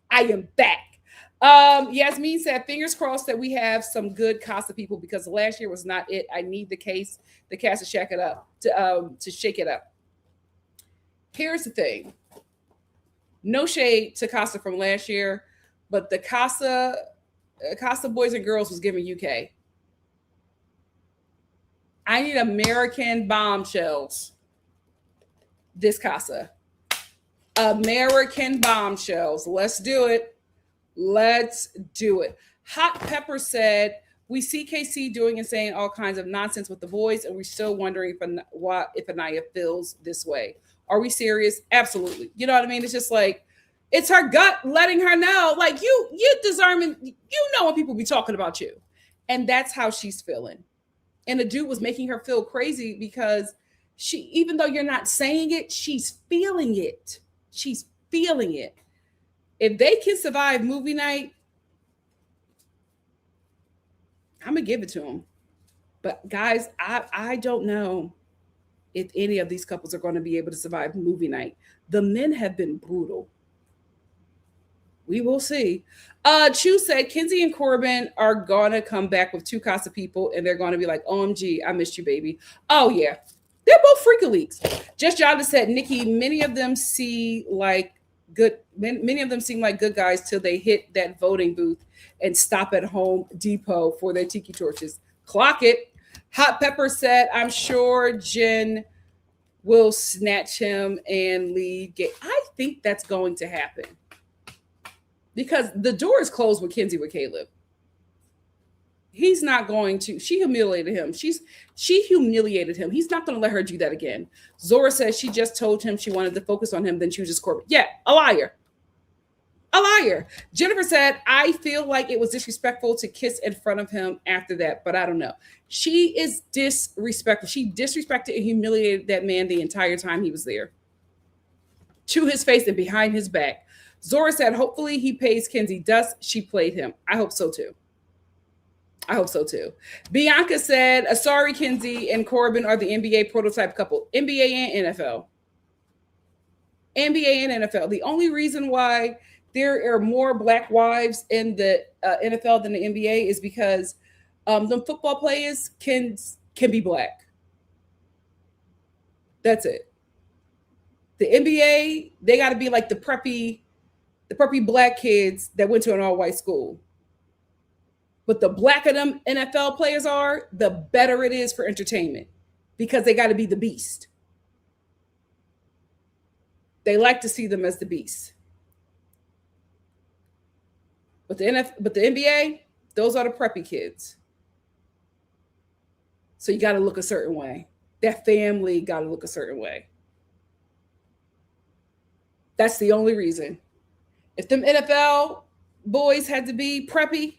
I am back. Yasmin said, fingers crossed that we have some good Casa people, because last year was not it. I need the cast to shake it up, to shake it up. Here's the thing. No shade to Casa from last year, but the Casa boys and girls was giving UK. I need American bombshells. This Casa. American bombshells. Let's do it. Let's do it. Hot Pepper said, we see KC doing and saying all kinds of nonsense with the boys, and we're still wondering if Anaya feels this way. Are we serious? Absolutely. You know what I mean? It's just like, it's her gut letting her know, like, you discernment, when people be talking about you. And that's how she's feeling. And the dude was making her feel crazy because Even though you're not saying it, she's feeling it. She's feeling it. If they can survive movie night, I'm gonna give it to them. But guys, I don't know if any of these couples are going to be able to survive movie night. The men have been brutal. We will see. Chu said Kenzie and Corbin are gonna come back with two Casa people, and they're gonna be like, "OMG, I missed you, baby." Oh yeah, they're both freaky leaks. Just Jonathan said, Nikki, many of them see like good. Many of them seem like good guys till they hit that voting booth and stop at Home Depot for their tiki torches. Clock it. Hot Pepper said, "I'm sure Jen will snatch him and leave." I think that's going to happen because the door is closed with Kenzie with Caleb. He's not going to. She humiliated him. She humiliated him. He's not going to let her do that again. Zora says she just told him she wanted to focus on him, then chooses Corbin. Yeah, a liar. A liar. Jennifer said, I feel like it was disrespectful to kiss in front of him after that, but I don't know. She is disrespectful. She disrespected and humiliated that man the entire time he was there. To his face and behind his back. Zora said, hopefully he pays Kenzie dust. She played him. I hope so too. I hope so too. Bianca said, sorry, Kenzie and Corbin are the NBA prototype couple. NBA and NFL. NBA and NFL. The only reason why there are more black wives in the NFL than the NBA is because the football players can be black. That's it. The NBA, they got to be like the preppy black kids that went to an all-white school. But the blacker them NFL players are, the better it is for entertainment because they got to be the beast. They like to see them as the beast. But the NBA, those are the preppy kids. So you got to look a certain way. That family got to look a certain way. That's the only reason. If them NFL boys had to be preppy,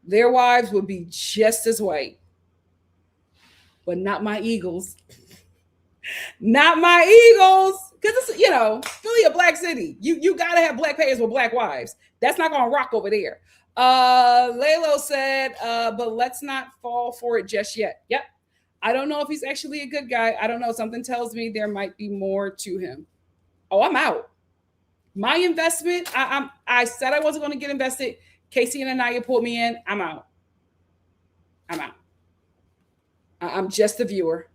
their wives would be just as white. But not my Eagles. Not my Eagles. Because it's, Philly a black city. You got to have black players with black wives. That's not going to rock over there. Lalo said, but let's not fall for it just yet. Yep. I don't know if he's actually a good guy. I don't know. Something tells me there might be more to him. Oh, I'm out. My investment, I said I wasn't going to get invested. Casey and Anaya pulled me in. I'm out. I'm just a viewer.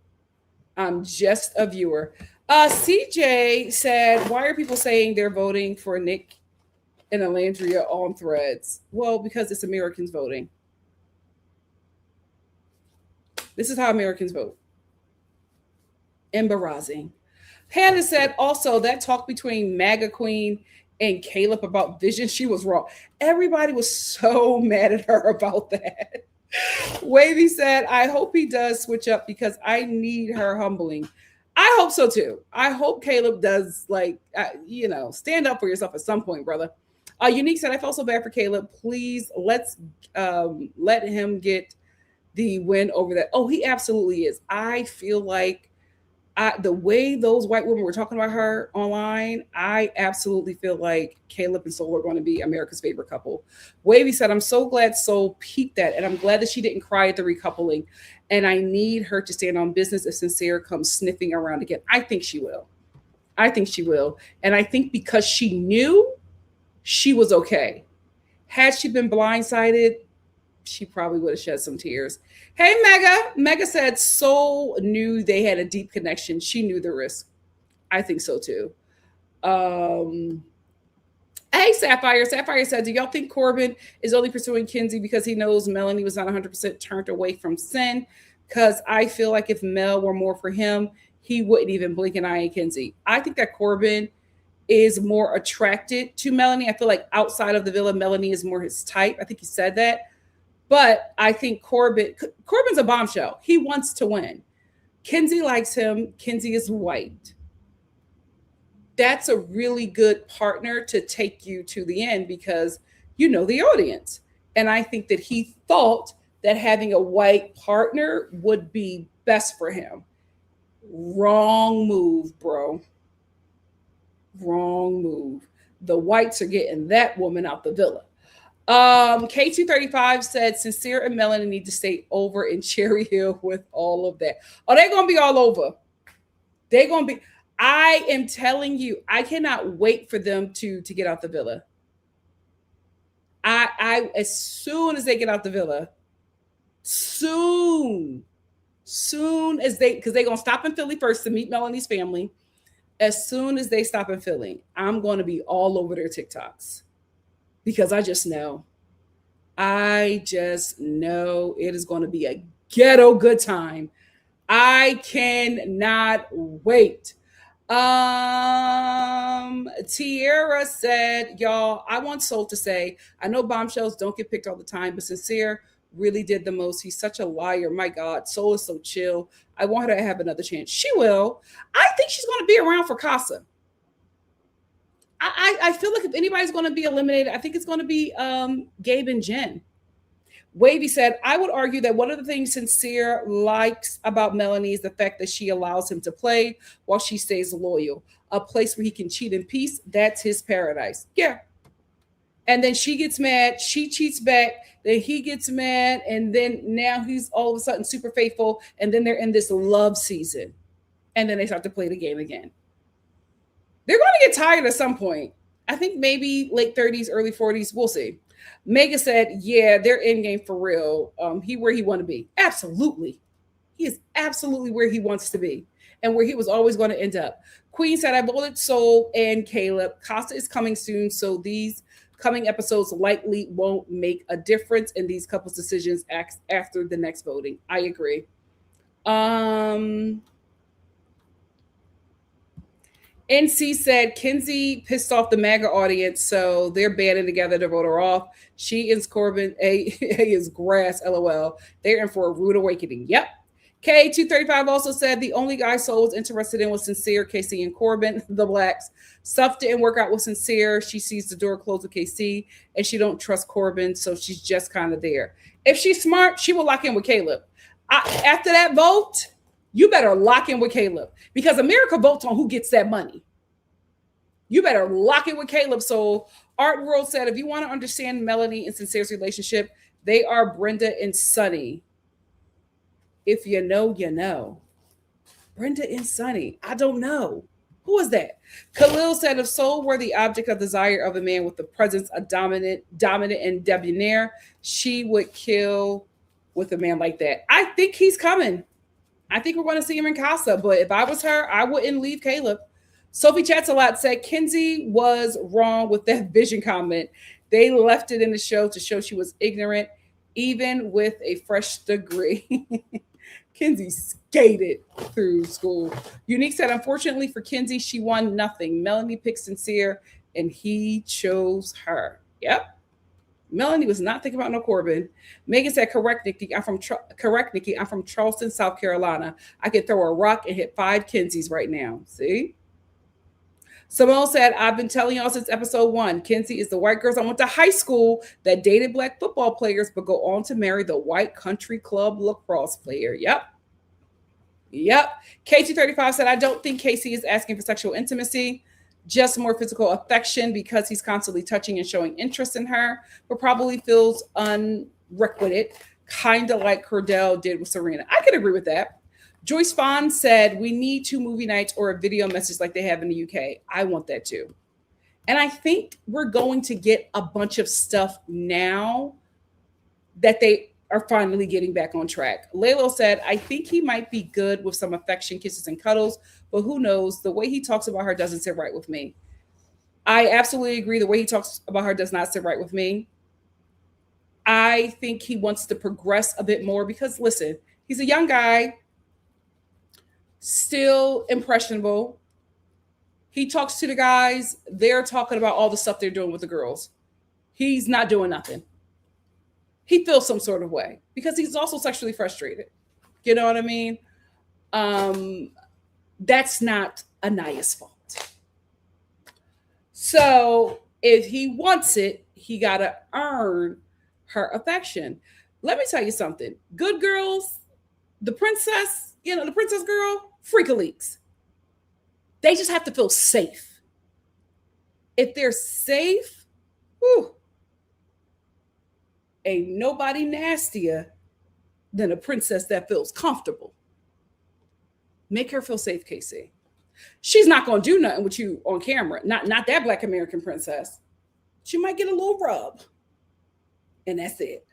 CJ said, why are people saying they're voting for Nick and Alandria on Threads? Well, because it's Americans voting. This is how Americans vote. Embarrassing. Hannah said, also, that talk between MAGA Queen and Caleb about vision, she was wrong. Everybody was so mad at her about that. Wavy said, I hope he does switch up because I need her humbling. I hope so too. I hope Caleb does, stand up for yourself at some point, brother. Unique said, I felt so bad for Caleb. Please, let's let him get the win over that. Oh, he absolutely is. I feel like the way those white women were talking about her online, I absolutely feel like Caleb and Soul are going to be America's favorite couple. Wavy said, I'm so glad Soul peaked that, and I'm glad that she didn't cry at the recoupling. And I need her to stand on business if Sincere comes sniffing around again. I think she will. And I think because she knew she was okay. Had she been blindsided, she probably would have shed some tears. Hey, Mega said Soul knew they had a deep connection. She knew the risk. I think so too. Hey, Sapphire said, do y'all think Corbin is only pursuing Kenzie because he knows Melanie was not 100% turned away from sin? Because I feel like if Mel were more for him, he wouldn't even blink an eye at Kenzie. I think that Corbin is more attracted to Melanie. I feel like outside of the villa, Melanie is more his type. I think he said that. But I think Corbin's a bombshell. He wants to win. Kenzie likes him. Kenzie is white. That's a really good partner to take you to the end because you know the audience. And I think that he thought that having a white partner would be best for him. Wrong move, bro. Wrong move. The whites are getting that woman out the villa. K235 said Sincere and Melanie need to stay over in Cherry Hill with all of that. Oh, they're gonna be all over. They're gonna be. I am telling you, I cannot wait for them to get out the villa. I as soon as they get out the villa, soon, soon as they, because they're gonna stop in Philly first to meet Melanie's family. As soon as they stop in Philly, I'm gonna be all over their TikToks because I just know. I just know it is going to be a ghetto good time. I cannot wait. Tierra said, y'all, I want Soul to say, I know bombshells don't get picked all the time, but Sincere really did the most. He's such a liar. My God, Soul is so chill. I want her to have another chance. She will. I think she's going to be around for Casa. I feel like if anybody's going to be eliminated, I think it's going to be Gabe and Jen. Wavy said, I would argue that one of the things Sincere likes about Melanie is the fact that she allows him to play while she stays loyal. A place where he can cheat in peace, that's his paradise. Yeah. And then she gets mad, she cheats back, then he gets mad, and then now he's all of a sudden super faithful, and then they're in this love season. And then they start to play the game again. They're going to get tired at some point. I think maybe late 30s, early 40s. We'll see. Mega said, yeah, they're in game for real. He where he want to be. Absolutely. He is absolutely where he wants to be and where he was always going to end up. Queen said, I voted Soul and Caleb. Casa is coming soon, so these coming episodes likely won't make a difference in these couples' decisions after the next voting. I agree. NC said Kenzie pissed off the MAGA audience, so they're banding together to vote her off. She is Corbin. A is grass. LOL. They're in for a rude awakening. Yep. K235 also said the only guy Soul was interested in was Sincere, KC, and Corbin, the blacks. Stuff didn't work out with Sincere. She sees the door closed with KC, and she don't trust Corbin, so she's just kind of there. If she's smart, she will lock in with Caleb. After that vote, you better lock in with Caleb because America votes on who gets that money. You better lock in with Caleb. So Art World said, if you want to understand Melanie and Sincere's relationship, they are Brenda and Sunny. If you know, you know. Brenda and Sunny. I don't know. Who is that? Khalil said, if Soul were the object of desire of a man with the presence of dominant and debonair, she would kill with a man like that. I think he's coming. I think we're going to see him in Casa, but if I was her, I wouldn't leave Caleb. Sophie Chatsalot said Kenzie was wrong with that vision comment. They left it in the show to show she was ignorant, even with a fresh degree. Kenzie skated through school. Unique said, unfortunately for Kenzie, she won nothing. Melanie picked Sincere, and he chose her. Yep. Melanie was not thinking about no Corbin. Megan said, correct, Nikki. I'm from Charleston, South Carolina. I could throw a rock and hit 5 Kenzies right now. See? Simone said, I've been telling y'all since episode 1. Kenzie is the white girls I went to high school that dated black football players but go on to marry the white country club lacrosse player. Yep. KT35 said, I don't think Casey is asking for sexual intimacy, just more physical affection because he's constantly touching and showing interest in her, but probably feels unrequited, kind of like Cordell did with Serena. I could agree with that. Joyce Fawn said, we need 2 movie nights or a video message like they have in the UK. I want that too. And I think we're going to get a bunch of stuff now that they are finally getting back on track. Lalo said, I think he might be good with some affection, kisses, and cuddles, but who knows? The way he talks about her doesn't sit right with me. I absolutely agree. The way he talks about her does not sit right with me. I think he wants to progress a bit more because, listen, he's a young guy, still impressionable. He talks to the guys. They're talking about all the stuff they're doing with the girls. He's not doing nothing. He feels some sort of way because he's also sexually frustrated. You know what I mean? That's not Anaya's fault. So if he wants it, he got to earn her affection. Let me tell you something. Good girls, the princess girl, Freakaleaks. They just have to feel safe. If they're safe, whew, ain't nobody nastier than a princess that feels comfortable. Make her feel safe, KC. She's not gonna do nothing with you on camera. Not that Black American princess. She might get a little rub, and that's it.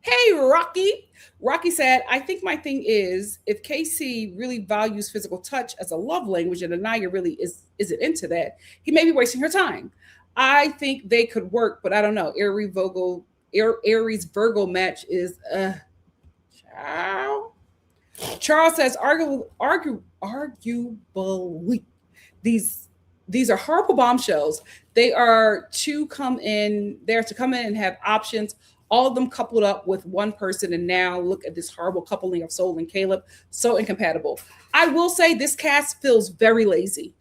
Hey, Rocky. Rocky said, I think my thing is if KC really values physical touch as a love language and Anaya really isn't into that, he may be wasting her time. I think they could work, but I don't know. Aries Virgo match is ciao. Charles says, arguably, these are horrible bombshells. They are to come in. They're to come in and have options. All of them coupled up with one person, and now look at this horrible coupling of Soul and Caleb. So incompatible. I will say this cast feels very lazy.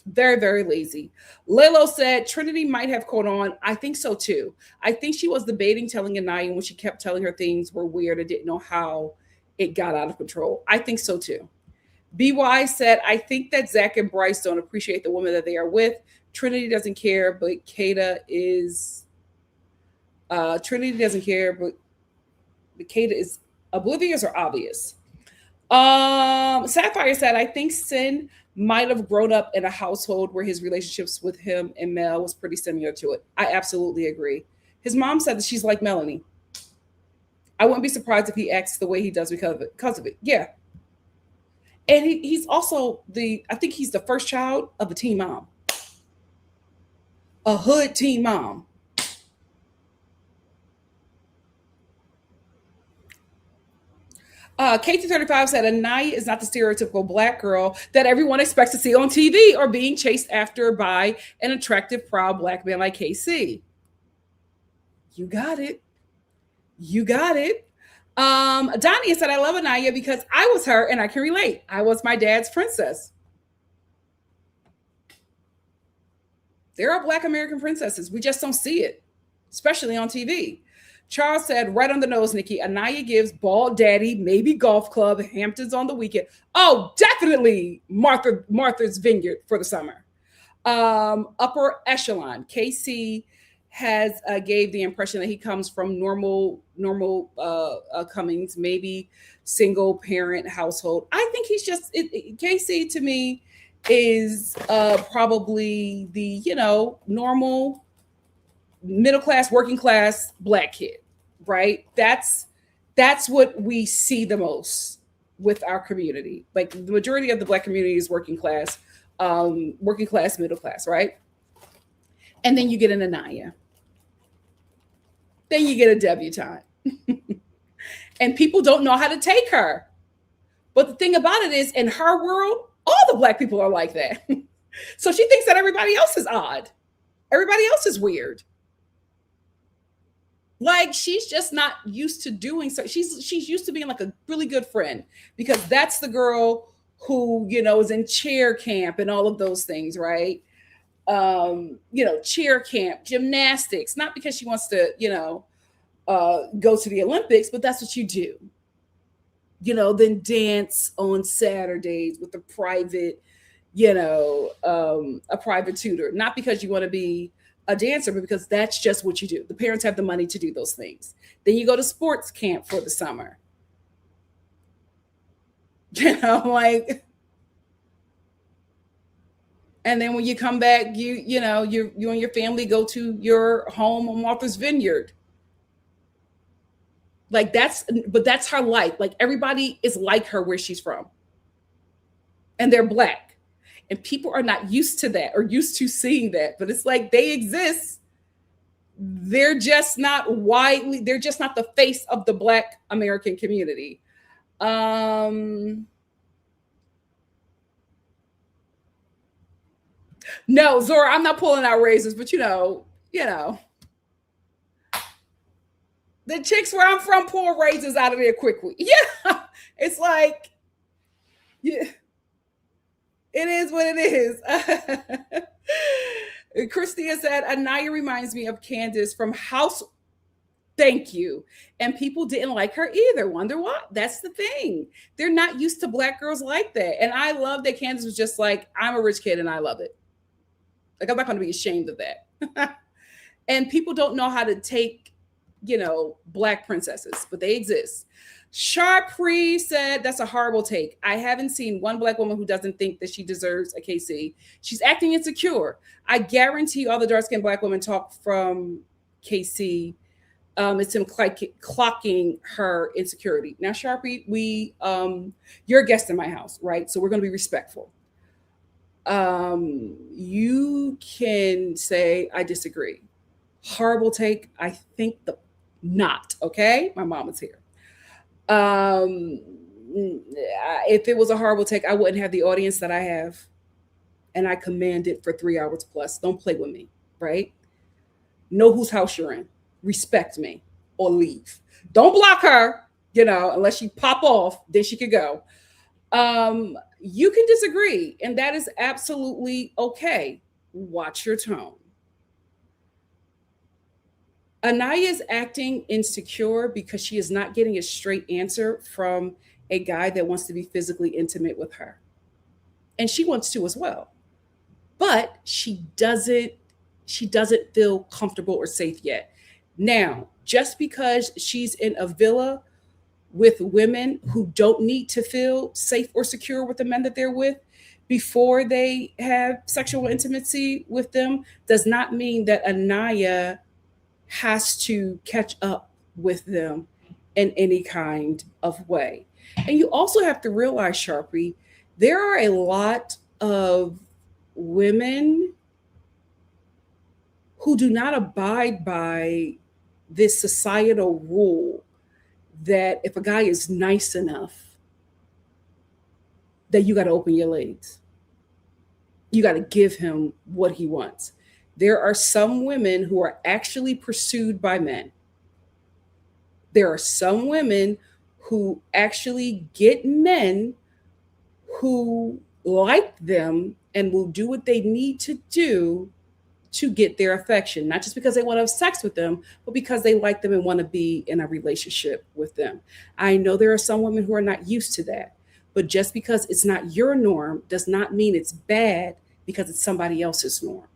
Very, very lazy. Lilo said Trinity might have caught on. I think so too. I think she was debating telling Anaya when she kept telling her things were weird and didn't know how it got out of control. I think so too. BY said, I think that Zach and Bryce don't appreciate the woman that they are with. Trinity doesn't care, but Kata is Trinity doesn't care, but Kata is oblivious or obvious. Sapphire said, I think Sin might have grown up in a household where his relationships with him and Mel was pretty similar to it. I absolutely agree. His mom said that she's like Melanie. I wouldn't be surprised if he acts the way he does because of it. Yeah. And he's also I think he's the first child of a teen mom. A hood teen mom. KT35 said Anaya is not the stereotypical Black girl that everyone expects to see on TV or being chased after by an attractive, proud Black man like KC. You got it. You got it. Donnie said, I love Anaya because I was her and I can relate. I was my dad's princess. There are Black American princesses. We just don't see it, especially on TV. Charles said, right on the nose, Nikki. Anaya gives bald daddy, maybe golf club, Hamptons on the weekend. Oh, definitely Martha's Vineyard for the summer. Upper echelon. KC has gave the impression that he comes from normal comings, maybe single parent household. I think he's just KC to me is probably the normal middle class, working class Black kid, right? That's what we see the most with our community. Like the majority of the Black community is working class, middle class, right? And then you get an Anaya. Then you get a debutante. And people don't know how to take her. But the thing about it is, in her world, all the Black people are like that. So she thinks that everybody else is odd. Everybody else is weird. Like she's just not used to doing so. She's used to being like a really good friend because that's the girl who, is in cheer camp and all of those things, right? Cheer camp, gymnastics, not because she wants to, go to the Olympics, but that's what you do. Then dance on Saturdays with a private, a private tutor, not because you want to be a dancer, but because that's just what you do. The parents have the money to do those things. Then you go to sports camp for the summer. Like, and then when you come back, you and your family go to your home on Martha's Vineyard. Like that's her life. Like everybody is like her where she's from. And they're Black. And people are not used to that or used to seeing that. But it's like they exist. They're just not they're just not the face of the Black American community. No, Zora, I'm not pulling out razors, but the chicks where I'm from pull razors out of there quickly. Yeah. It's like, yeah. It is what it is. Christina said, Anaya reminds me of Candace from House. Thank you. And people didn't like her either. Wonder why? That's the thing. They're not used to black girls like that. And I love that Candace was just like, I'm a rich kid and I love it. Like, I'm not going to be ashamed of that. And people don't know how to take, black princesses, but they exist. Sharpre said, that's a horrible take. I haven't seen one black woman who doesn't think that she deserves a KC. She's acting insecure. I guarantee all the dark skinned black women talk from KC. It's him clocking her insecurity. Now, Sharpie, you're a guest in my house, right? So we're going to be respectful. You can say, I disagree. Horrible take. I think not. Okay. My mom is here. If it was a horrible take, I wouldn't have the audience that I have. And I command it for 3 hours plus. Don't play with me, right? Know whose house you're in. Respect me or leave. Don't block her, unless she pop off, then she could go. You can disagree, and that is absolutely okay. Watch your tone. Anaya is acting insecure because she is not getting a straight answer from a guy that wants to be physically intimate with her. And she wants to as well. But she doesn't feel comfortable or safe yet. Now, just because she's in a villa with women who don't need to feel safe or secure with the men that they're with before they have sexual intimacy with them does not mean that Anaya has to catch up with them in any kind of way. And you also have to realize, Sharpie, there are a lot of women who do not abide by this societal rule that if a guy is nice enough, that you got to open your legs. You got to give him what he wants. There are some women who are actually pursued by men. There are some women who actually get men who like them and will do what they need to do to get their affection, not just because they want to have sex with them, but because they like them and want to be in a relationship with them. I know there are some women who are not used to that, but just because it's not your norm does not mean it's bad because it's somebody else's norm.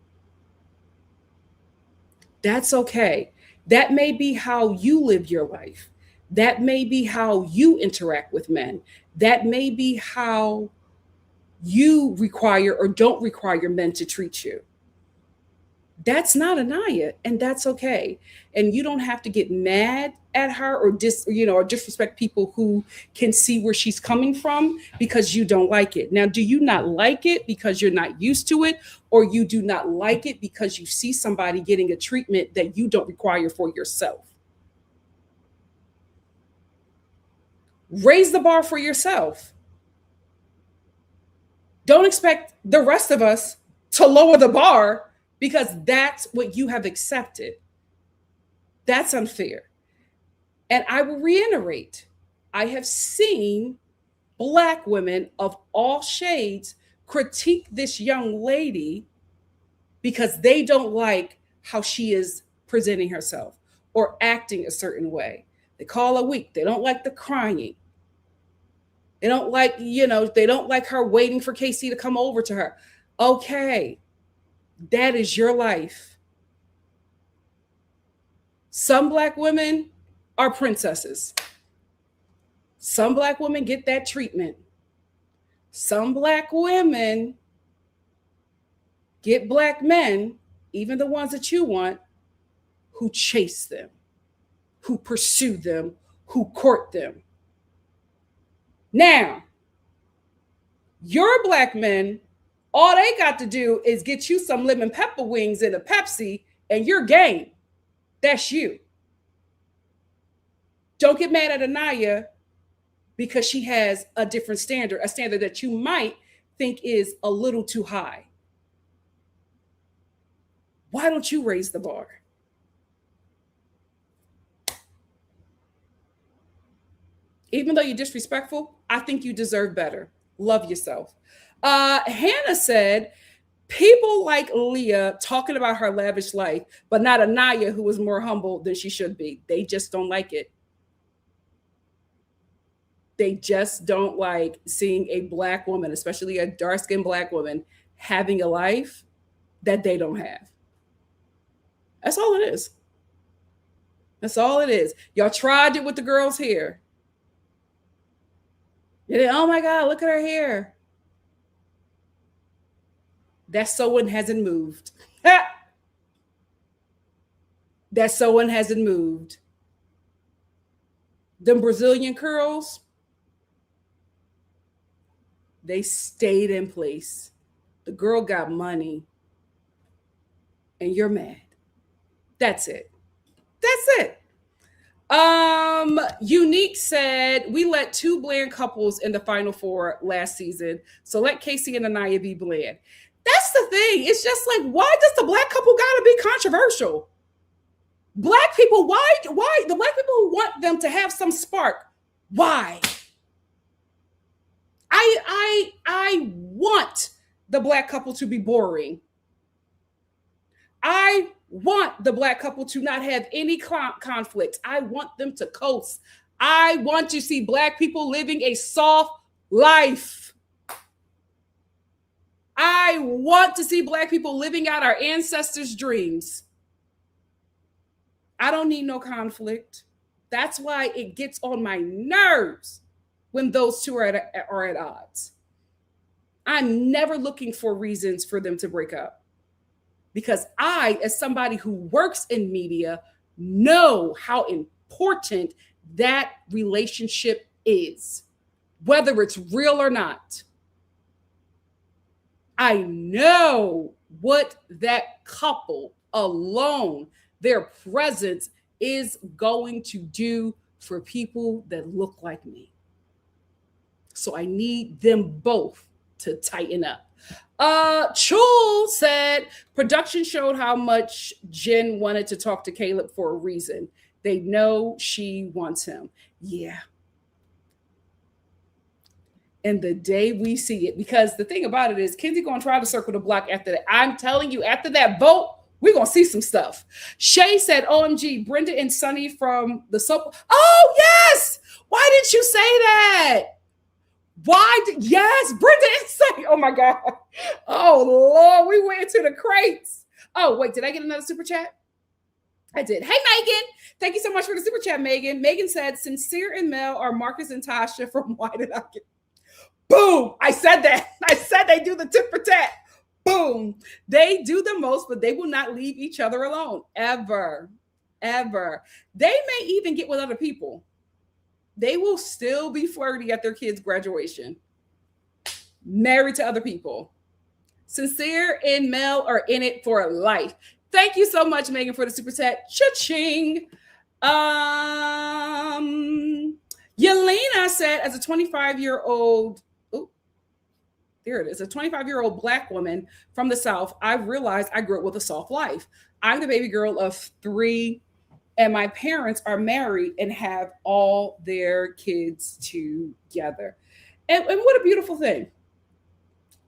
That's okay. That may be how you live your life. That may be how you interact with men. That may be how you require or don't require men to treat you. That's not Anaya, and that's okay. And you don't have to get mad at her or disrespect people who can see where she's coming from because you don't like it. Now, do you not like it because you're not used to it, or you do not like it because you see somebody getting a treatment that you don't require for yourself? Raise the bar for yourself. Don't expect the rest of us to lower the bar because that's what you have accepted. That's unfair. And I will reiterate, I have seen Black women of all shades critique this young lady because they don't like how she is presenting herself or acting a certain way. They call her weak. They don't like the crying. They don't like, they don't like her waiting for KC to come over to her. Okay, that is your life. Some Black women are princesses. Some Black women get that treatment. Some Black women get Black men, even the ones that you want, who chase them, who pursue them, who court them. Now, your Black men, all they got to do is get you some lemon pepper wings and a Pepsi, and you're game. That's you. Don't get mad at Anaya because she has a different standard, a standard that you might think is a little too high. Why don't you raise the bar? Even though you're disrespectful, I think you deserve better. Love yourself. Hannah said, People like Leah talking about her lavish life, but not Anaya, who was more humble than she should be. They just don't like it. They just don't like seeing a Black woman, especially a dark-skinned Black woman, having a life that they don't have. That's all it is. That's all it is. Y'all tried it with the girl's hair. Oh my God, look at her hair. That sewing hasn't moved. That sewing hasn't moved. Them Brazilian curls, they stayed in place. The girl got money and you're mad. That's it. That's it. Unique said, we let 2 bland couples in the final 4 last season. So let Casey and Anaya be bland. That's the thing. It's just like, why does the Black couple gotta be controversial? Black people, why the Black people who want them to have some spark? Why? I want the Black couple to be boring. I want the Black couple to not have any conflict. I want them to coast. I want to see Black people living a soft life. I want to see Black people living out our ancestors' dreams. I don't need no conflict. That's why it gets on my nerves when those two are at odds. I'm never looking for reasons for them to break up. Because I, as somebody who works in media, know how important that relationship is, whether it's real or not. I know what that couple alone, their presence, is going to do for people that look like me. So I need them both to tighten up. Chul said, production showed how much Jen wanted to talk to Caleb for a reason. They know she wants him. Yeah. And the day we see it, because the thing about it is, Kenzie gonna try to circle the block after that. I'm telling you, after that vote, we're gonna see some stuff. Shay said, OMG, Brenda and Sonny from the soap. Oh, yes! Why didn't you say that? Yes, Brenda and Sonny. Oh my God. Oh Lord, we went into the crates. Oh, wait, did I get another super chat? I did. Hey, Megan. Thank you so much for the super chat, Megan. Megan said, Sincere and Mel are Marcus and Tasha from Why Did I Get... Boom. I said that. I said they do the tit for tat. Boom. They do the most, but they will not leave each other alone. Ever. Ever. They may even get with other people. They will still be flirty at their kids' graduation. Married to other people. Sincere and Mel are in it for life. Thank you so much, Megan, for the super chat. Cha-ching. Yelena said, as a 25-year-old, there it is, a 25-year-old Black woman from the South, I've realized I grew up with a soft life. I'm the baby girl of 3, and my parents are married and have all their kids together. And what a beautiful thing.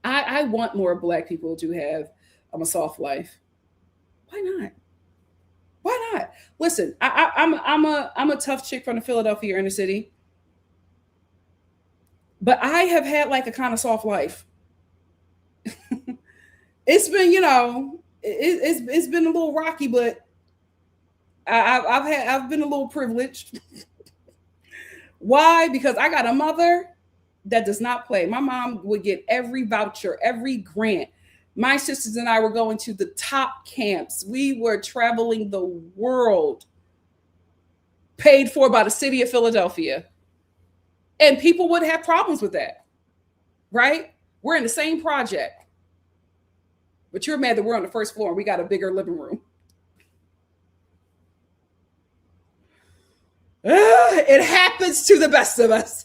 I want more Black people to have a soft life. Why not? Why not? Listen, I'm a tough chick from the Philadelphia inner city, but I have had like a kind of soft life. It's been, it's been a little rocky, but I've been a little privileged. Why? Because I got a mother that does not play. My mom would get every voucher, every grant. My sisters and I were going to the top camps. We were traveling the world, paid for by the city of Philadelphia. And people would have problems with that, right? We're in the same project. But you're mad that we're on the first floor and we got a bigger living room. It happens to the best of us.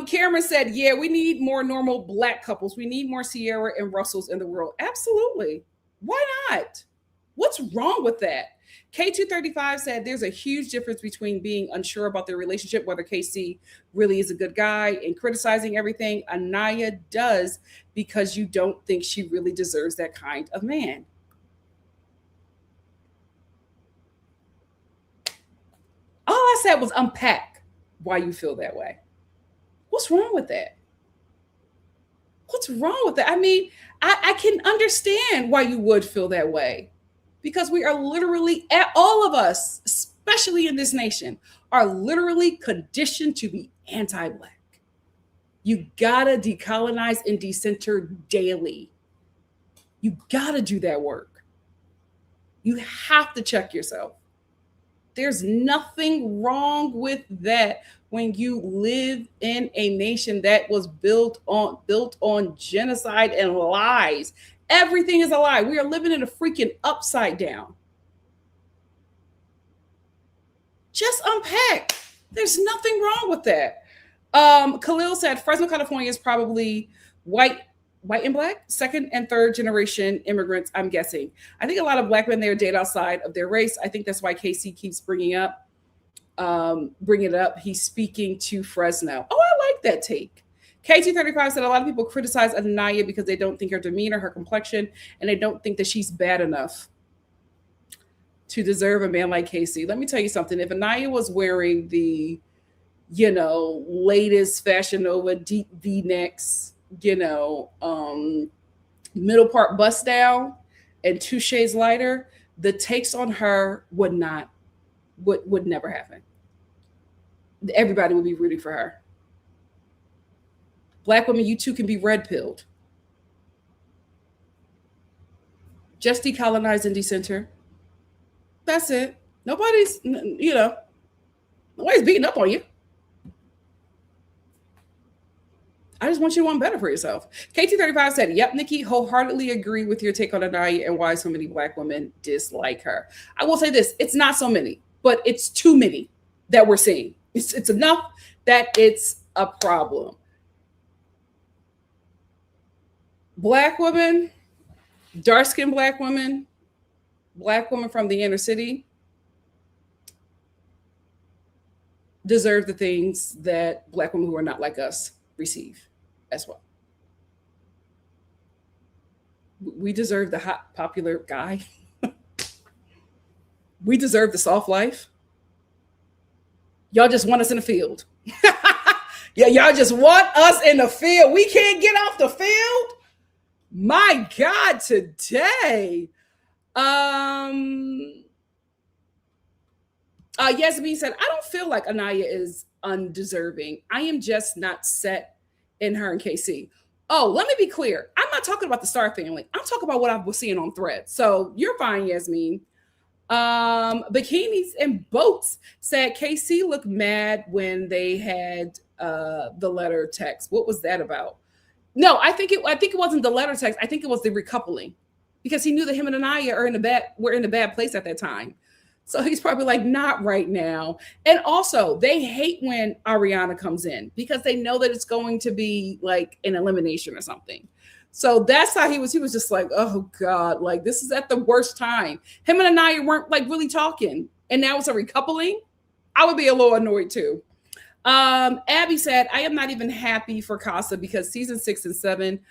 Cameron said, yeah, we need more normal Black couples. We need more Sierra and Russells in the world. Absolutely. Why not? What's wrong with that? K235 said there's a huge difference between being unsure about their relationship, whether KC really is a good guy, and criticizing everything. Anaya does because you don't think she really deserves that kind of man. All I said was unpack why you feel that way. What's wrong with that? What's wrong with that? I mean, I can understand why you would feel that way, because we are literally, all of us, especially in this nation, are literally conditioned to be anti-Black. You gotta decolonize and decenter daily. You gotta do that work. You have to check yourself. There's nothing wrong with that when you live in a nation that was built on genocide and lies. Everything is a lie. We are living in a freaking upside down. Just unpack. There's nothing wrong with that. Khalil said Fresno, California is probably white and Black, second and third generation immigrants, I'm guessing. I think a lot of Black men there date outside of their race. I think that's why KC keeps bringing it up. He's speaking to Fresno. Oh, I like that take. KT35 said a lot of people criticize Anaya because they don't think her demeanor, her complexion, and they don't think that she's bad enough to deserve a man like KC. Let me tell you something. If Anaya was wearing the, latest Fashion Nova deep V-necks, middle part bust down and 2 shades lighter, the takes on her would never happen. Everybody would be rooting for her. Black women, you too can be red pilled. Just decolonize and decenter. That's it. Nobody's beating up on you. I just want you to want better for yourself. KT35 said, yep, Nikki, wholeheartedly agree with your take on Anaya and why so many Black women dislike her. I will say this, it's not so many, but it's too many that we're seeing. It's enough that it's a problem. Black women, dark-skinned Black women from the inner city deserve the things that Black women who are not like us receive as well. We deserve the hot, popular guy. We deserve the soft life. Y'all just want us in the field. Yeah, y'all just want us in the field. We can't get off the field. My God, today. Yasmin said, I don't feel like Anaya is undeserving. I am just not set in her and KC. Oh, let me be clear. I'm not talking about the Star family. I'm talking about what I was seeing on Threads. So you're fine, Yasmin. Bikinis and Boats said KC looked mad when they had the letter text. What was that about? No, I think it wasn't the letter text. I think it was the recoupling, because he knew that him and Anaya were in a bad place at that time. So he's probably like, not right now. And also, they hate when Ariana comes in because they know that it's going to be like an elimination or something. So that's how he was. He was just like, oh God, like this is at the worst time. Him and Anaya weren't like really talking. And now it's a recoupling. I would be a little annoyed too. Abby said, I am not even happy for Casa because season 6 and 7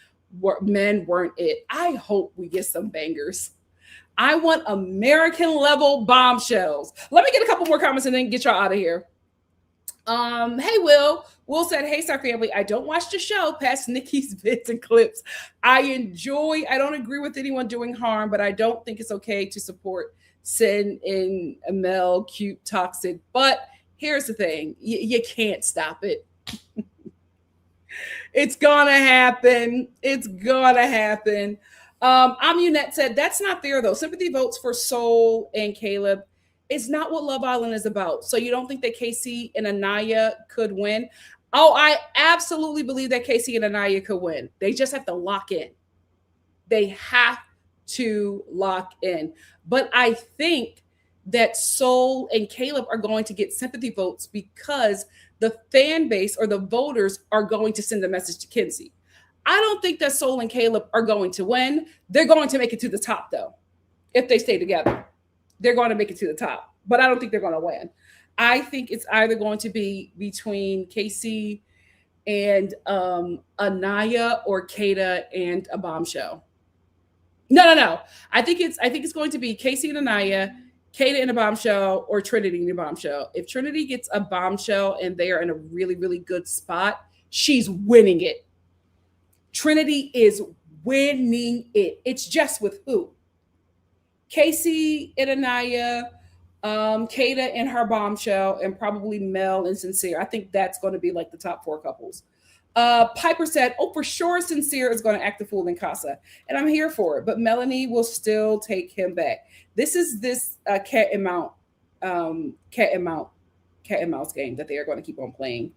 men weren't it. I hope we get some bangers. I want American level bombshells. Let me get a couple more comments and then get y'all out of here. Hey, Will. Will said, hey, Star family, I don't watch the show past Nikki's vids and clips. I don't agree with anyone doing harm, but I don't think it's okay to support Sin and Amel, cute, toxic. But here's the thing. You can't stop it. It's gonna happen. It's gonna happen. Amunette said, that's not fair though. Sympathy votes for Soul and Caleb. It's not what Love Island is about. So you don't think that KC and Anaya could win? Oh, I absolutely believe that KC and Anaya could win. They just have to lock in. They have to lock in. But I think that Soul and Caleb are going to get sympathy votes because the fan base or the voters are going to send a message to Kinsey. I don't think that Soul and Caleb are going to win. They're going to make it to the top, though. if they stay together. They're going to make it to the top, but I don't think they're going to win. I think it's either going to be between Casey and Anaya or Kata and a Bombshell. No. I think it's going to be Casey and Anaya, Kata and a Bombshell, or Trinity and a Bombshell. If Trinity gets a Bombshell and they are in a really, really good spot, she's winning it. Trinity is winning it. It's just with who? Casey and Anaya, Kata and her Bombshell, and probably Mel and Sincere. I think that's going to be like the top 4 couples. Piper said, "Oh, for sure, Sincere is going to act the fool in Casa," and I'm here for it. But Melanie will still take him back. This is this cat and mouse game that they are going to keep on playing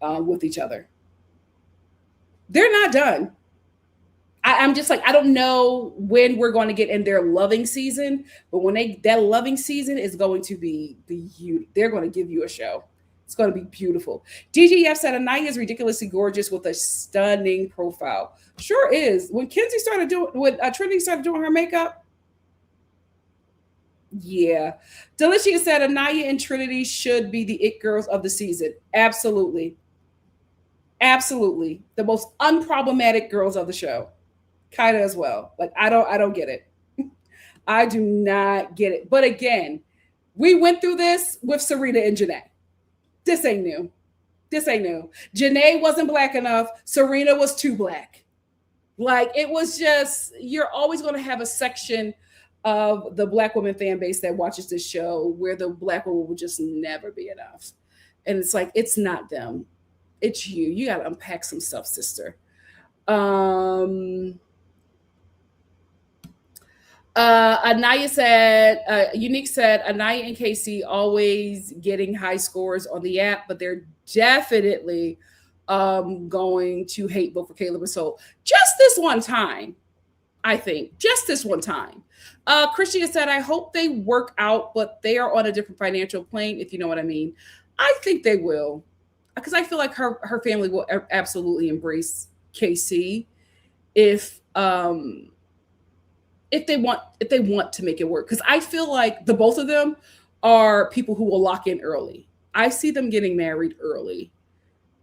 with each other. They're not done. I'm just like, I don't know when we're going to get in their loving season, but when that loving season is going to be they're going to give you a show. It's going to be beautiful. DGF said Anaya is ridiculously gorgeous with a stunning profile. Sure is. When Trinity started doing her makeup, yeah. Delicia said Anaya and Trinity should be the it girls of the season. Absolutely. Absolutely. The most unproblematic girls of the show. Kaida as well. Like, I don't get it. I do not get it. But again, we went through this with Serena and Janae. This ain't new. Janae wasn't black enough. Serena was too black. Like, it was just, you're always going to have a section of the black woman fan base that watches this show where the black woman will just never be enough. And it's like, it's not them. It's you. You got to unpack some stuff, sister. Anaya said, Unique said, Anaya and Casey always getting high scores on the app, but they're definitely going to hate vote for Caleb and Soul. Just this one time, I think. Just this one time. Christian said, I hope they work out, but they are on a different financial plane, if you know what I mean. I think they will. Because I feel like her family will absolutely embrace Casey if they want to make it work. Because I feel like the both of them are people who will lock in early. I see them getting married early.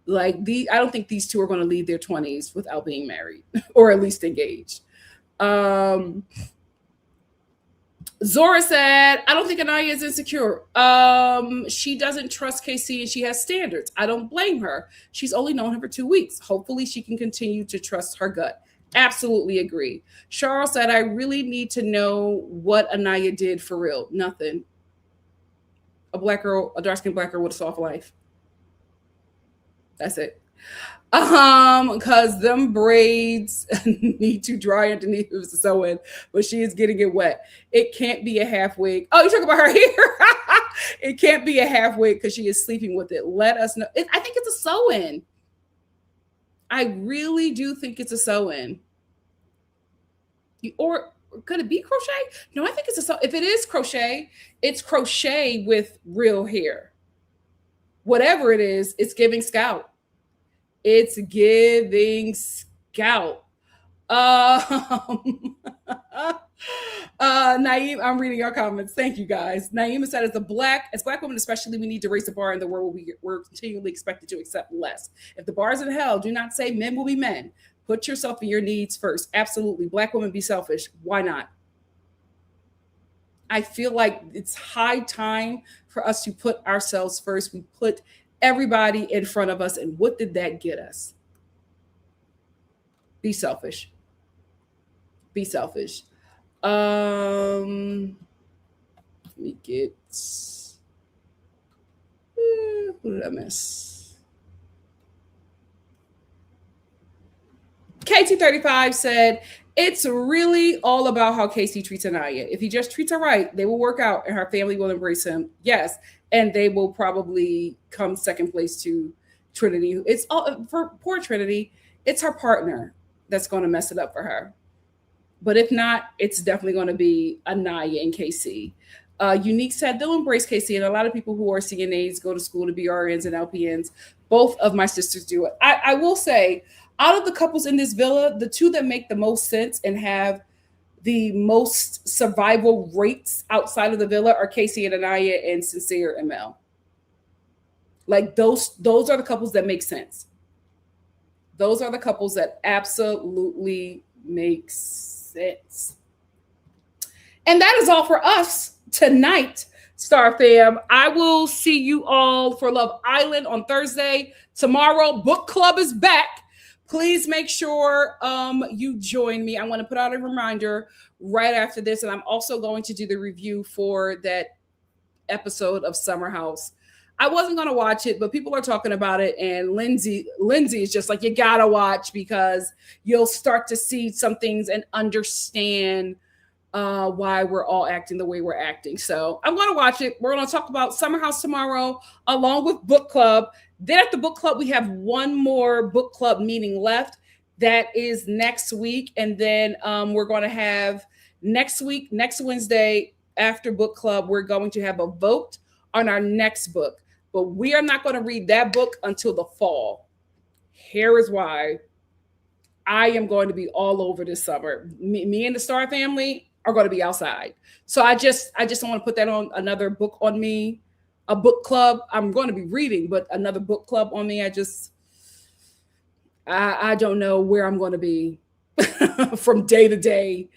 Like, I don't think these two are going to leave their 20s without being married or at least engaged. Zora said, I don't think Anaya is insecure. She doesn't trust KC and she has standards. I don't blame her. She's only known him for 2 weeks. Hopefully she can continue to trust her gut. Absolutely agree. Charles said, I really need to know what Anaya did for real. Nothing. A dark-skinned black girl with a soft life. That's it. Because them braids need to dry underneath the sewing, but she is getting it wet. It can't be a half wig. Oh, you're talking about her hair? It can't be a half wig because she is sleeping with it. Let us know. I think it's a sew-in. I really do think it's a sew-in. Or could it be crochet? No, I think it's a sew. If it is crochet, it's crochet with real hair. Whatever it is, it's giving Scout. It's giving Scout. Naeem, I'm reading your comments. Thank you, guys. Naeem said, as black women especially, we need to raise the bar in the world where we're continually expected to accept less. If the bar is in hell, do not say men will be men. Put yourself and your needs first. Absolutely. Black women, be selfish. Why not? I feel like it's high time for us to put ourselves first. We put everybody in front of us. And what did that get us? Be selfish. Be selfish. Let me get, who did I miss? KT35 said, it's really all about how Casey treats Anaya. If he just treats her right, they will work out and her family will embrace him. Yes. And they will probably come second place to Trinity. It's all for poor Trinity. It's her partner that's going to mess it up for her. But if not, it's definitely going to be Anaya and KC. Unique said they'll embrace KC, and a lot of people who are CNAs go to school to be RNs and LPNs. Both of my sisters do it. I will say, out of the couples in this villa, the two that make the most sense and have the most survival rates outside of the villa are Casey and Anaya and Sincere and Mel. Like those are the couples that make sense. Those are the couples that absolutely make sense. And that is all for us tonight, Star Fam. I will see you all for Love Island on Thursday. Tomorrow, book club is back. Please make sure you join me. I want to put out a reminder right after this. And I'm also going to do the review for that episode of Summer House. I wasn't going to watch it, but people are talking about it. And Lindsay is just like, you got to watch because you'll start to see some things and understand why we're all acting the way we're acting. So I'm going to watch it. We're going to talk about Summer House tomorrow, along with book club. Then at the book club, we have one more book club meeting left. That is next week. And then we're going to have next week, next Wednesday, after book club, we're going to have a vote on our next book. But we are not going to read that book until the fall. Here is why. I am going to be all over this summer. Me and the Star family are going to be outside. So I just don't want to put that on another book on me, a book club. I'm going to be reading, but another book club on me. I don't know where I'm going to be from day to day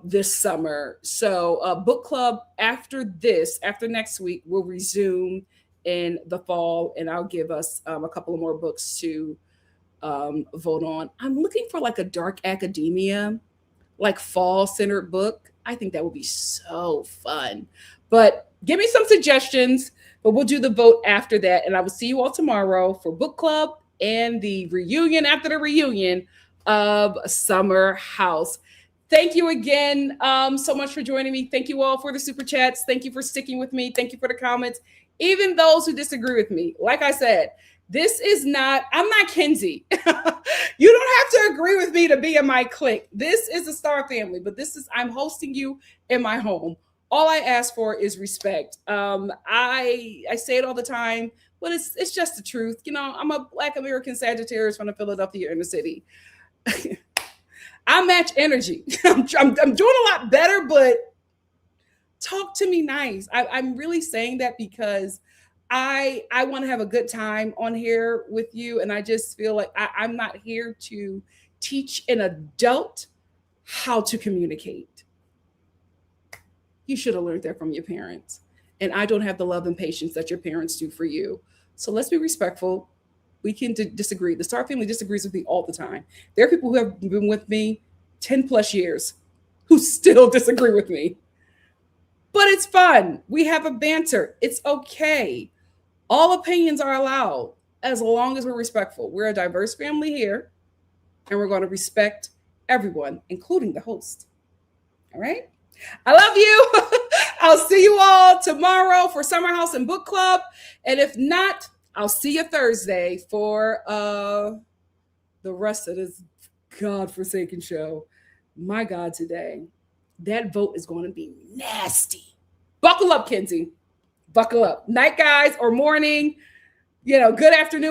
this summer. So book club after next week, will resume in the fall, and I'll give us a couple of more books to vote on. I'm looking for like a dark academia, like fall centered book. I think that would be so fun. But give me some suggestions, but we'll do the vote after that. And I will see you all tomorrow for book club and the reunion after the reunion of Summer House. Thank you again so much for joining me. Thank you all for the super chats. Thank you for sticking with me. Thank you for the comments. Even those who disagree with me. Like I said, I'm not Kenzie. You don't have to agree with me to be in my clique. This is a Star family, but I'm hosting you in my home. All I ask for is respect. I say it all the time, but it's just the truth. You know, I'm a Black American Sagittarius from the Philadelphia inner city. I match energy. I'm doing a lot better, but talk to me nice. I'm really saying that because I want to have a good time on here with you. And I just feel like I'm not here to teach an adult how to communicate. You should have learned that from your parents. And I don't have the love and patience that your parents do for you. So let's be respectful. We can disagree. The Star family disagrees with me all the time. There are people who have been with me 10 plus years who still disagree with me. But it's fun. We have a banter. It's okay. All opinions are allowed as long as we're respectful. We're a diverse family here, and we're going to respect everyone, including the host. All right? I love you. I'll see you all tomorrow for Summer House and Book Club. And if not, I'll see you Thursday for the rest of this godforsaken show. My God, today, that vote is going to be nasty. Buckle up, Kenzie. Buckle up. Night, guys, or morning, good afternoon.